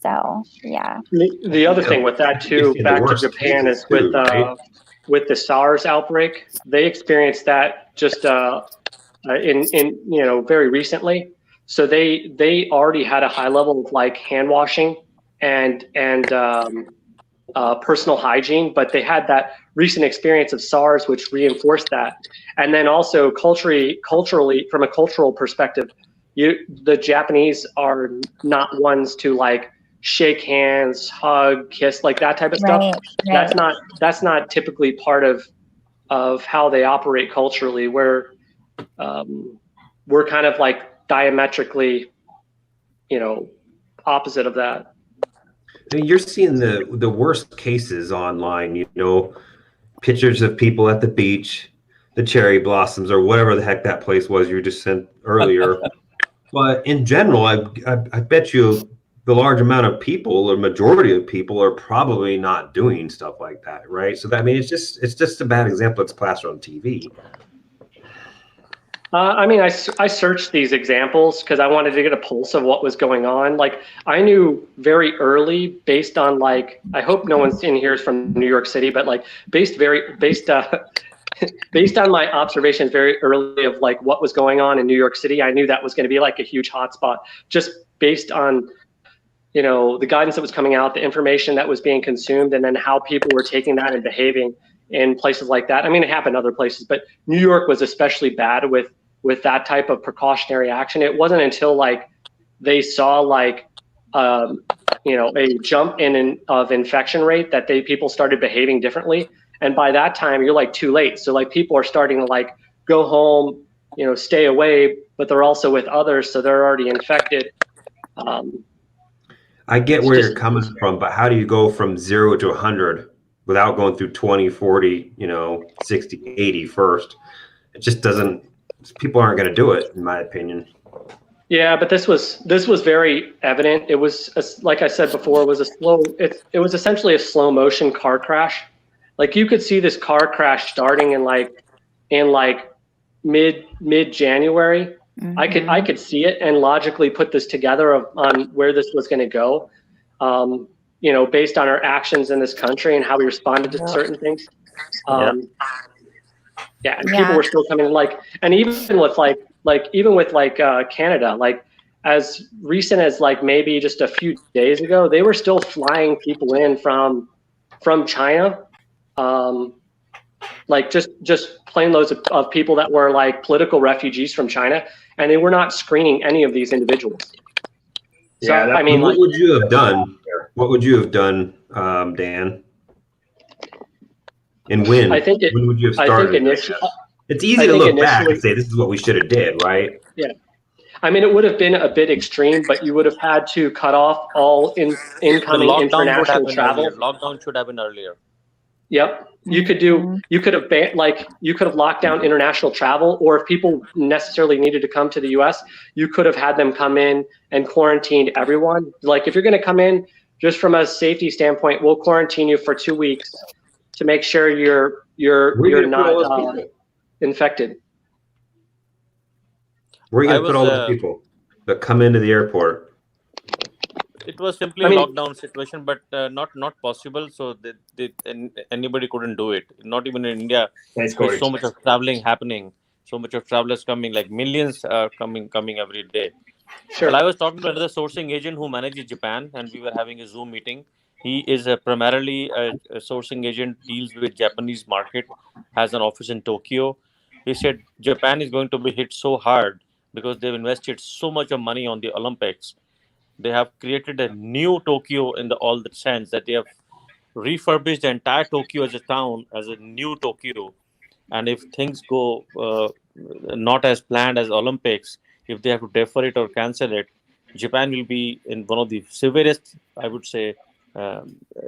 so, yeah. The other thing with that too, back to Japan, is with the SARS outbreak, they experienced that just in very recently. So they already had a high level of like hand washing and personal hygiene, but they had that recent experience of SARS, which reinforced that. And then also culturally, from a cultural perspective, the Japanese are not ones to like shake hands, hug, kiss, like that type of stuff. Right. That's not typically part of how they operate culturally. We're kind of like diametrically, opposite of that. I mean, you're seeing the worst cases online, pictures of people at the beach, the cherry blossoms, or whatever the heck that place was you just sent earlier. But in general, I bet you the large amount of people, or majority of people, are probably not doing stuff like that, right? So that, I mean, it's just a bad example. It's plastered on TV. I searched these examples because I wanted to get a pulse of what was going on. Like, I knew very early, based on like, I hope no one's in here is from New York City, but like based on my observations very early of like what was going on in New York City, I knew that was going to be like a huge hotspot, just based on the guidance that was coming out, the information that was being consumed, and then how people were taking that and behaving in places like that. I mean, it happened other places, but New York was especially bad with that type of precautionary action. It wasn't until like they saw like a jump of infection rate that people started behaving differently. And by that time, you're like too late. So like people are starting to like go home, stay away, but they're also with others, so they're already infected. I get where you're coming from, but how do you go from 0 to 100 without going through 20, 40, 60, 80 first. It just doesn't, people aren't going to do it, in my opinion. Yeah, but this was very evident. It was like I said before, it was essentially a slow motion car crash. Like you could see this car crash starting in mid January. Mm-hmm. I could see it and logically put this together on where this was going to go. Based on our actions in this country and how we responded to certain things. And people were still coming and even with Canada, like as recent as maybe just a few days ago, they were still flying people in from China, just plane loads of people that were political refugees from China, and they were not screening any of these individuals. So I mean, what would you have done? What would you have done, Dan? And when? When would you have started? It's easy to look back and say this is what we should have did, right? Yeah. I mean, it would have been a bit extreme, but you would have had to cut off all incoming international travel. Lockdown should have been earlier. Yep. You could have locked down international travel, or if people necessarily needed to come to the US, you could have had them come in and quarantined everyone. Like if you're going to come in, just from a safety standpoint, we'll quarantine you for 2 weeks to make sure you're not infected. Where are you going to put all those people that come into the airport? It was simply a lockdown situation, but not possible. So anybody couldn't do it. Not even in India. There's so much of traveling happening. So much of travelers coming, like millions are coming every day. Sure. Well, I was talking to another sourcing agent who manages Japan, and we were having a Zoom meeting. He is primarily a sourcing agent, deals with Japanese market, has an office in Tokyo. He said Japan is going to be hit so hard because they've invested so much of money on the Olympics. They have created a new Tokyo in all the sense that they have refurbished the entire Tokyo as a town as a new Tokyo. And if things go not as planned as Olympics, if they have to defer it or cancel it, Japan will be in one of the severest, I would say,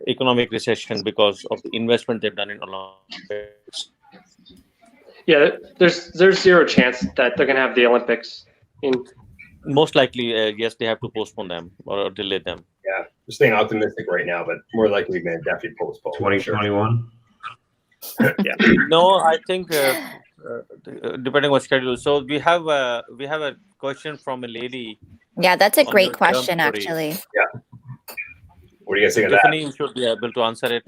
economic recession because of the investment they've done in Olympics. Yeah, there's zero chance that they're going to have the Olympics in. Most likely, yes, they have to postpone them or delay them. Yeah, we're staying optimistic right now, but more likely, man, definitely postpone. 2021. Yeah. No, I think depending on schedule. So we have a question from a lady. Yeah, that's a great question, actually. Yeah. What do you guys think of that? Tiffany, you should be able to answer it.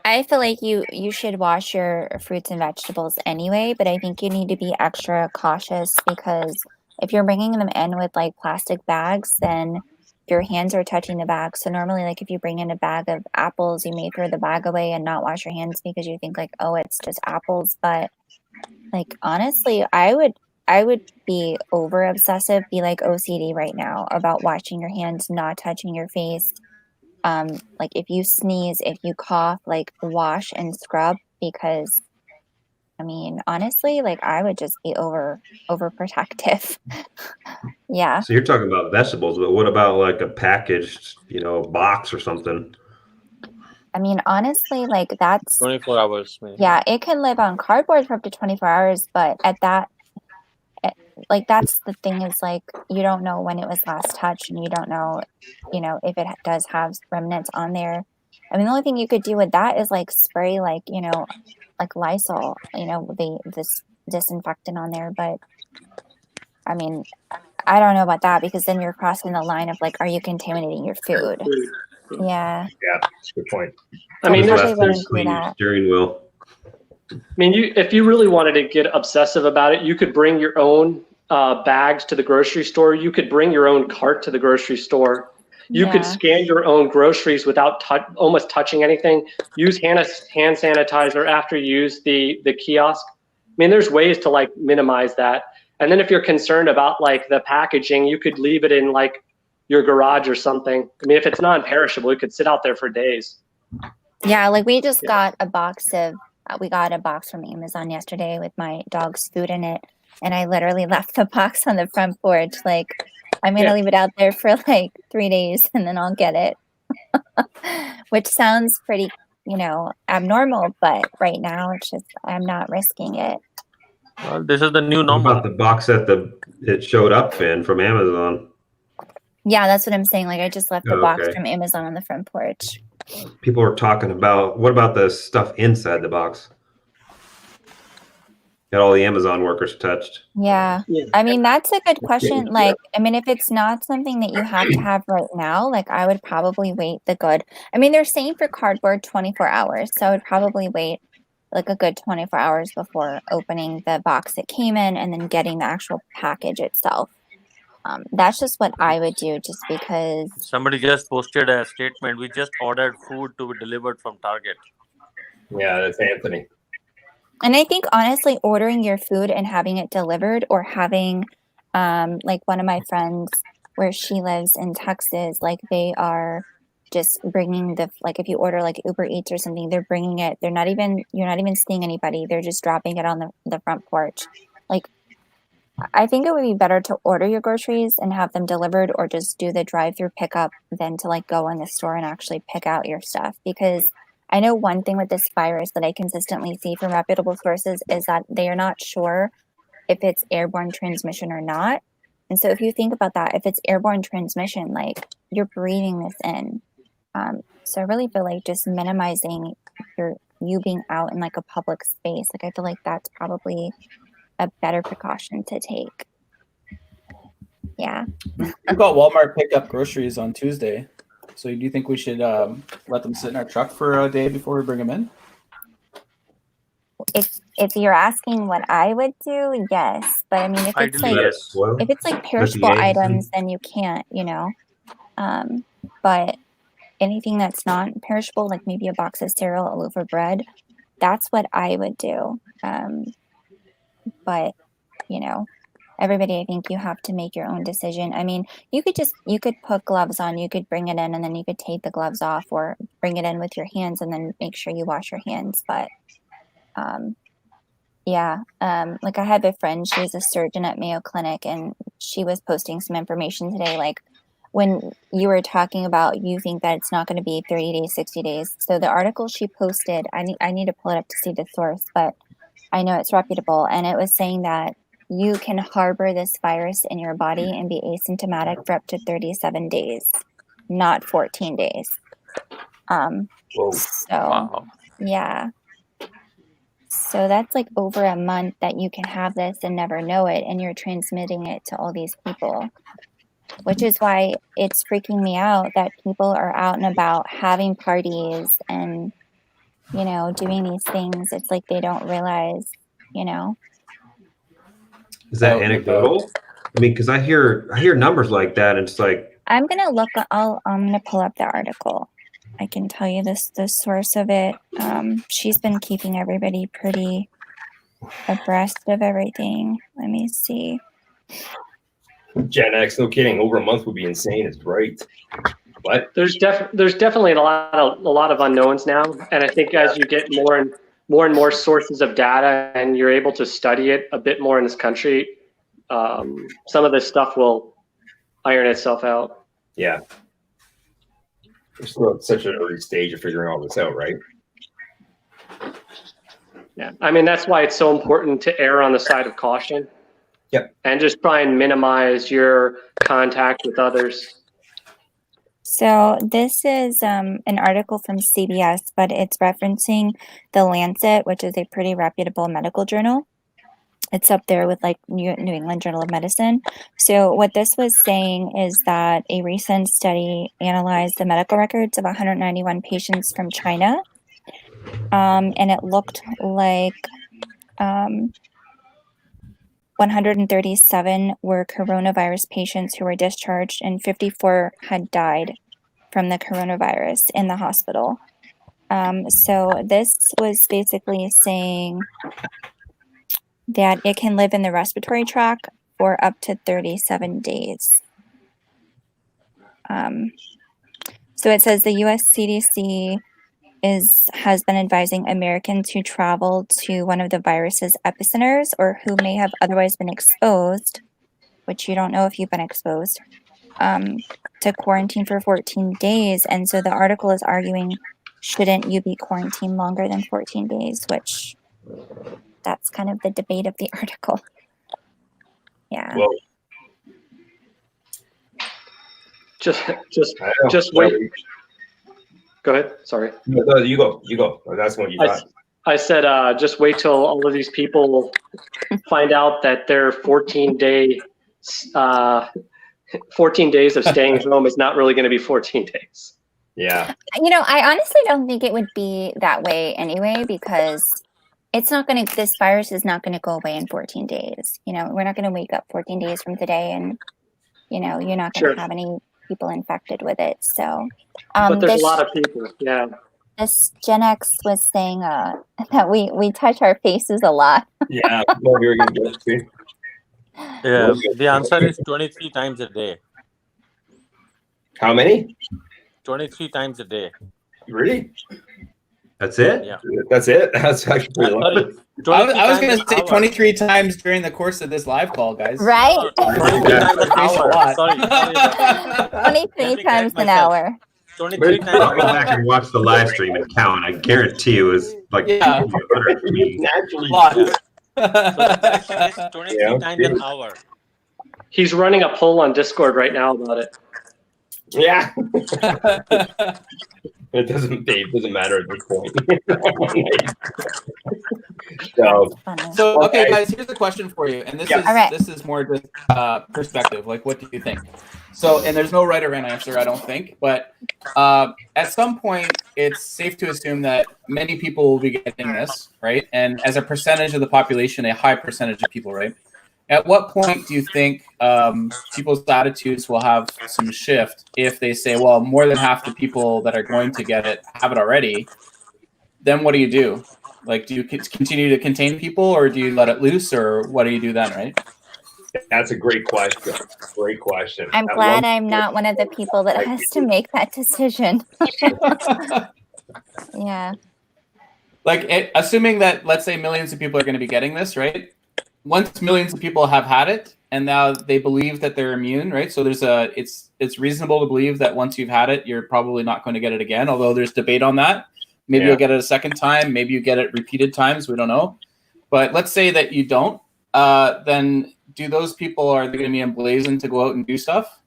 I feel like you should wash your fruits and vegetables anyway, but I think you need to be extra cautious because if you're bringing them in with plastic bags, then your hands are touching the bag. So normally, if you bring in a bag of apples, you may throw the bag away and not wash your hands because you think oh, it's just apples. But honestly, I would be over obsessive, be OCD right now about washing your hands, not touching your face. If you sneeze, if you cough, wash and scrub because I mean, honestly, I would just be overprotective. Yeah. So you're talking about vegetables, but what about a packaged, box or something? I mean, honestly, that's 24 hours. Maybe. Yeah, it can live on cardboard for up to 24 hours, but at that, that's the thing is you don't know when it was last touched, and you don't know, if it does have remnants on there. I mean, the only thing you could do with that is spray Lysol, this disinfectant on there. But I mean, I don't know about that because then you're crossing the line of are you contaminating your food? Yeah. Yeah, that's a good point. I mean, steering wheel. I mean, if you really wanted to get obsessive about it, you could bring your own bags to the grocery store. You could bring your own cart to the grocery store. You could scan your own groceries without almost touching anything. Use hand sanitizer after you use the kiosk. I mean, there's ways to minimize that. And then if you're concerned about the packaging, you could leave it in your garage or something. I mean, if it's non-perishable, it could sit out there for days. Yeah, we just got a box from Amazon yesterday with my dog's food in it, and I literally left the box on the front porch. I'm gonna leave it out there for 3 days, and then I'll get it. Which sounds pretty abnormal, but right now it's just I'm not risking it. Well, this is the new What normal. about the box that it showed up in from Amazon? Yeah, that's what I'm saying. Like I just left the box Okay. from Amazon on the front porch. People are talking about, what about the stuff inside the box? Got all the Amazon workers touched. Yeah. I mean, that's a good question. Like, I mean, if it's not something that you have to have right now, like I would probably wait I mean, they're saying for cardboard 24 hours. So I would probably wait like a good 24 hours before opening the box it came in and then getting the actual package itself. That's just what I would do just because. Somebody just posted a statement. We just ordered food to be delivered from Target. Yeah, that's Anthony. And I think honestly, ordering your food and having it delivered or having like one of my friends where she lives in Texas, like they are just bringing like if you order like Uber Eats or something, they're bringing it. You're not even seeing anybody. They're just dropping it on the front porch. Like I think it would be better to order your groceries and have them delivered or just do the drive-through pickup than to like go in the store and actually pick out your stuff. Because I know one thing with this virus that I consistently see from reputable sources is that they are not sure if it's airborne transmission or not. And so if you think about that, if it's airborne transmission, like you're breathing this in. So I really feel like just minimizing you being out in like a public space. Like I feel like that's probably a better precaution to take. Yeah. We've got Walmart pick up groceries on Tuesday. So do you think we should let them sit in our truck for a day before we bring them in? If you're asking what I would do, yes. But I mean, if it's Ideally, like yes. if it's like perishable items, then you can't, But anything that's not perishable, like maybe a box of cereal, a loaf of bread, that's what I would do. But everybody, I think you have to make your own decision. I mean, you could put gloves on, you could bring it in and then you could take the gloves off or bring it in with your hands and then make sure you wash your hands. But like I have a friend, she's a surgeon at Mayo Clinic and she was posting some information today, like when you were talking about you think that it's not going to be 30 days, 60 days. So the article she posted, I need to pull it up to see the source, but I know it's reputable. And it was saying that you can harbor this virus in your body and be asymptomatic for up to 37 days, not 14 days. Wow. Yeah. So that's like over a month that you can have this and never know it, and you're transmitting it to all these people, which is why it's freaking me out that people are out and about having parties and, doing these things. It's like they don't realize, Is that anecdotal? I mean, because I hear numbers like that, and it's like I'm gonna pull up the article. I can tell you the source of it. She's been keeping everybody pretty abreast of everything. Let me see. Gen X, no kidding. Over a month would be insane. It's great. What? There's definitely a lot of unknowns now, and I think as you get more and more sources of data, and you're able to study it a bit more in this country, some of this stuff will iron itself out. Yeah. We're still at such an early stage of figuring all this out, right? Yeah, I mean that's why it's so important to err on the side of caution. Yep. And just try and minimize your contact with others. So this is an article from CBS, but it's referencing The Lancet, which is a pretty reputable medical journal. It's up there with like New England Journal of Medicine. So what this was saying is that a recent study analyzed the medical records of 191 patients from China. And it looked like 137 were coronavirus patients who were discharged and 54 had died from the coronavirus in the hospital. So this was basically saying that it can live in the respiratory tract for up to 37 days. So it says the US CDC has been advising Americans who travel to one of the virus's epicenters or who may have otherwise been exposed, which you don't know if you've been exposed, to quarantine for 14 days. And so the article is arguing shouldn't you be quarantined longer than 14 days, which that's kind of the debate of the article. Yeah. Well, just wait. Go ahead. Sorry. No, you go. That's what you thought. I said, just wait till all of these people find out that their 14 days of staying home is not really going to be 14 days. Yeah. I honestly don't think it would be that way anyway, because it's not going to, this virus is not going to go away in 14 days. We're not going to wake up 14 days from today and, you're not going to have any people infected with it. So, but there's a lot of people. Yeah. This Gen X was saying that we touch our faces a lot. Yeah. Well, you're gonna get it. Yeah. The answer is 23 times a day. How many? 23 times a day. Really? That's it? Yeah. That's it? That's actually pretty low. I was going to say 23 times during the course of this live call, guys. Right? 23 times an hour. Sorry. 23 times an hour. 23 times I'll go back and watch the live stream and count. I guarantee you it was like 100 for me. Naturally. So the question is 23 times an hour. He's running a poll on Discord right now about it. Yeah. It doesn't matter at this point. So okay, guys, here's a question for you, and this is more just perspective. Like, what do you think? So, and there's no right or wrong answer, I don't think, but at some point, it's safe to assume that many people will be getting this, right? And as a percentage of the population, a high percentage of people, right? At what point do you think people's attitudes will have some shift if they say, well, more than half the people that are going to get it have it already? Then what do you do? Like, do you continue to contain people, or do you let it loose, or what do you do then, right? That's a great question. Great question. I'm glad I'm not one of the people that has to make that decision. Yeah. Like, assuming that, let's say, millions of people are going to be getting this, right? Once millions of people have had it, and now they believe that they're immune, right? So it's reasonable to believe that once you've had it, you're probably not going to get it again. Although there's debate on that. Maybe you'll get it a second time. Maybe you get it repeated times. We don't know. But let's say that you don't. Then do those people, are they going to be emblazoned to go out and do stuff?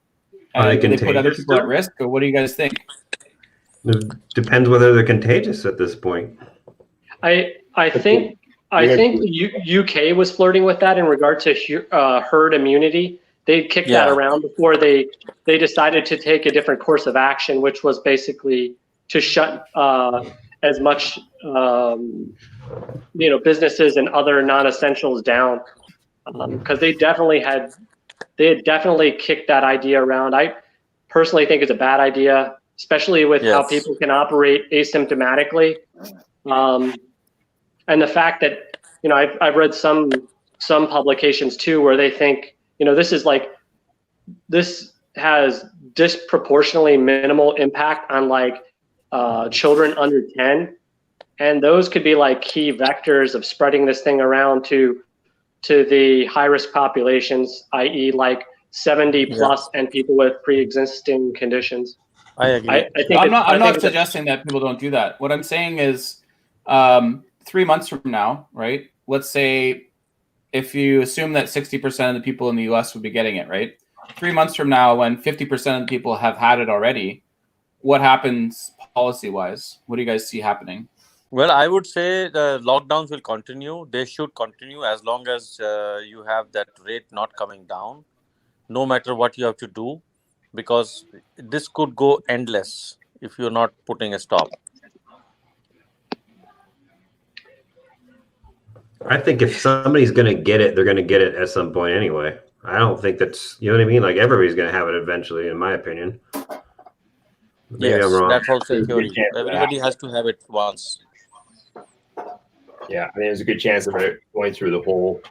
Do they put other people at risk, or what do you guys think? It depends whether they're contagious at this point. I think UK was flirting with that in regard to herd immunity. They kicked that around before they decided to take a different course of action, which was basically to shut as much businesses and other non-essentials down, because they had definitely kicked that idea around. I personally think it's a bad idea, especially with how people can operate asymptomatically. And the fact that, I've read some publications too, where they think, this has disproportionately minimal impact on children under 10. And those could be key vectors of spreading this thing around to the high risk populations, i.e. 70 plus and people with pre-existing conditions. I agree. I'm not suggesting that people don't do that. What I'm saying is 3 months from now, right? Let's say if you assume that 60% of the people in the US would be getting it, right? 3 months from now, when 50% of the people have had it already, what happens policy-wise? What do you guys see happening? Well, I would say the lockdowns will continue. They should continue as long as you have that rate not coming down, no matter what you have to do, because this could go endless if you're not putting a stop. I think if somebody's going to get it, they're going to get it at some point anyway. I don't think that's, you know what I mean? Like, everybody's going to have it eventually, in my opinion. Maybe I'm wrong. That's also theory. Everybody has to have it once. Yeah, I mean, there's a good chance of it going through the whole,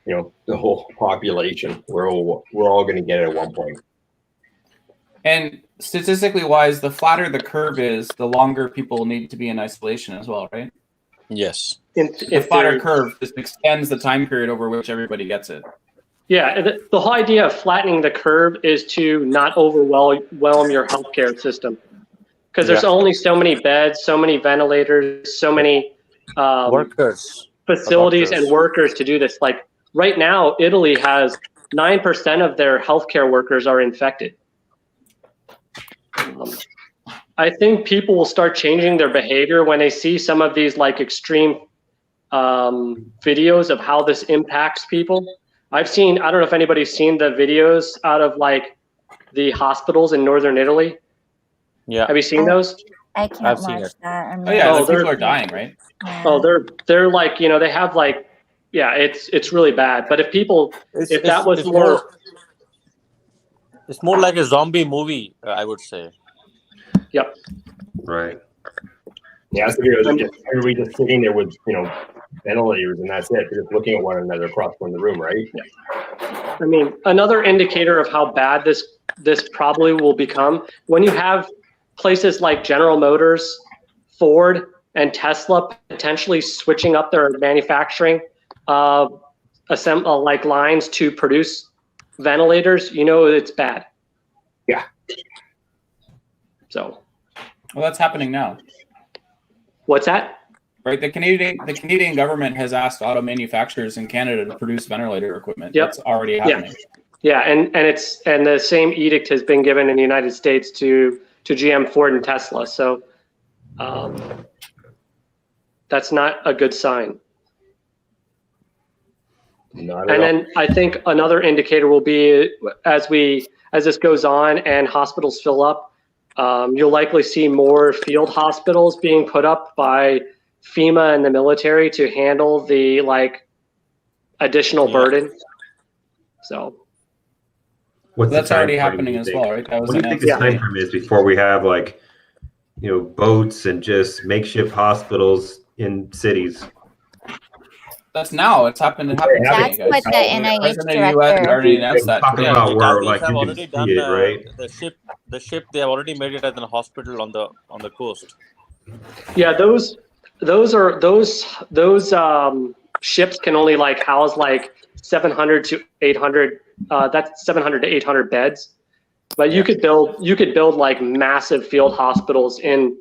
the whole population. We're all going to get it at one point. And statistically wise, the flatter the curve is, the longer people need to be in isolation as well, right? Yes. The flatter curve just extends the time period over which everybody gets it. Yeah, the whole idea of flattening the curve is to not overwhelm your healthcare system. because there's only so many beds, so many ventilators, so many Workers. facilities and Doctors. workers to do this. Like right now, Italy has 9% of their healthcare workers are infected. I think people will start changing their behavior when they see some of these like extreme videos of how this impacts people. I don't know if anybody's seen the videos out of like the hospitals in northern Italy. Yeah. Have you seen those? I can't I've seen watch it. that. I'm Oh yeah, Oh, the people they're- are dying, right? Yeah. Oh, they're like, you know, they have like, yeah, it's really bad. But if that was more, it's more like a zombie movie, I would say. yep. Right. Yeah, that's the video. Just everybody just sitting there with, you know, ventilators, and that's it. They're just looking at one another across from the room, right? I mean, another indicator of how bad this probably will become when you have places like General Motors, Ford, and Tesla potentially switching up their manufacturing like lines to produce ventilators. You know it's bad. Yeah. So. Well, that's happening now. What's that? Right, the Canadian government has asked auto manufacturers in Canada to produce ventilator equipment. Yep. That's already happening. Yeah, and the same edict has been given in the United States to GM, Ford, and Tesla. So that's not a good sign. Not at And all. then I think another indicator will be as this goes on and hospitals fill up, you'll likely see more field hospitals being put up by FEMA and the military to handle the like additional burden. So What's That's the time already frame, happening do you as think? well, right? That was What do you think announced the time today. frame is before we have like, you know, boats and just makeshift hospitals in cities? That's now. It's happened. It happened That's today, what guys. the The NIH president of the U.S. director. already announced that Talking today. about The where Italians like have you already can done see it, right? the ship. They have already made it as a hospital on the coast. yeah, those ships can only like house like 700 to 800. That's 700 to 800 beds. But you could build like massive field hospitals in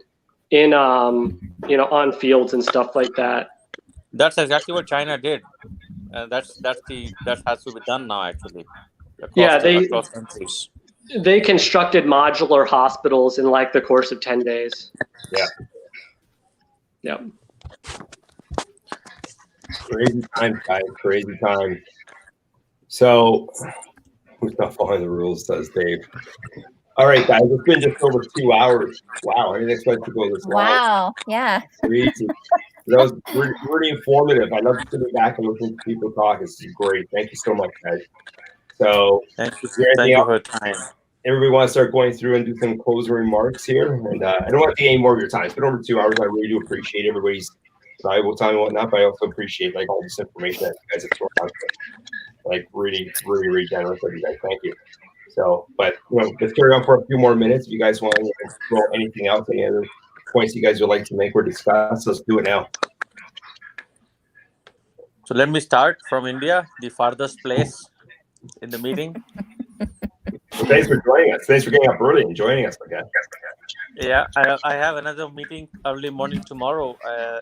you know, on fields and stuff like that. That's exactly what China did. That has to be done now actually. Yeah, Across countries. they constructed modular hospitals in like the course of 10 days. Yeah. Yep. Crazy time, guys. Crazy time. So, who's not following the rules, says Dave. All right, guys. It's been just over 2 hours. Wow. I didn't expect to go this long. Wow. Yeah. Crazy. That was really informative. I love sitting back and listening to people talk. This is great. Thank you so much, guys. So, Thank you. is there anything Thank you else? for your time. Everybody want to start going through and do some closing remarks here? And I don't want to take any more of your time. It's been over 2 hours. I really do appreciate everybody's valuable time and whatnot, but I also appreciate like all this information that you guys have thrown out there. Like really generous of you guys. Thank you. So, but you know, let's carry on for a few more minutes. If you guys want to throw anything else, any other points you guys would like to make or discuss, let's do it now. So let me start from India, the farthest place in the meeting. Well, thanks for joining us. Thanks for getting up early and joining us again. Yeah, I have another meeting early morning tomorrow.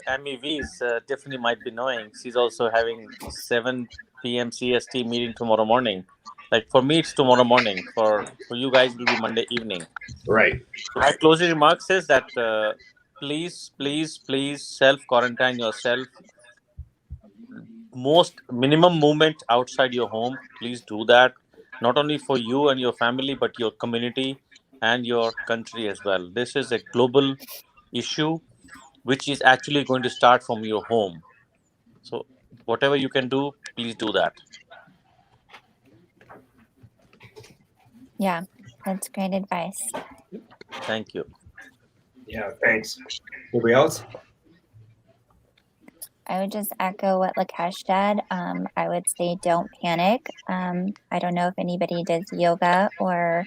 Amy V's Tiffany might be knowing. She's also having 7 p.m. CST meeting tomorrow morning. Like for me, it's tomorrow morning. For you guys, it will be Monday evening. Right. So my closing remarks is that please self-quarantine yourself. Most minimum movement outside your home. Please do that. Not only for you and your family, but your community and your country as well. This is a global issue which is actually going to start from your home. So whatever you can do, please do that. Yeah. That's great advice. Thank you. Yeah, thanks. Anybody else? I would just echo what Lakesh said. I would say don't panic. I don't know if anybody does yoga or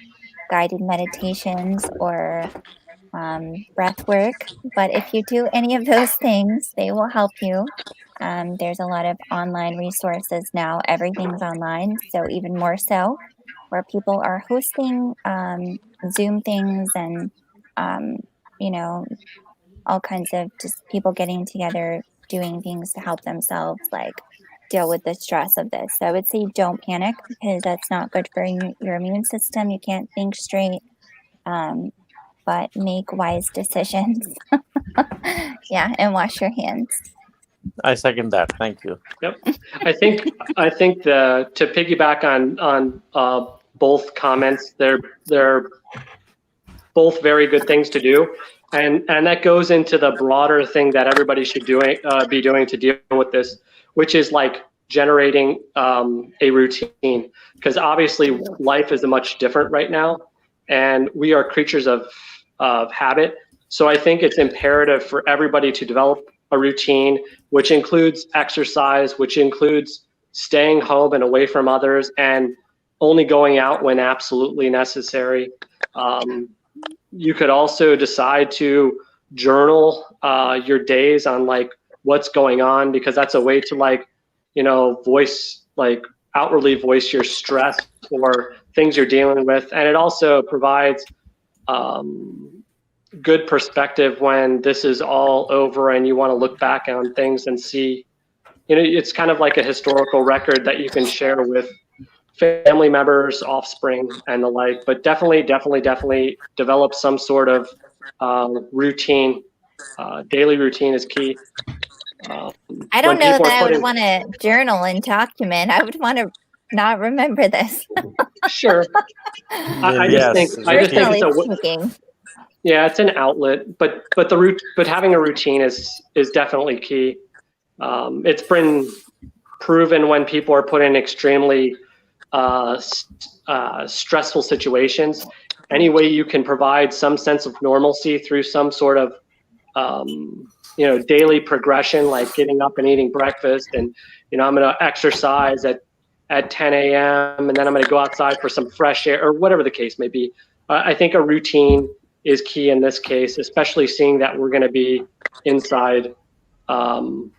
guided meditations or breath work, but if you do any of those things, they will help you. There's a lot of online resources now. Everything's online, so even more so, where people are hosting Zoom things and you know, all kinds of just people getting together, doing things to help themselves, like deal with the stress of this. So I would say don't panic because that's not good for your immune system. You can't think straight, but make wise decisions. Yeah, and wash your hands. I second that. Thank you. Yep. I think to piggyback on both comments, they're both very good things to do, and that goes into the broader thing that everybody should be doing to deal with this, which is like generating a routine, because obviously life is much different right now, and we are creatures of habit. So I think it's imperative for everybody to develop a routine, which includes exercise, which includes staying home and away from others, and only going out when absolutely necessary. You could also decide to journal your days on like what's going on, because that's a way to like, you know, outwardly voice your stress or things you're dealing with. And it also provides good perspective when this is all over and you want to look back on things and see, you know, it's kind of like a historical record that you can share with family members, offspring, and the like. But definitely develop some sort of routine. Daily routine is key. I don't know that I would want to journal and document. I would want to not remember this. Sure. I just think it's it's an outlet, but having a routine is definitely key. It's been proven when people are put in extremely stressful situations, any way you can provide some sense of normalcy through some sort of you know, daily progression, like getting up and eating breakfast, and you know, I'm going to exercise at 10 a.m. and then I'm going to go outside for some fresh air, or whatever the case may be. I think a routine is key in this case, especially seeing that we're going to be inside and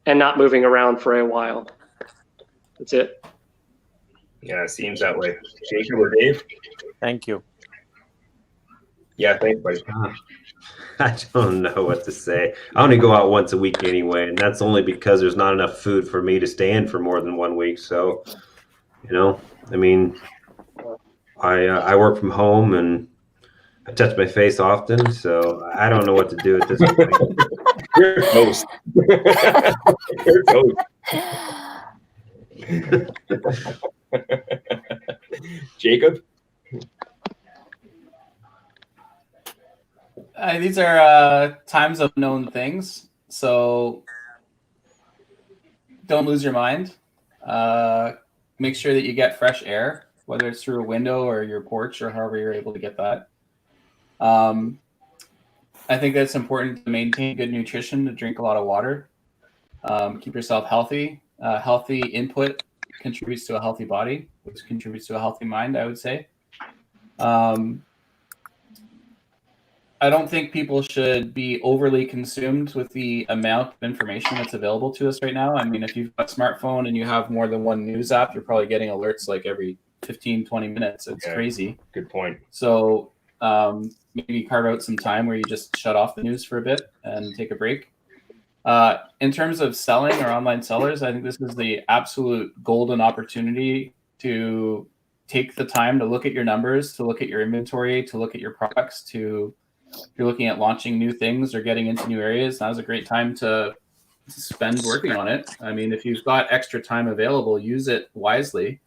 not moving around for a while. That's it. Yeah, it seems that way. Jacob or Dave? Thank you. Yeah, thanks, buddy. I don't know what to say. I only go out once a week anyway, and that's only because there's not enough food for me to stay in for more than 1 week. So, you know, I mean, I work from home and I touch my face often, so I don't know what to do at this point. You're toast. You're toast. Jacob? These are times of known things, so don't lose your mind. Make sure that you get fresh air, whether it's through a window or your porch or however you're able to get that. I think that's important to maintain good nutrition, to drink a lot of water, keep yourself healthy. Healthy input contributes to a healthy body, which contributes to a healthy mind, I would say. I don't think people should be overly consumed with the amount of information that's available to us right now. I mean, if you've got a smartphone and you have more than one news app, you're probably getting alerts like every 15, 20 minutes. It's crazy. Good point. So maybe carve out some time where you just shut off the news for a bit and take a break. In terms of selling or online sellers, I think this is the absolute golden opportunity to take the time to look at your numbers, to look at your inventory, to look at your products, if you're looking at launching new things or getting into new areas, now's a great time to spend working on it. I mean, if you've got extra time available, use it wisely.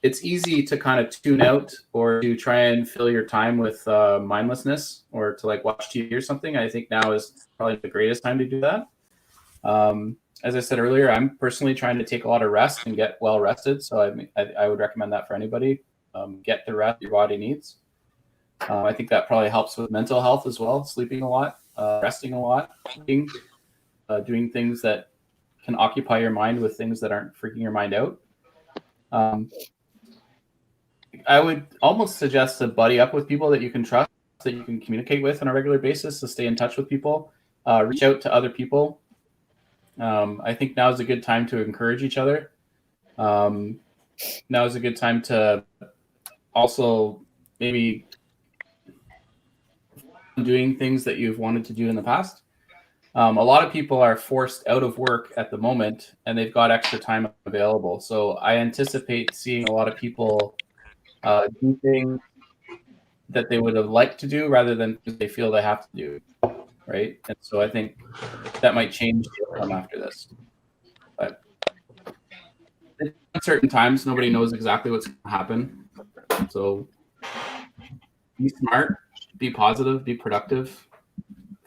It's easy to kind of tune out or to try and fill your time with mindlessness or to like watch TV or something. I think now is probably the greatest time to do that. As I said earlier, I'm personally trying to take a lot of rest and get well rested. So I would recommend that for anybody. Get the rest your body needs. I think that probably helps with mental health as well. Sleeping a lot, resting a lot, eating, doing things that can occupy your mind with things that aren't freaking your mind out. I would almost suggest to buddy up with people that you can trust, that you can communicate with on a regular basis, to stay in touch with people, reach out to other people. I think now is a good time to encourage each other. Now is a good time to also maybe doing things that you've wanted to do in the past. A lot of people are forced out of work at the moment and they've got extra time available. So I anticipate seeing a lot of people do things that they would have liked to do rather than they feel they have to do, right? And so I think that might change the outcome after this. But in certain times, nobody knows exactly what's going to happen. So be smart, be positive, be productive,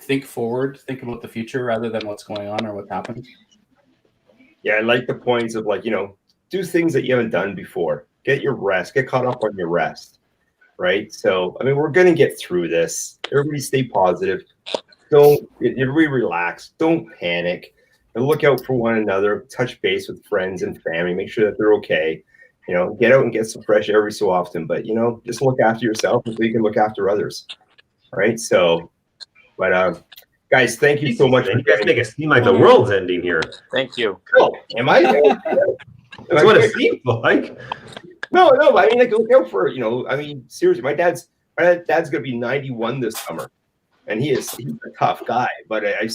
think forward, think about the future rather than what's going on or what's happened. Yeah, I like the points of like, do things that you haven't done before. Get your rest, get caught up on your rest, right? So, I mean, we're going to get through this. Everybody stay positive. Everybody relax. Don't panic. And look out for one another. Touch base with friends and family. Make sure that they're okay. Get out and get some fresh air every so often. But, just look after yourself so you can look after others, right? So, but guys, thank you so much. You guys make it seem like the world's ending here. Thank you. Oh, am I? That's what it seems like. No. I mean, like, look out for I mean, seriously, my dad's gonna be 91 this summer, and he's a tough guy. But I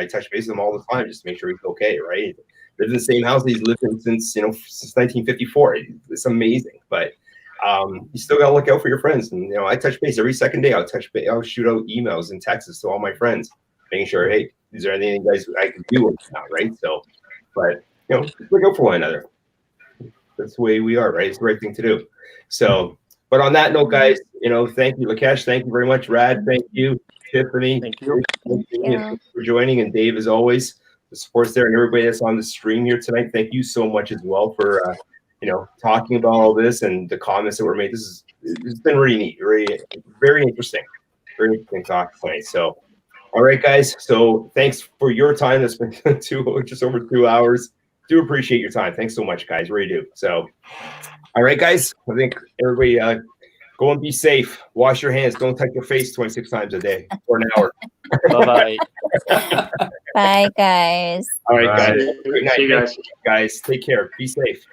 touch base with him all the time just to make sure he's okay. Right? Lives in the same house he's lived in since 1954. It's amazing, but you still gotta look out for your friends. And I touch base every second day. I'll shoot out emails and texts to all my friends, making sure, hey, is there anything you guys I can do now, right? So, but look out for one another. That's the way we are, right? It's the right thing to do. So, but on that note, guys, thank you, Lakesh. Thank you very much, Rad. Thank you, Tiffany. Thank you. For joining, and Dave, as always, the support's there, and everybody that's on the stream here tonight. Thank you so much as well for talking about all this and the comments that were made. It's been really neat, very interesting talk tonight. So, all right, guys. So, thanks for your time. That's been just over 2 hours. Do appreciate your time. Thanks so much, guys. Really do. So, all right, guys. I think everybody go and be safe. Wash your hands. Don't touch your face 26 times a day for an hour. Bye-bye. Bye, guys. All right, Bye. guys. Good night. See you guys. Guys, take care. Be safe.